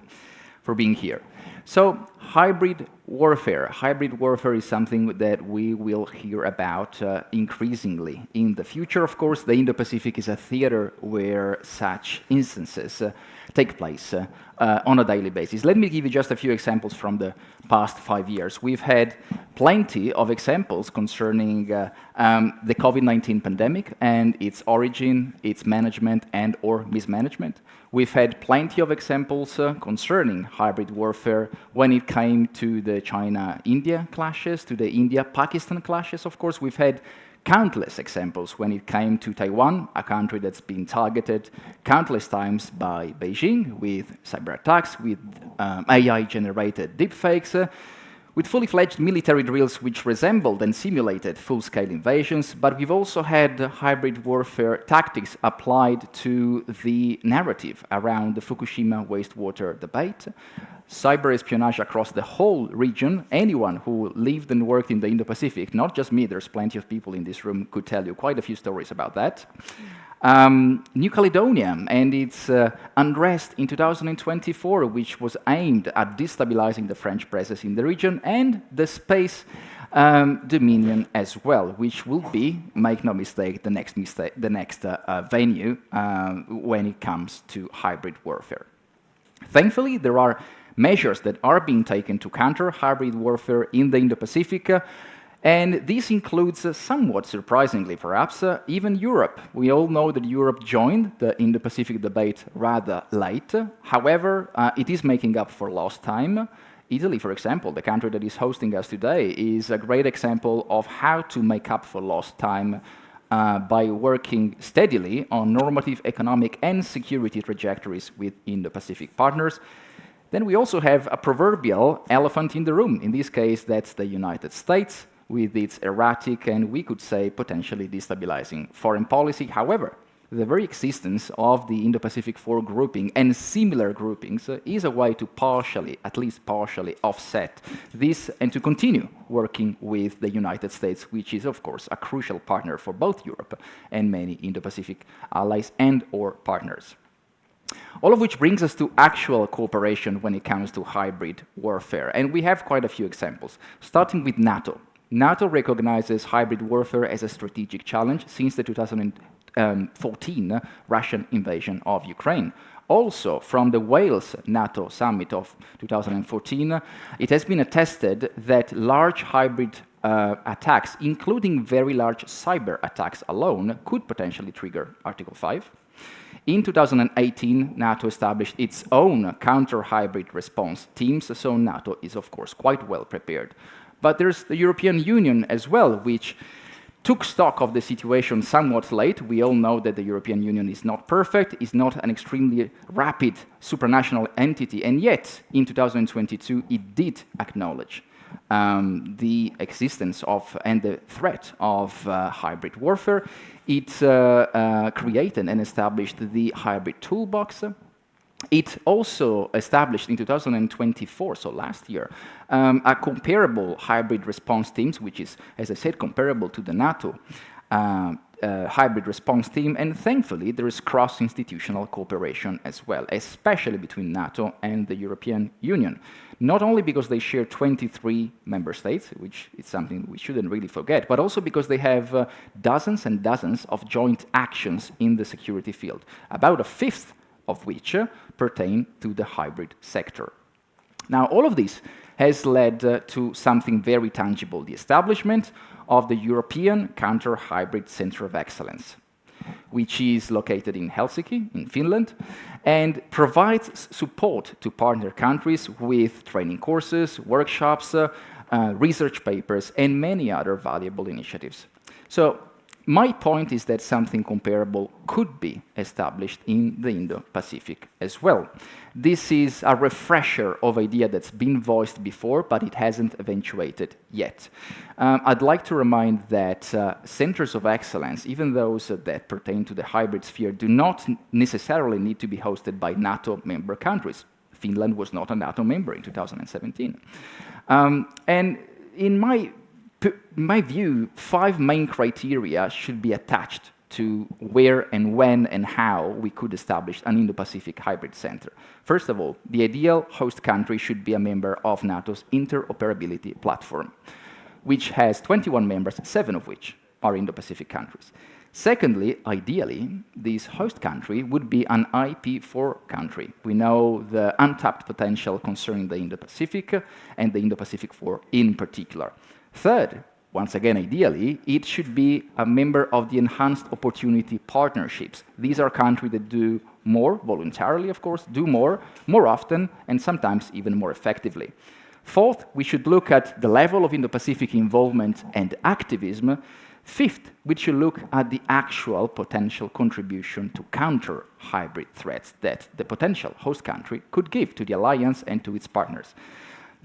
for being here. So, hybrid warfare. Hybrid warfare is something that we will hear about increasingly in the future. Of course, the Indo-Pacific is a theater where such instances take place on a daily basis. Let me give you just a few examples from the past 5 years. We've had plenty of examples concerning the COVID-19 pandemic and its origin, its management, and or mismanagement. We've had plenty of examples concerning hybrid warfare when it came to the China-India clashes, to the India-Pakistan clashes. Of course, we've had countless examples when it came to Taiwan, a country that's been targeted countless times by Beijing with cyber attacks, with AI-generated deepfakes. with fully fledged military drills which resembled and simulated full-scale invasions, but we've also had hybrid warfare tactics applied to the narrative around the Fukushima wastewater debate, cyber espionage across the whole region. Anyone who lived and worked in the Indo-Pacific, not just me, there's plenty of people in this room, could tell you quite a few stories about that. New Caledonia and its unrest in 2024, which was aimed at destabilizing the French presence in the region, and the space dominion as well, which will be, make no mistake, the next venue when it comes to hybrid warfare. Thankfully, there are measures that are being taken to counter hybrid warfare in the Indo-Pacific. And this includes, somewhat surprisingly perhaps, even Europe. We all know that Europe joined the Indo-Pacific debate rather late. However, it is making up for lost time. Italy, for example, the country that is hosting us today, is a great example of how to make up for lost time by working steadily on normative, economic, and security trajectories with Indo-Pacific partners. Then we also have a proverbial elephant in the room. In this case, that's the United States, with its erratic and, we could say, potentially destabilizing foreign policy. However, the very existence of the Indo-Pacific 4 grouping and similar groupings is a way to partially, at least partially, offset this and to continue working with the United States, which is, of course, a crucial partner for both Europe and many Indo-Pacific allies and/or partners. All of which brings us to actual cooperation when it comes to hybrid warfare. And we have quite a few examples, starting with NATO. NATO recognizes hybrid warfare as a strategic challenge since the 2014 Russian invasion of Ukraine. Also, from the Wales NATO summit of 2014, it has been attested that large hybrid attacks, including very large cyber attacks alone, could potentially trigger Article 5. In 2018, NATO established its own counter-hybrid response teams, so NATO is, of course, quite well prepared. But there's the European Union as well, which took stock of the situation somewhat late. We all know that the European Union is not perfect, is not an extremely rapid supranational entity, and yet, in 2022, it did acknowledge the existence of and the threat of hybrid warfare. It created and established the hybrid toolbox. It also established in 2024, so last year, a comparable hybrid response teams, which is, as I said, comparable to the NATO hybrid response team, and thankfully there is cross-institutional cooperation as well, especially between NATO and the European Union. Not only because they share 23 member states, which is something we shouldn't really forget, but also because they have dozens and dozens of joint actions in the security field, about a fifth of which pertain to the hybrid sector. Now, all of this has led to something very tangible, the establishment of the European Counter-Hybrid Center of Excellence, which is located in Helsinki, in Finland, and provides support to partner countries with training courses, workshops, research papers, and many other valuable initiatives. So, my point is that something comparable could be established in the Indo-Pacific as well. This is a refresher of idea that's been voiced before, but it hasn't eventuated yet. I'd like to remind that centers of excellence, even those that pertain to the hybrid sphere, do not necessarily need to be hosted by NATO member countries. Finland was not a NATO member in 2017. And in my view, 5 main criteria should be attached to where and when and how we could establish an Indo-Pacific hybrid center. First of all, the ideal host country should be a member of NATO's interoperability platform, which has 21 members, 7 of which are Indo-Pacific countries. Secondly, ideally, this host country would be an IP4 country. We know the untapped potential concerning the Indo-Pacific and the Indo-Pacific 4 in particular. Third, once again, ideally, it should be a member of the Enhanced Opportunity Partnerships. These are countries that do more, voluntarily of course, do more often, and sometimes even more effectively. Fourth, we should look at the level of Indo-Pacific involvement and activism. Fifth, we should look at the actual potential contribution to counter hybrid threats that the potential host country could give to the alliance and to its partners.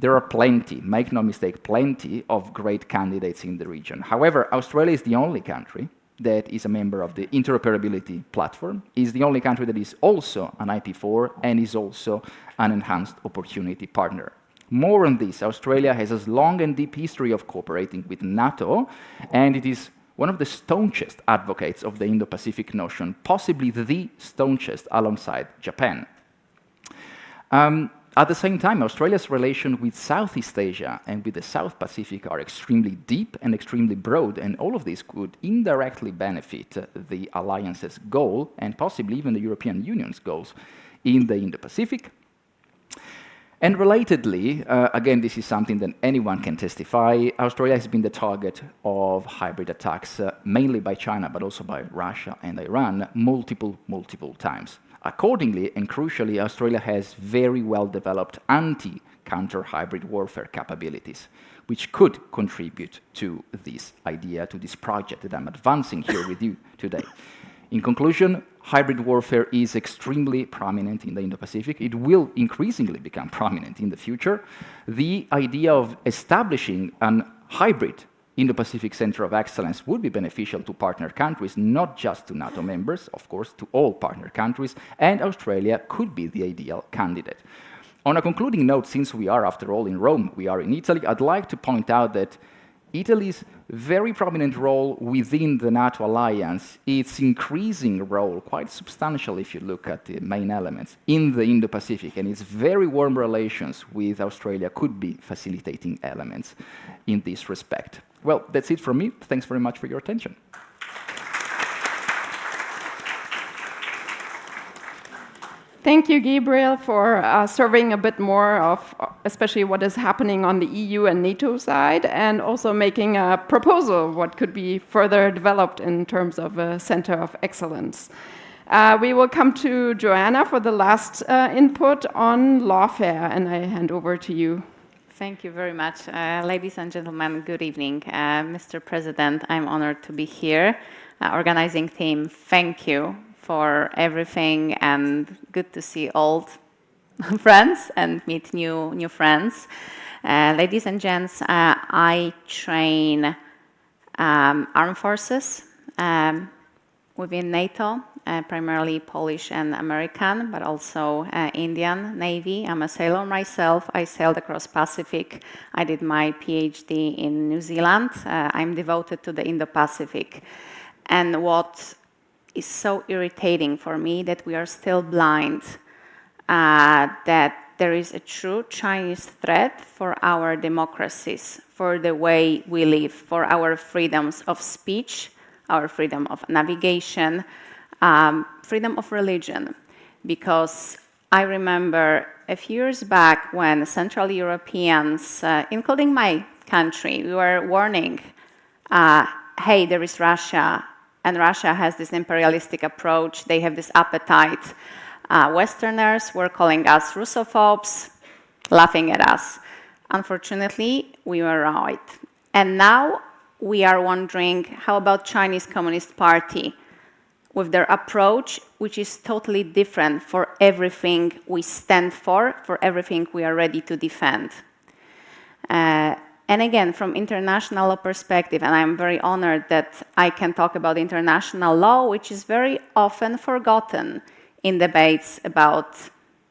There are plenty, make no mistake, plenty of great candidates in the region. However, Australia is the only country that is a member of the interoperability platform, is the only country that is also an IP4 and is also an enhanced opportunity partner. More on this, Australia has a long and deep history of cooperating with NATO, and it is one of the staunchest advocates of the Indo-Pacific notion, possibly the staunchest alongside Japan. At the same time, Australia's relation with Southeast Asia and with the South Pacific are extremely deep and extremely broad, and all of this could indirectly benefit the alliance's goal, and possibly even the European Union's goals, in the Indo-Pacific. And relatedly, again, this is something that anyone can testify, Australia has been the target of hybrid attacks, mainly by China, but also by Russia and Iran, multiple times. Accordingly, and crucially, Australia has very well-developed anti-counter hybrid warfare capabilities, which could contribute to this idea, to this project that I'm advancing here with you today. In conclusion, hybrid warfare is extremely prominent in the Indo-Pacific. It will increasingly become prominent in the future. The idea of establishing an hybrid Indo-Pacific Center of Excellence would be beneficial to partner countries, not just to NATO members, of course, to all partner countries, and Australia could be the ideal candidate. On a concluding note, since we are, after all, in Rome, we are in Italy, I'd like to point out that Italy's very prominent role within the NATO alliance, its increasing role, quite substantial if you look at the main elements, in the Indo-Pacific, and its very warm relations with Australia could be facilitating elements in this respect. Well, that's it from me. Thanks very much for your attention. Thank you, Gabriel, for serving a bit more of especially what is happening on the EU and NATO side, and also making a proposal what could be further developed in terms of a center of excellence. We will come to Joanna for the last input on lawfare, and I hand over to you. Thank you very much. Ladies and gentlemen, good evening. Mr. President, I'm honored to be here. Organizing team, thank you for everything, and good to see old friends and meet new friends. Ladies and gents, I train armed forces within NATO, primarily Polish and American, but also Indian Navy. I'm a sailor myself. I sailed across Pacific. I did my PhD in New Zealand. I'm devoted to the Indo-Pacific. And what is so irritating for me that we are still blind, that there is a true Chinese threat for our democracies, for the way we live, for our freedoms of speech, our freedom of navigation, freedom of religion. Because I remember a few years back when Central Europeans, including my country, we were warning, hey, there is Russia, and Russia has this imperialistic approach. They have this appetite. Westerners were calling us Russophobes, laughing at us. Unfortunately, we were right. And now we are wondering, how about Chinese Communist Party with their approach, which is totally different for everything we stand for everything we are ready to defend. And again, from international law perspective, and I'm very honored that I can talk about international law, which is very often forgotten in debates about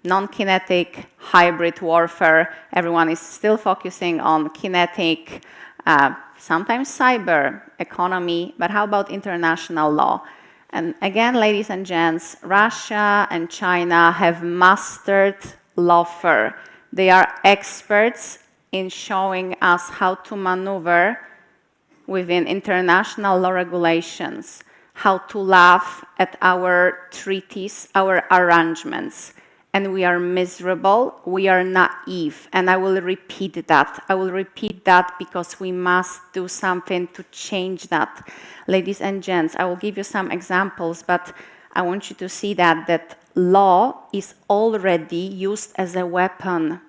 non-kinetic hybrid warfare. Everyone is still focusing on kinetic, sometimes cyber economy, but how about international law? And again, ladies and gents, Russia and China have mastered lawfare. They are experts in showing us how to maneuver within international law regulations, how to laugh at our treaties, our arrangements. And we are miserable, we are naive. And I will repeat that. I will repeat that because we must do something to change that. Ladies and gents, I will give you some examples, but I want you to see that law is already used as a weapon.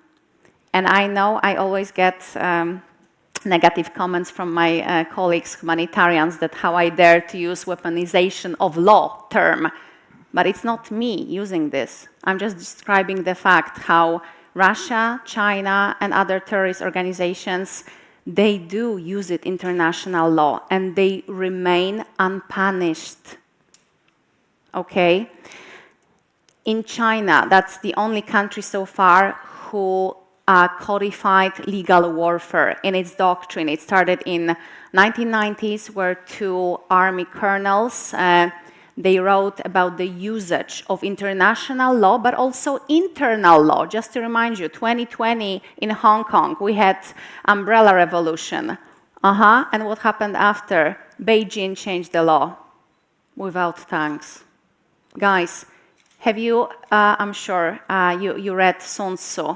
And I know I always get negative comments from my colleagues, humanitarians, that how I dare to use weaponization of law term. But it's not me using this. I'm just describing the fact how Russia, China, and other terrorist organizations, they do use it, international law, and they remain unpunished. Okay? In China, that's the only country so far who codified legal warfare in its doctrine. It started in 1990s, where two army colonels they wrote about the usage of international law, but also internal law. Just to remind you, 2020 in Hong Kong, we had umbrella revolution. And what happened after? Beijing changed the law without thanks. Guys, have you, I'm sure you read Sun Tzu,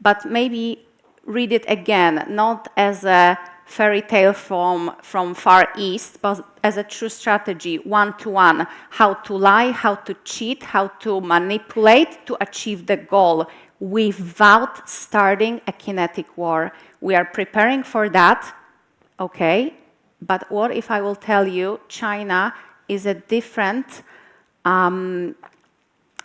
but maybe read it again, not as a fairy tale from Far East, but as a true strategy, one-to-one, how to lie, how to cheat, how to manipulate to achieve the goal without starting a kinetic war. We are preparing for that, okay? But what if I will tell you China is a different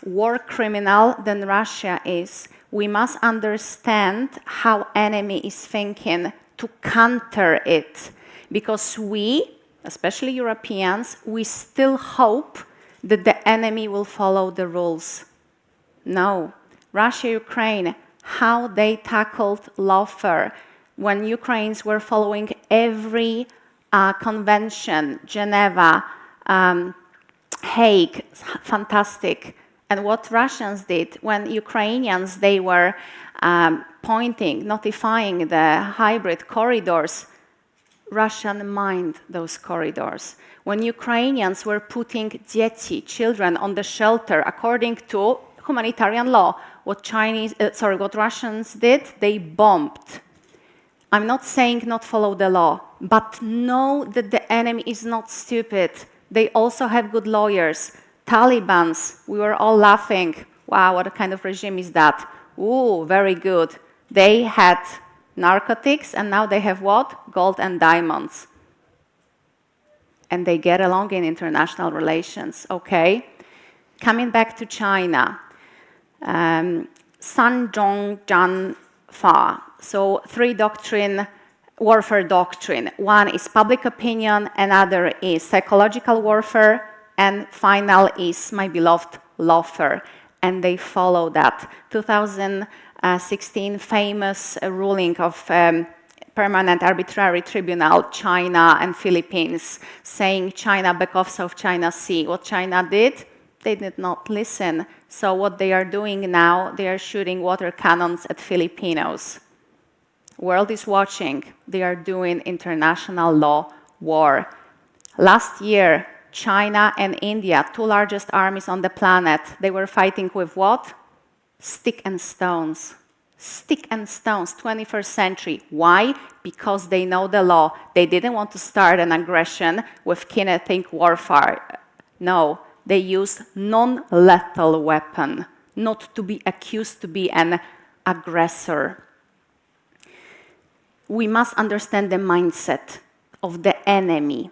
war criminal than Russia is? We must understand how enemy is thinking to counter it, because we, especially Europeans, we still hope that the enemy will follow the rules. No. Russia, Ukraine, how they tackled lawfare when Ukrainians were following every convention, Geneva, Hague, fantastic. And what Russians did when Ukrainians, they were pointing, notifying the hybrid corridors, Russian mined those corridors. When Ukrainians were putting dzieci, children, on the shelter according to humanitarian law, what Russians did, they bombed. I'm not saying not follow the law, but know that the enemy is not stupid. They also have good lawyers. Talibans, we were all laughing. Wow, what kind of regime is that? Ooh, very good. They had narcotics, and now they have what? Gold and diamonds. And they get along in international relations, okay? Coming back to China. San Zhong Zhan Fa. So 3 warfare doctrine. One is public opinion, another is psychological warfare, and final is my beloved lawfare. And they follow that. 2016 famous ruling of Permanent Arbitrary Tribunal, China and Philippines, saying China back off South China Sea. What China did? They did not listen. So what they are doing now, they are shooting water cannons at Filipinos. World is watching. They are doing international law war. Last year, China and India, 2 largest armies on the planet, they were fighting with what? Stick and stones. Stick and stones, 21st century. Why? Because they know the law. They didn't want to start an aggression with kinetic warfare. No, they used non-lethal weapon, not to be accused to be an aggressor. We must understand the mindset of the enemy.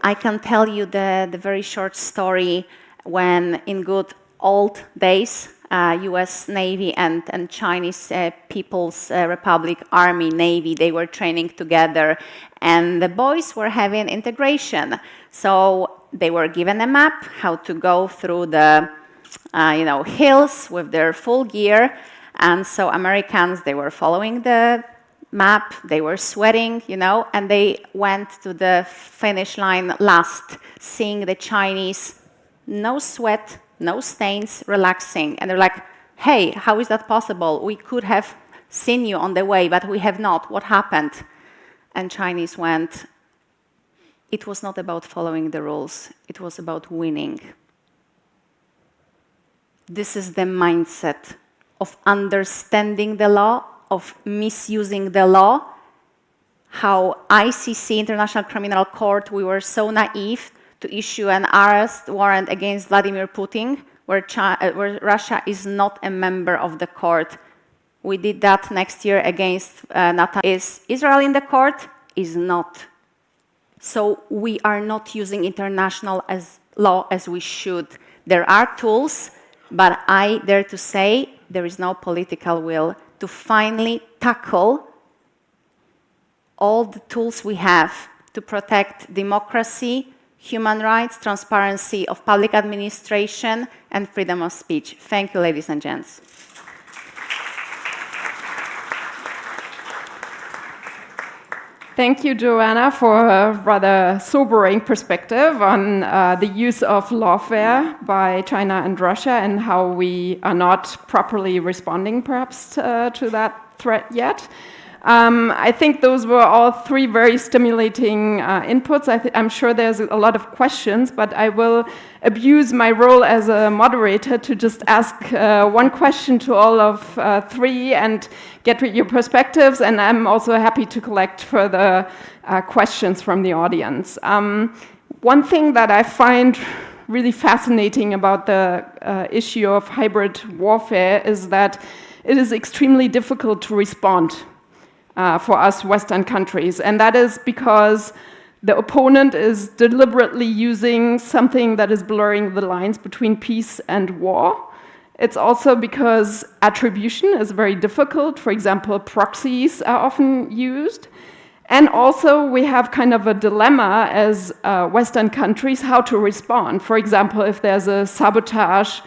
I can tell you the very short story when in good old days, US Navy and Chinese People's Republic Army Navy, they were training together, and the boys were having integration. So they were given a map how to go through the hills with their full gear, and so Americans, they were following the map, they were sweating, and they went to the finish line last, seeing the Chinese, no sweat, no stains, relaxing. And they're like, hey, how is that possible? We could have seen you on the way, but we have not. What happened? And Chinese went, it was not about following the rules. It was about winning. This is the mindset of understanding the law, of misusing the law. How ICC, International Criminal Court, we were so naive to issue an arrest warrant against Vladimir Putin, where Russia is not a member of the court. We did that next year against NATO. Is Israel in the court? Is not. So we are not using international law as we should. There are tools, but I dare to say there is no political will to finally tackle all the tools we have to protect democracy, human rights, transparency of public administration, and freedom of speech. Thank you, ladies and gents. Thank you, Joanna, for a rather sobering perspective on the use of lawfare by China and Russia and how we are not properly responding, perhaps, to that threat yet. I think those were all three very stimulating inputs. I'm sure there's a lot of questions, but I will abuse my role as a moderator to just ask one question to all of three and get your perspectives, and I'm also happy to collect further questions from the audience. One thing that I find really fascinating about the issue of hybrid warfare is that it is extremely difficult to respond for us Western countries. And that is because the opponent is deliberately using something that is blurring the lines between peace and war. It's also because attribution is very difficult. For example, proxies are often used. And also we have kind of a dilemma as Western countries how to respond. For example, if there's a sabotage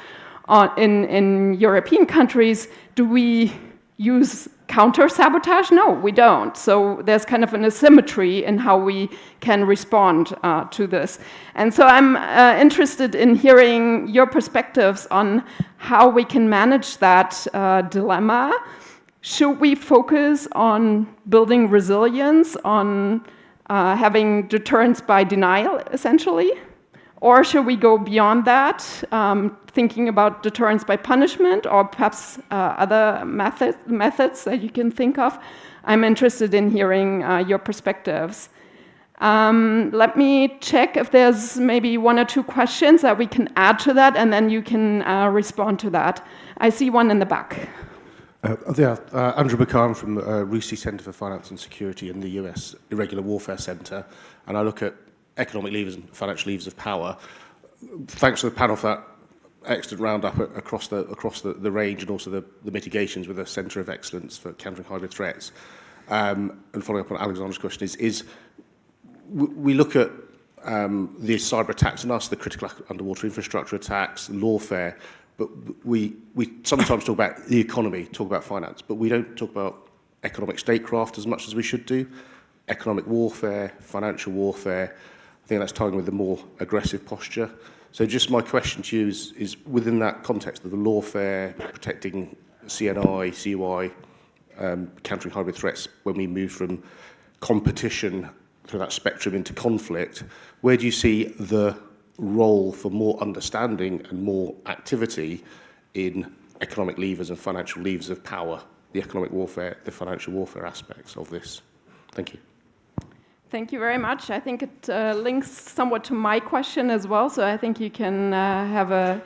in European countries, do we use counter-sabotage? No, we don't. So there's kind of an asymmetry in how we can respond to this. And so I'm interested in hearing your perspectives on how we can manage that dilemma. Should we focus on building resilience, on having deterrence by denial, essentially? Or should we go beyond that, thinking about deterrence by punishment, or perhaps other methods that you can think of? I'm interested in hearing your perspectives. Let me check if there's maybe one or two questions that we can add to that, and then you can respond to that. I see one in the back. Andrew McCann from the RUSI Centre for Finance and Security in the US Irregular Warfare Centre, and I look at economic levers and financial levers of power. Thanks to the panel for that excellent roundup across the range, and also the mitigations with a centre of excellence for countering hybrid threats. And following up on Alexander's question is we look at the cyber attacks on us, the critical underwater infrastructure attacks, lawfare, but we sometimes talk about the economy, talk about finance, but we don't talk about economic statecraft as much as we should do. Economic warfare, financial warfare, I think that's tied with a more aggressive posture. So just my question to you is within that context of the lawfare, protecting CNI, CUI, countering hybrid threats, when we move from competition through that spectrum into conflict, where do you see the role for more understanding and more activity in economic levers and financial levers of power, the economic warfare, the financial warfare aspects of this? Thank you. Thank you very much. I think it links somewhat to my question as well, so I think you can have a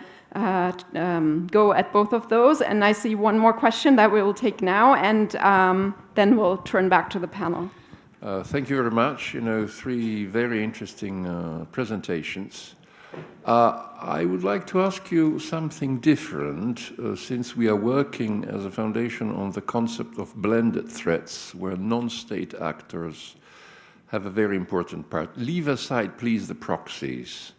go at both of those. And I see one more question that we will take now, and then we'll turn back to the panel. Thank you very much. You know, three very interesting presentations. I would like to ask you something different, since we are working as a foundation on the concept of blended threats, where non-state actors have a very important part. Leave aside, please, the proxies.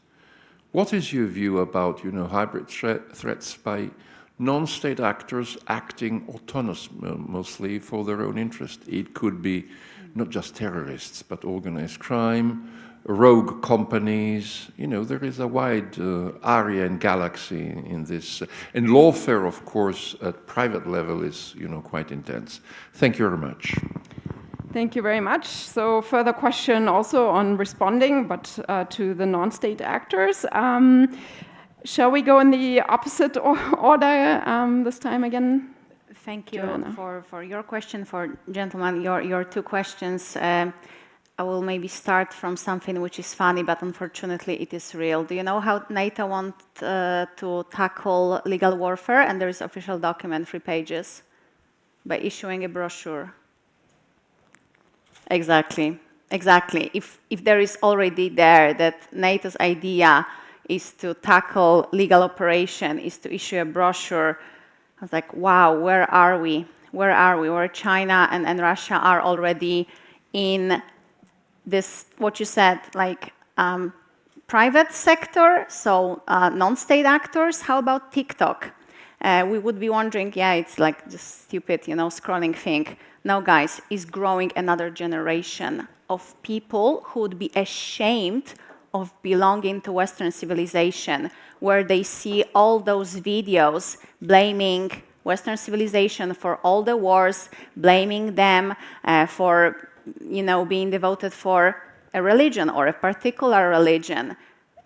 What is your view about, hybrid threats by non-state actors acting autonomously for their own interest? It could be not just terrorists, but organized crime, rogue companies. There is a wide area and galaxy in this. And lawfare, of course, at private level is, quite intense. Thank you very much. Thank you very much. So further question also on responding, but to the non-state actors. Shall we go in the opposite order this time again? Thank you for your question, for gentlemen, your two questions. I will maybe start from something which is funny, but unfortunately it is real. Do you know how NATO wants to tackle legal warfare? And there is official document, 3 pages, by issuing a brochure. Exactly. If there is already there that NATO's idea is to tackle legal operation, is to issue a brochure I was like, wow, where are we? Where are we? Where China and Russia are already in this, what you said, like private sector, so non-state actors. How about TikTok? We would be wondering, yeah, it's like just stupid, you know, scrolling thing. No, guys, it's growing another generation of people who would be ashamed of belonging to Western civilization, where they see all those videos blaming Western civilization for all the wars, blaming them for, you know, being devoted for a religion or a particular religion.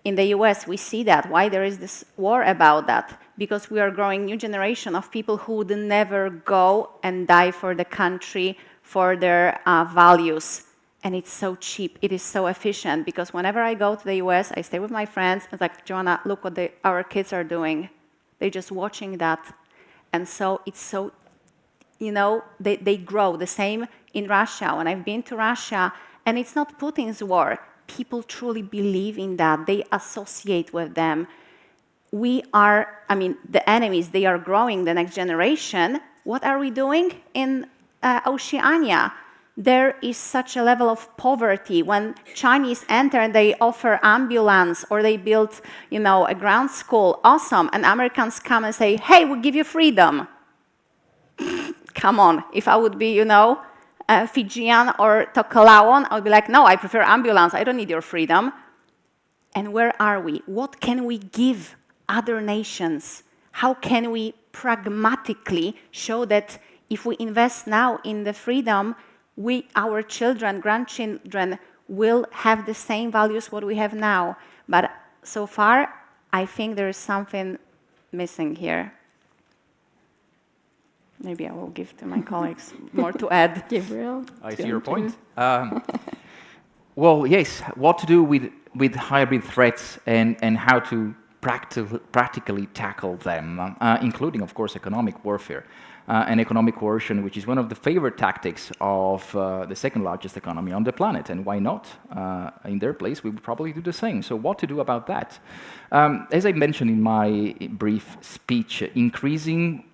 In the US, we see that. Why there is this war about that? Because we are growing new generation of people who would never go and die for the country, for their values. And it's so cheap. It is so efficient. Because whenever I go to the US, I stay with my friends. It's like, Joanna, look what our kids are doing. They're just watching that. And so it's so, you know, they grow. The same in Russia. When I've been to Russia, and it's not Putin's war. People truly believe in that. They associate with them. We are, I mean, the enemies, they are growing the next generation. What are we doing in Oceania? There is such a level of poverty. When Chinese enter, they offer ambulance or they build, you know, a ground school. Awesome. And Americans come and say, hey, we'll give you freedom. Come on. If I would be, you know, Fijian or Tokelauan, I would be like, no, I prefer ambulance. I don't need your freedom. And where are we? What can we give other nations? How can we pragmatically show that if we invest now in the freedom, our children, grandchildren will have the same values what we have now? But so far, I think there is something missing here. Maybe I will give to my colleagues more to add. Gabriel? I see your point. Well, yes, what to do with hybrid threats and how to practically tackle them, including, of course, economic warfare and economic coercion, which is one of the favorite tactics of the second largest economy on the planet. And why not? In their place, we would probably do the same. So what to do about that? As I mentioned in my brief speech, increasing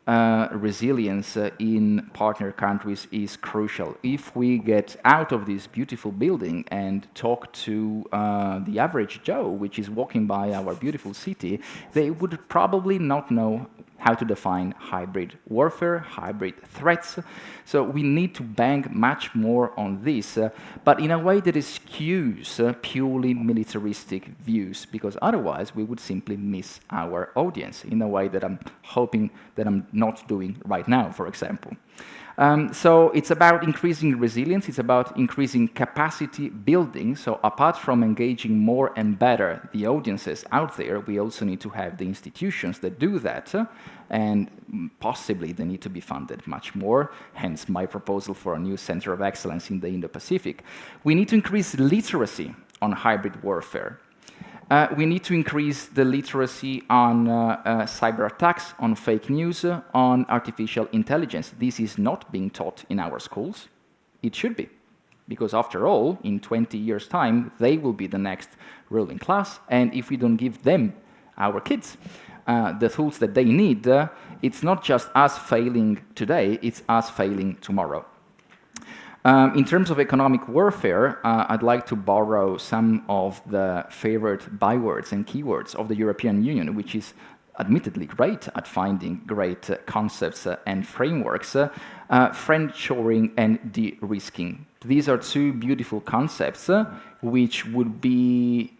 resilience in partner countries is crucial. If we get out of this beautiful building and talk to the average Joe, which is walking by our beautiful city, they would probably not know how to define hybrid warfare, hybrid threats. So we need to bang much more on this, but in a way that eschews purely militaristic views, because otherwise we would simply miss our audience in a way that I'm hoping that I'm not doing right now, for example. So it's about increasing resilience, it's about increasing capacity building. So apart from engaging more and better the audiences out there, we also need to have the institutions that do that, and possibly they need to be funded much more, hence my proposal for a new center of excellence in the Indo-Pacific. We need to increase literacy on hybrid warfare. We need to increase the literacy on cyber attacks, on fake news, on artificial intelligence. This is not being taught in our schools. It should be, because after all, in 20 years' time, they will be the next ruling class, and if we don't give them, our kids, the tools that they need, it's not just us failing today, it's us failing tomorrow. In terms of economic warfare, I'd like to borrow some of the favorite bywords and keywords of the European Union, which is admittedly great at finding great concepts and frameworks, friendshoring and de-risking. These are two beautiful concepts which would be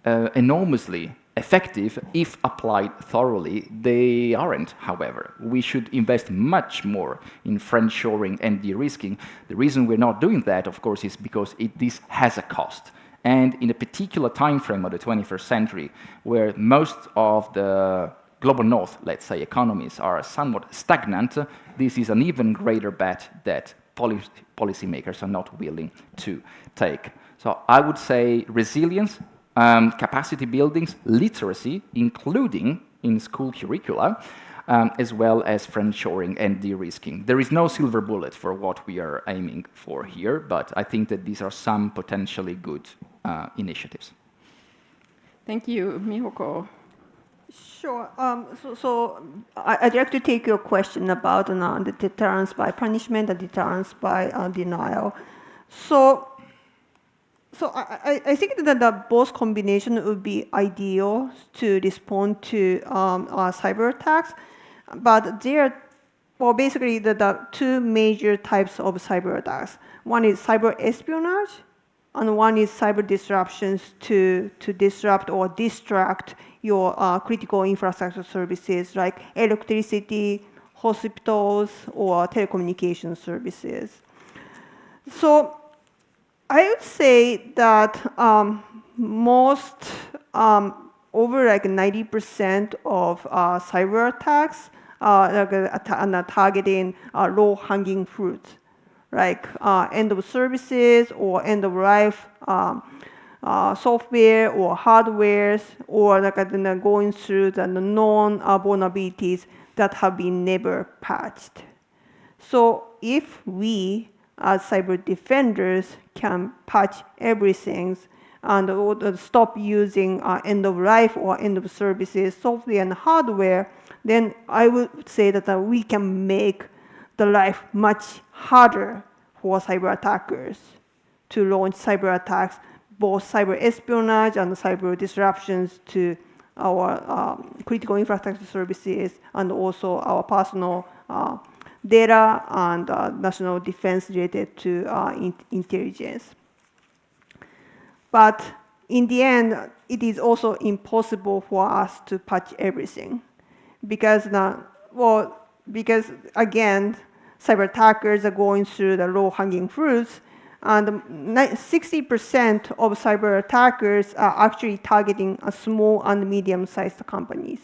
enormously effective if applied thoroughly. They aren't, however. We should invest much more in friendshoring and de-risking. The reason we're not doing that, of course, is because this has a cost. And in a particular time frame of the 21st century, where most of the global north, let's say, economies are somewhat stagnant, this is an even greater bet that policymakers are not willing to take. So I would say resilience, capacity buildings, literacy, including in school curricula, as well as friendshoring and de-risking. There is no silver bullet for what we are aiming for here, but I think that these are some potentially good initiatives. Thank you, Mihoko. Sure. I'd like to take your question about the deterrence by punishment and deterrence by denial. I think that the both combination would be ideal to respond to cyber attacks, but basically the two major types of cyber attacks. One is cyber espionage, and one is cyber disruptions to disrupt or distract your critical infrastructure services like electricity, hospitals, or telecommunication services. So I would say that most, over like 90% of cyber attacks are targeting low-hanging fruit, like end of services or end of life software or hardwares, or like going through the known vulnerabilities that have been never patched. So if we, as cyber defenders, can patch everything and stop using end of life or end of services software and hardware, then I would say that we can make the life much harder for cyber attackers to launch cyber attacks, both cyber espionage and cyber disruptions to our critical infrastructure services and also our personal data and national defense related to intelligence. But in the end, it is also impossible for us to patch everything because again, cyber attackers are going through the low-hanging fruits, and 60% of cyber attackers are actually targeting small and medium-sized companies.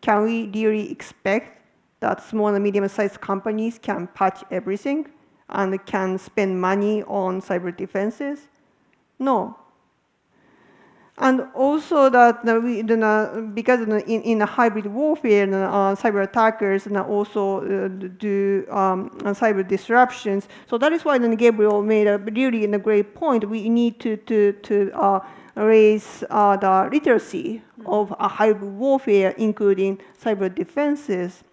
Can we really expect that small and medium-sized companies can patch everything and can spend money on cyber defenses? No. And also that because in a hybrid warfare, cyber attackers also do cyber disruptions. So that is why Gabriel made a really great point. We need to raise the literacy of a hybrid warfare, including cyber defenses.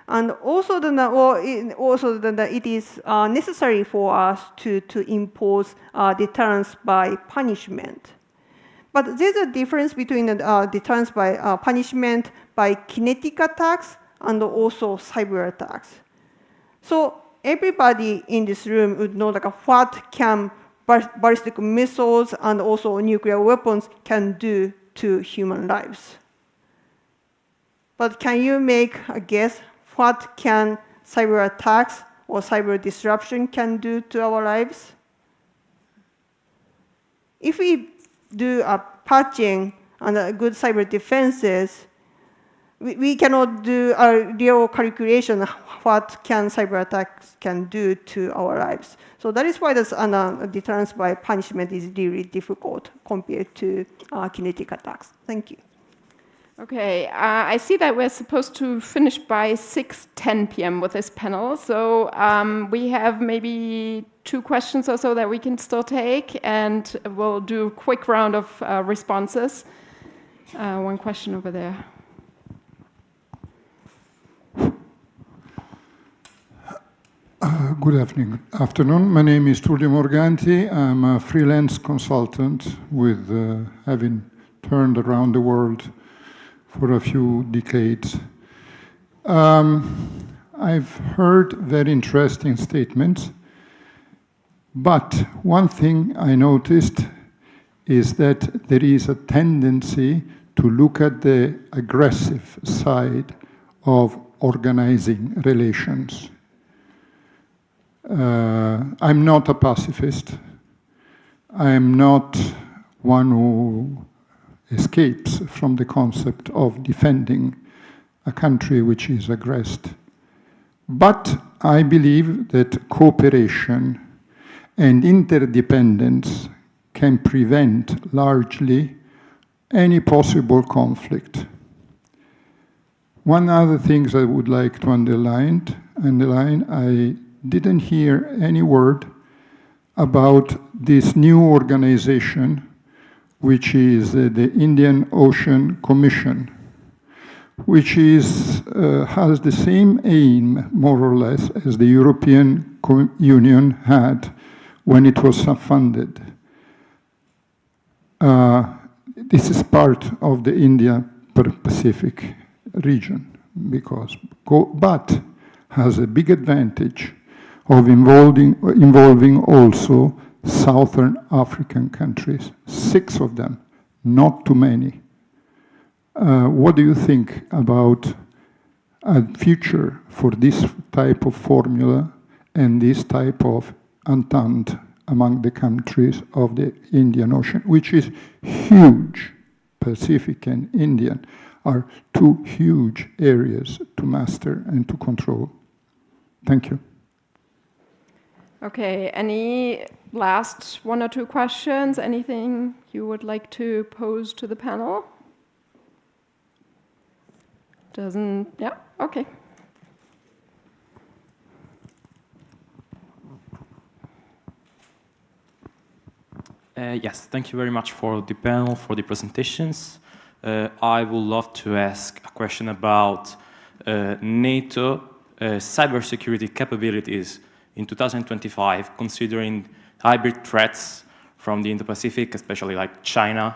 And also, it is necessary for us to impose deterrence by punishment. But there's a difference between deterrence by punishment by kinetic attacks and also cyber attacks. So everybody in this room would know what can ballistic missiles and also nuclear weapons can do to human lives. But can you make a guess what can cyber attacks or cyber disruption can do to our lives? If we do a patching and a good cyber defenses, we cannot do a real calculation of what can cyber attacks can do to our lives. So that is why this deterrence by punishment is really difficult compared to kinetic attacks. Thank you. Okay, I see that we're supposed to finish by 6:10 p.m. with this panel. So we have maybe 2 questions or so that we can still take, and we'll do a quick round of responses. One question over there. Good afternoon. My name is Tullio Morganti. I'm a freelance consultant with having turned around the world for a few decades. I've heard very interesting statements, but one thing I noticed is that there is a tendency to look at the aggressive side of organizing relations. I'm not a pacifist. I'm not one who escapes from the concept of defending a country which is aggressed. But I believe that cooperation and interdependence can prevent largely any possible conflict. One other thing I would like to underline, I didn't hear any word about this new organization which is the Indian Ocean Commission, which has the same aim, more or less, as the European Union had when it was funded. This is part of the Indo-Pacific region, but has a big advantage of involving also Southern African countries, 6 of them, not too many. What do you think about a future for this type of formula and this type of entente among the countries of the Indian Ocean, which is huge? Pacific and Indian are 2 huge areas to master and to control. Thank you. Okay, any last 1 or 2 questions? Anything you would like to pose to the panel? Yeah, okay. Yes, thank you very much for the panel, for the presentations. I would love to ask a question about NATO cybersecurity capabilities in 2025, considering hybrid threats from the Indo-Pacific, especially like China.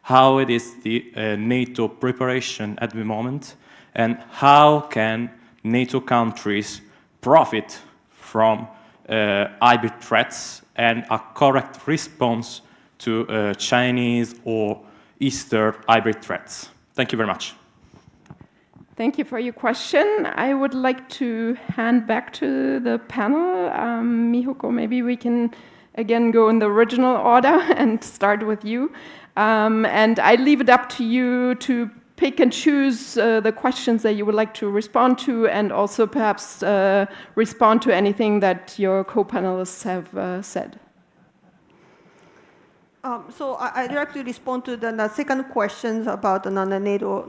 How it is the NATO preparation at the moment, and how can NATO countries profit from hybrid threats and a correct response to Chinese or Eastern hybrid threats? Thank you very much. Thank you for your question. I would like to hand back to the panel. Mihoko, maybe we can again go in the original order and start with you. And I leave it up to you to pick and choose the questions that you would like to respond to, and also perhaps respond to anything that your co-panelists have said. So I'd like to respond to the second questions about the NATO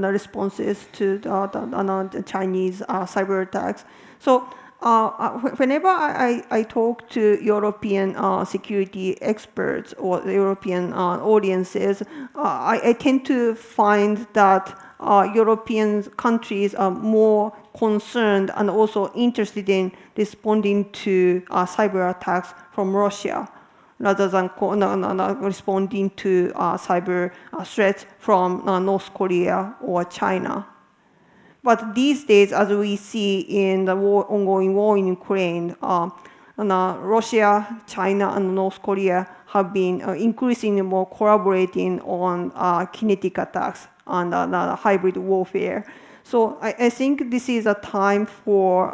responses to the Chinese cyber attacks. So whenever I talk to European security experts or European audiences, I tend to find that European countries are more concerned and also interested in responding to cyber attacks from Russia, rather than responding to cyber threats from North Korea or China. But these days, as we see in the ongoing war in Ukraine, Russia, China, and North Korea have been increasingly more collaborating on kinetic attacks and hybrid warfare. So I think this is a time for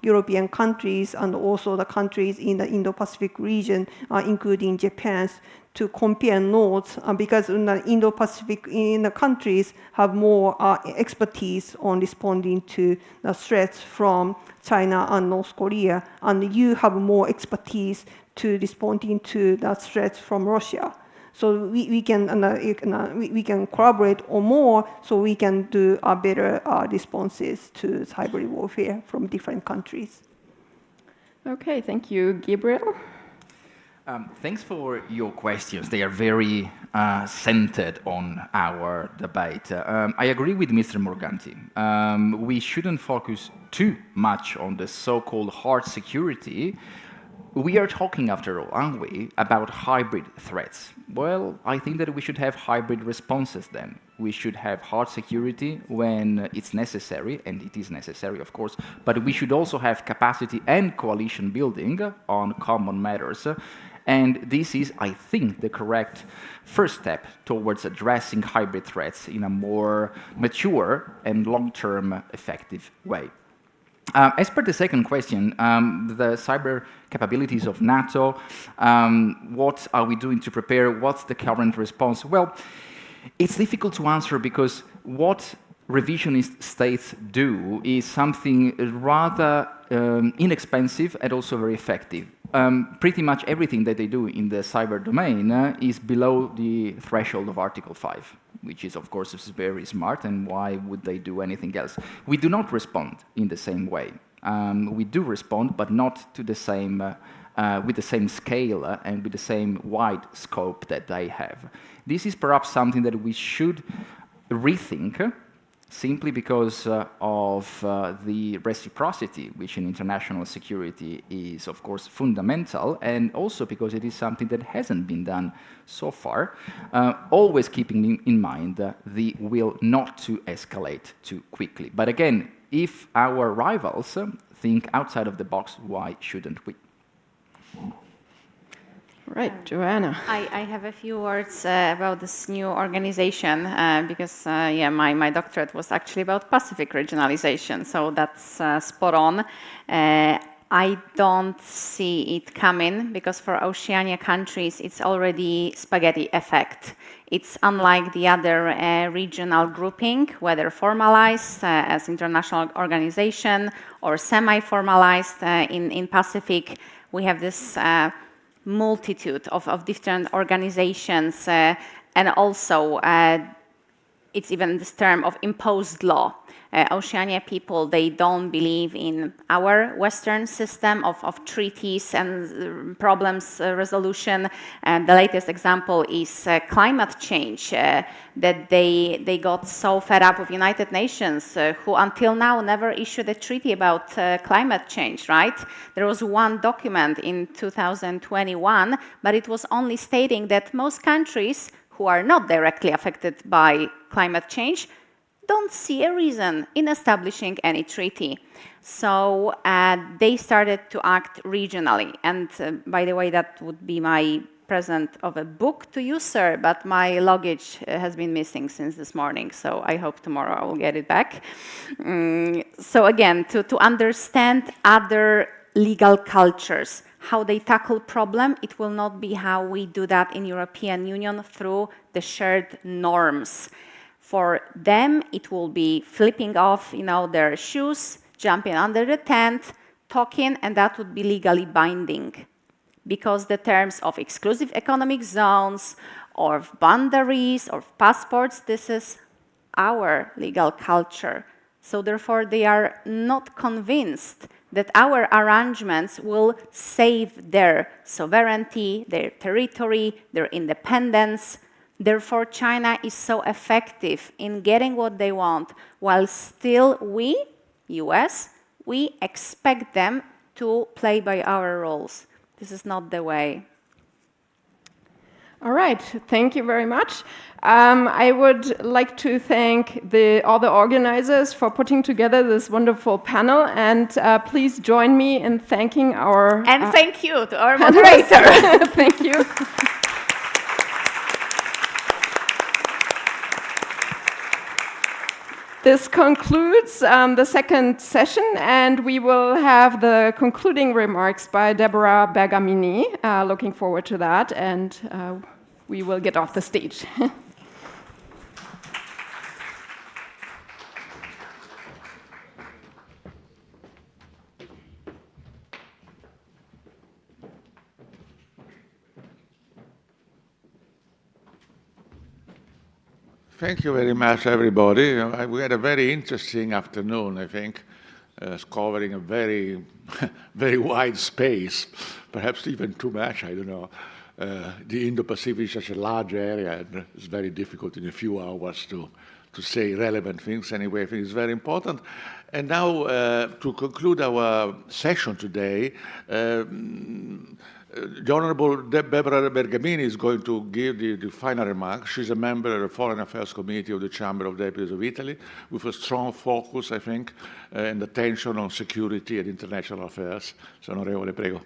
European countries and also the countries in the Indo-Pacific region, including Japan, to compare notes, because in the Indo-Pacific countries have more expertise on responding to the threats from China and North Korea, and you have more expertise to responding to the threats from Russia. So we can collaborate on more, so we can do better responses to cyber warfare from different countries. Okay, thank you. Gabriel? Thanks for your questions. They are very centered on our debate. I agree with Mr. Morganti. We shouldn't focus too much on the so-called hard security. We are talking, after all, aren't we, about hybrid threats? Well, I think that we should have hybrid responses then. We should have hard security when it's necessary, and it is necessary, of course, but we should also have capacity and coalition building on common matters. And this is, I think, the correct first step towards addressing hybrid threats in a more mature and long-term effective way. As per the second question, the cyber capabilities of NATO, what are we doing to prepare? What's the current response? Well, it's difficult to answer because what revisionist states do is something rather inexpensive and also very effective. Pretty much everything that they do in the cyber domain is below the threshold of Article 5, which is, of course, very smart, and why would they do anything else? We do not respond in the same way. We do respond, but not to the same with the same scale and with the same wide scope that they have. This is perhaps something that we should rethink, simply because of the reciprocity, which in international security is, of course, fundamental, and also because it is something that hasn't been done so far, always keeping in mind the will not to escalate too quickly. But again, if our rivals think outside of the box, why shouldn't we? Right, Joanna. I have a few words about this new organization because my doctorate was actually about Pacific regionalization, so that's spot on. I don't see it coming because for Oceania countries it's already spaghetti effect. It's unlike the other regional grouping, whether formalized as international organization or semi-formalized in Pacific. We have this multitude of different organizations, and also it's even this term of imposed law. Oceania people, they don't believe in our Western system of treaties and problems resolution. And the latest example is climate change, that they got so fed up with United Nations, who until now never issued a treaty about climate change, right? There was one document in 2021, but it was only stating that most countries who are not directly affected by climate change don't see a reason in establishing any treaty. So they started to act regionally. And by the way, that would be my present of a book to you, sir, but my luggage has been missing since this morning, so I hope tomorrow I will get it back. So again, to understand other legal cultures, how they tackle problem, it will not be how we do that in European Union through the shared norms. For them, it will be flipping off, their shoes, jumping under the tent, talking, and that would be legally binding. Because the terms of exclusive economic zones, or boundaries, or passports, this is our legal culture. So therefore, they are not convinced that our arrangements will save their sovereignty, their territory, their independence. Therefore, China is so effective in getting what they want, while still we, US, we expect them to play by our rules. This is not the way. All right, thank you very much. I would like to thank all the organizers for putting together this wonderful panel, and please join me in thanking our... And thank you to our moderator. Thank you. This concludes the second session, and we will have the concluding remarks by Deborah Bergamini. Looking forward to that, and we will get off the stage. Thank you very much, everybody. We had a very interesting afternoon, I think, covering a very, very wide space, perhaps even too much, I don't know. The Indo-Pacific is such a large area, and it's very difficult in a few hours to say relevant things. Anyway, I think it's very important. And now, to conclude our session today, the Honorable Deborah Bergamini is going to give the final remarks. She's a member of the Foreign Affairs Committee of the Chamber of Deputies of Italy, with a strong focus, I think, and attention on security and international affairs. So, Onorevole, prego.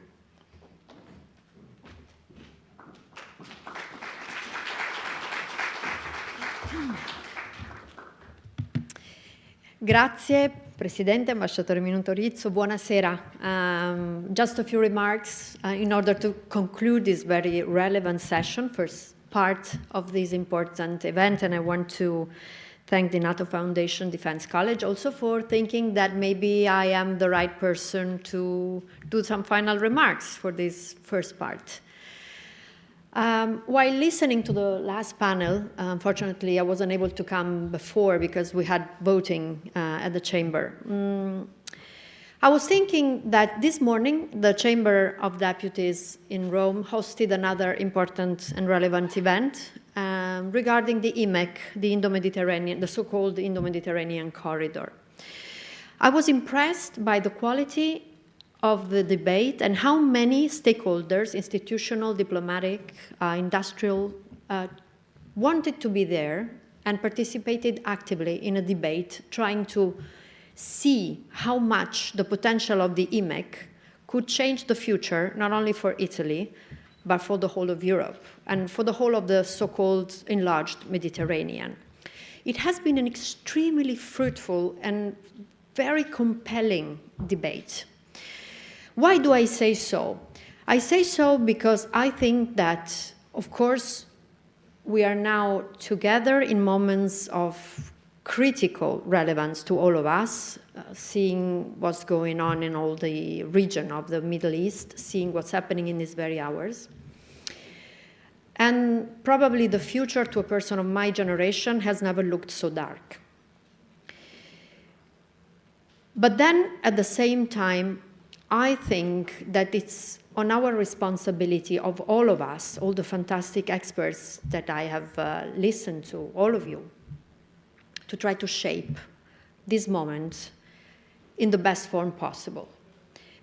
Grazie Presidente, Ambasciatore Minuto-Rizzo, buonasera. Just a few remarks in order to conclude this very relevant session, first part of this important event, and I want to thank the NATO Foundation Defense College also for thinking that maybe I am the right person to do some final remarks for this first part. While listening to the last panel, unfortunately, I wasn't able to come before because we had voting at the chamber. I was thinking that this morning, the Chamber of Deputies in Rome hosted another important and relevant event regarding the IMEC, the Indo-Mediterranean, the so-called Indo-Mediterranean corridor. I was impressed by the quality of the debate and how many stakeholders, institutional, diplomatic, industrial, wanted to be there and participated actively in a debate trying to see how much the potential of the IMEC could change the future, not only for Italy, but for the whole of Europe and for the whole of the so-called enlarged Mediterranean. It has been an extremely fruitful and very compelling debate. Why do I say so? I say so because I think that, of course, we are now together in moments of critical relevance to all of us, seeing what's going on in all the region of the Middle East, seeing what's happening in these very hours. And probably the future to a person of my generation has never looked so dark. But then, at the same time, I think that it's on our responsibility of all of us, all the fantastic experts that I have listened to, all of you, to try to shape this moment in the best form possible,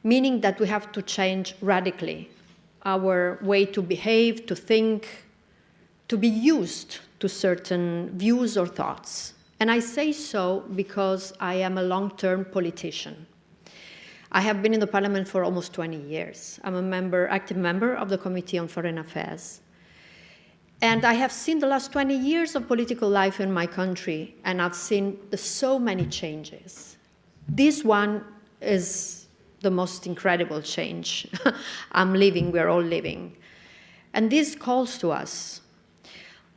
meaning that we have to change radically our way to behave, to think, to be used to certain views or thoughts. And I say so because I am a long-term politician. I have been in the parliament for almost 20 years. I'm a active member of the Committee on Foreign Affairs. And I have seen the last 20 years of political life in my country, and I've seen so many changes. This one is the most incredible change I'm living, we're all living. And this calls to us.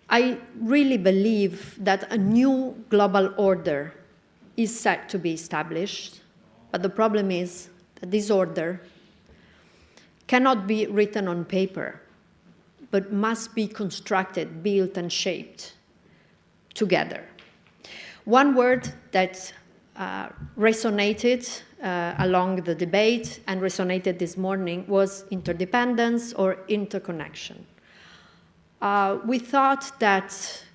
I really believe that a new global order is set to be established, but the problem is that this order cannot be written on paper, but must be constructed, built, and shaped together. One word that resonated along the debate and resonated this morning was interdependence or interconnection. We thought that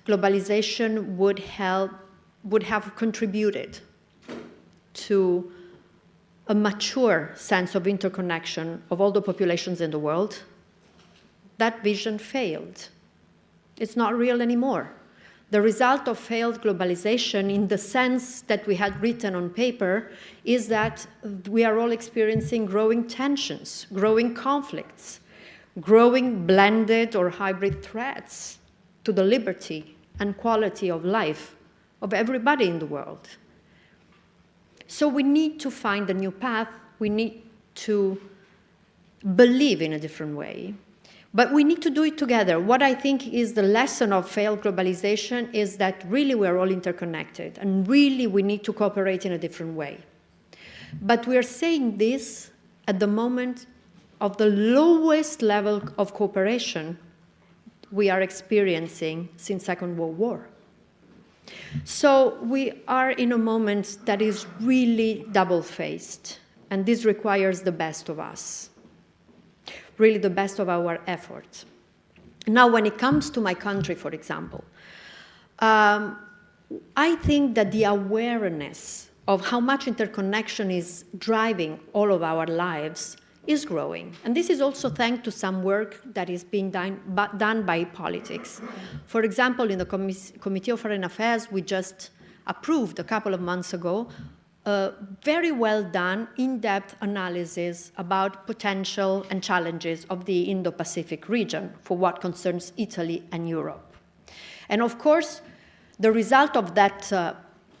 globalization would have contributed to a mature sense of interconnection of all the populations in the world. That vision failed. It's not real anymore. The result of failed globalization, in the sense that we had written on paper, is that we are all experiencing growing tensions, growing conflicts, growing blended or hybrid threats to the liberty and quality of life of everybody in the world. So we need to find a new path. We need to believe in a different way. But we need to do it together. What I think is the lesson of failed globalization is that really we're all interconnected, and really we need to cooperate in a different way. But we are saying this at the moment of the lowest level of cooperation we are experiencing since Second World War. So we are in a moment that is really double-faced, and this requires the best of us. Really the best of our effort. Now, when it comes to my country, for example, I think that the awareness of how much interconnection is driving all of our lives is growing. And this is also thanks to some work that is being done by politics. For example, in the Committee of Foreign Affairs, we just approved a couple of months ago a very well done, in-depth analysis about potential and challenges of the Indo-Pacific region for what concerns Italy and Europe. And of course, the result of that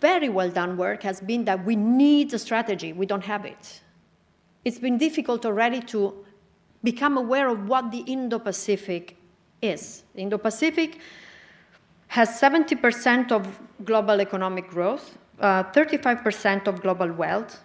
very well done work has been that we need a strategy. We don't have it. It's been difficult already to become aware of what the Indo-Pacific is. The Indo-Pacific has 70% of global economic growth, 35% of global wealth,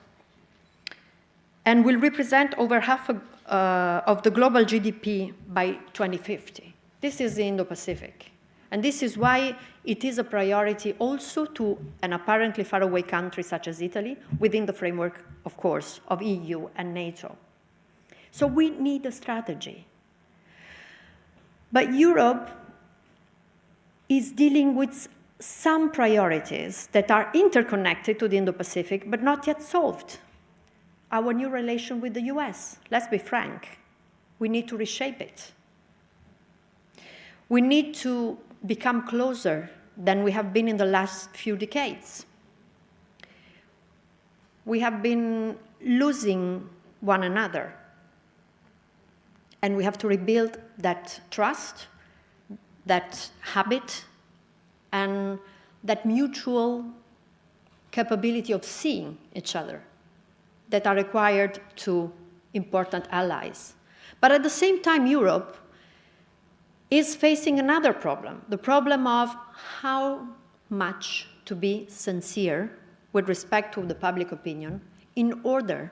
and will represent over half of the global GDP by 2050. This is the Indo-Pacific. And this is why it is a priority also to an apparently faraway country such as Italy, within the framework, of course, of EU and NATO. So we need a strategy. But Europe is dealing with some priorities that are interconnected to the Indo-Pacific, but not yet solved. Our new relation with the US, let's be frank, we need to reshape it. We need to become closer than we have been in the last few decades. We have been losing one another, and we have to rebuild that trust, that habit, and that mutual capability of seeing each other that are required to important allies. But at the same time, Europe is facing another problem, the problem of how much to be sincere with respect to the public opinion in order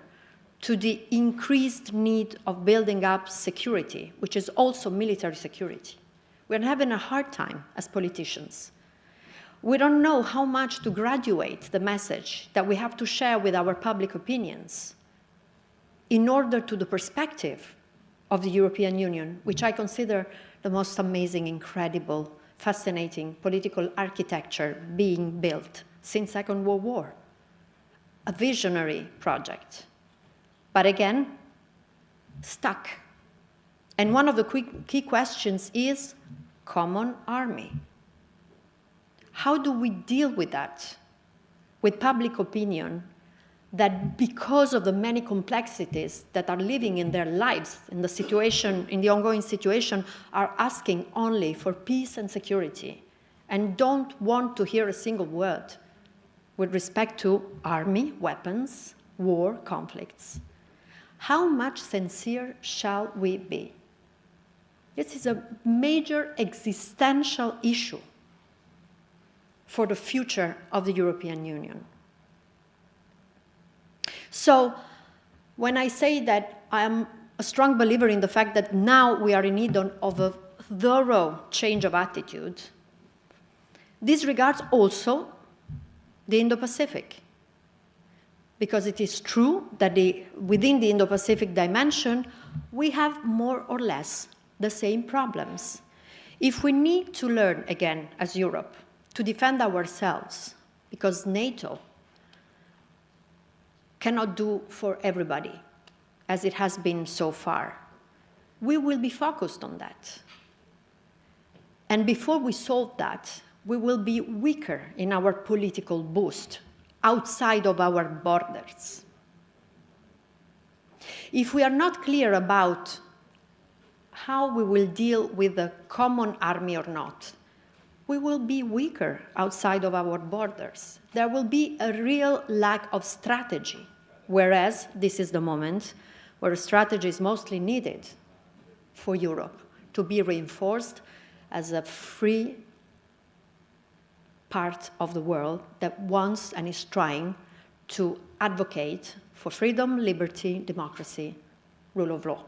to the increased need of building up security, which is also military security. We're having a hard time as politicians. We don't know how much to graduate the message that we have to share with our public opinions in order to the perspective of the European Union, which I consider the most amazing, incredible, fascinating political architecture being built since Second World War. A visionary project. But again, stuck. And one of the key questions is common army. How do we deal with that? With public opinion that, because of the many complexities that are living in their lives, in the situation, in the ongoing situation, are asking only for peace and security and don't want to hear a single word with respect to army, weapons, war, conflicts. How much sincere shall we be? This is a major existential issue for the future of the European Union. So when I say that I am a strong believer in the fact that now we are in need of a thorough change of attitude, this regards also the Indo-Pacific. Because it is true that within the Indo-Pacific dimension, we have more or less the same problems. If we need to learn again as Europe to defend ourselves, because NATO cannot do for everybody, as it has been so far, we will be focused on that. And before we solve that, we will be weaker in our political boost outside of our borders. If we are not clear about how we will deal with the common army or not, we will be weaker outside of our borders. There will be a real lack of strategy, whereas this is the moment where a strategy is mostly needed for Europe to be reinforced as a free part of the world that wants and is trying to advocate for freedom, liberty, democracy, rule of law.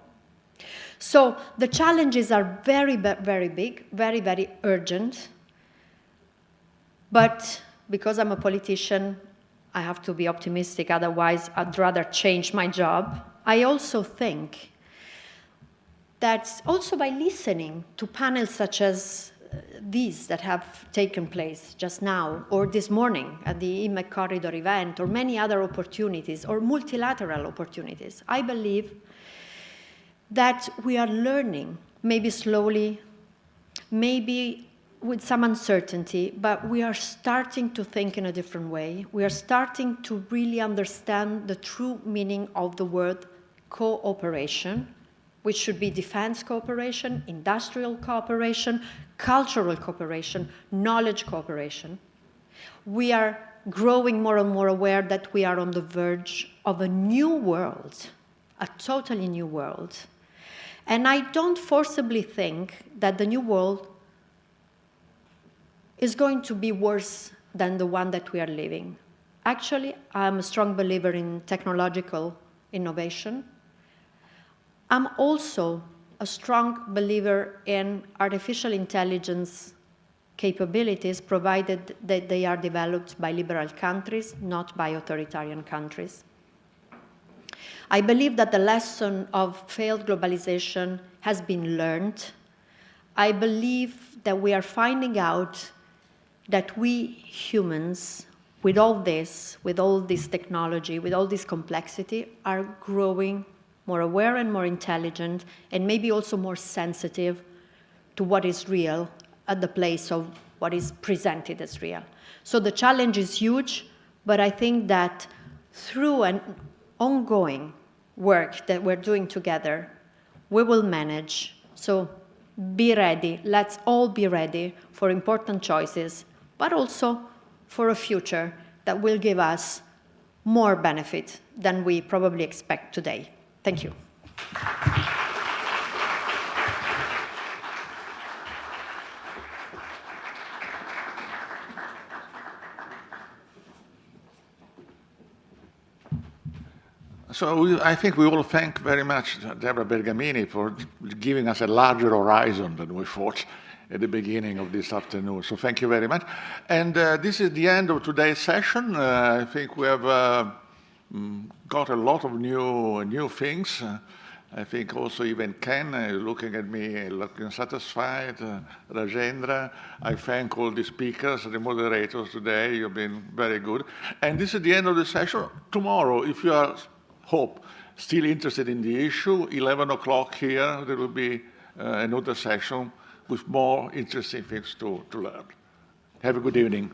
So the challenges are very, very big, very, very urgent. But because I'm a politician, I have to be optimistic, otherwise I'd rather change my job. I also think that also by listening to panels such as these that have taken place just now, or this morning at the IMEC Corridor event, or many other opportunities, or multilateral opportunities, I believe that we are learning, maybe slowly, maybe with some uncertainty, but we are starting to think in a different way. We are starting to really understand the true meaning of the word cooperation, which should be defense cooperation, industrial cooperation, cultural cooperation, knowledge cooperation. We are growing more and more aware that we are on the verge of a new world, a totally new world. And I don't forcibly think that the new world is going to be worse than the one that we are living. Actually, I'm a strong believer in technological innovation. I'm also a strong believer in artificial intelligence capabilities, provided that they are developed by liberal countries, not by authoritarian countries. I believe that the lesson of failed globalization has been learned. I believe that we are finding out that we humans, with all this technology, with all this complexity, are growing more aware and more intelligent, and maybe also more sensitive to what is real at the place of what is presented as real. So the challenge is huge, but I think that through an ongoing work that we're doing together, we will manage. So be ready. Let's all be ready for important choices, but also for a future that will give us more benefit than we probably expect today. Thank you. So I think we all thank very much Deborah Bergamini for giving us a larger horizon than we thought at the beginning of this afternoon. So thank you very much. And this is the end of today's session. I think we have got a lot of new things. I think also even Ken looking at me, looking satisfied. Rajendra, I thank all the speakers, the moderators today. You've been very good. And this is the end of the session. Tomorrow, if you are still interested in the issue, 11 o'clock here, there will be another session with more interesting things to learn. Have a good evening.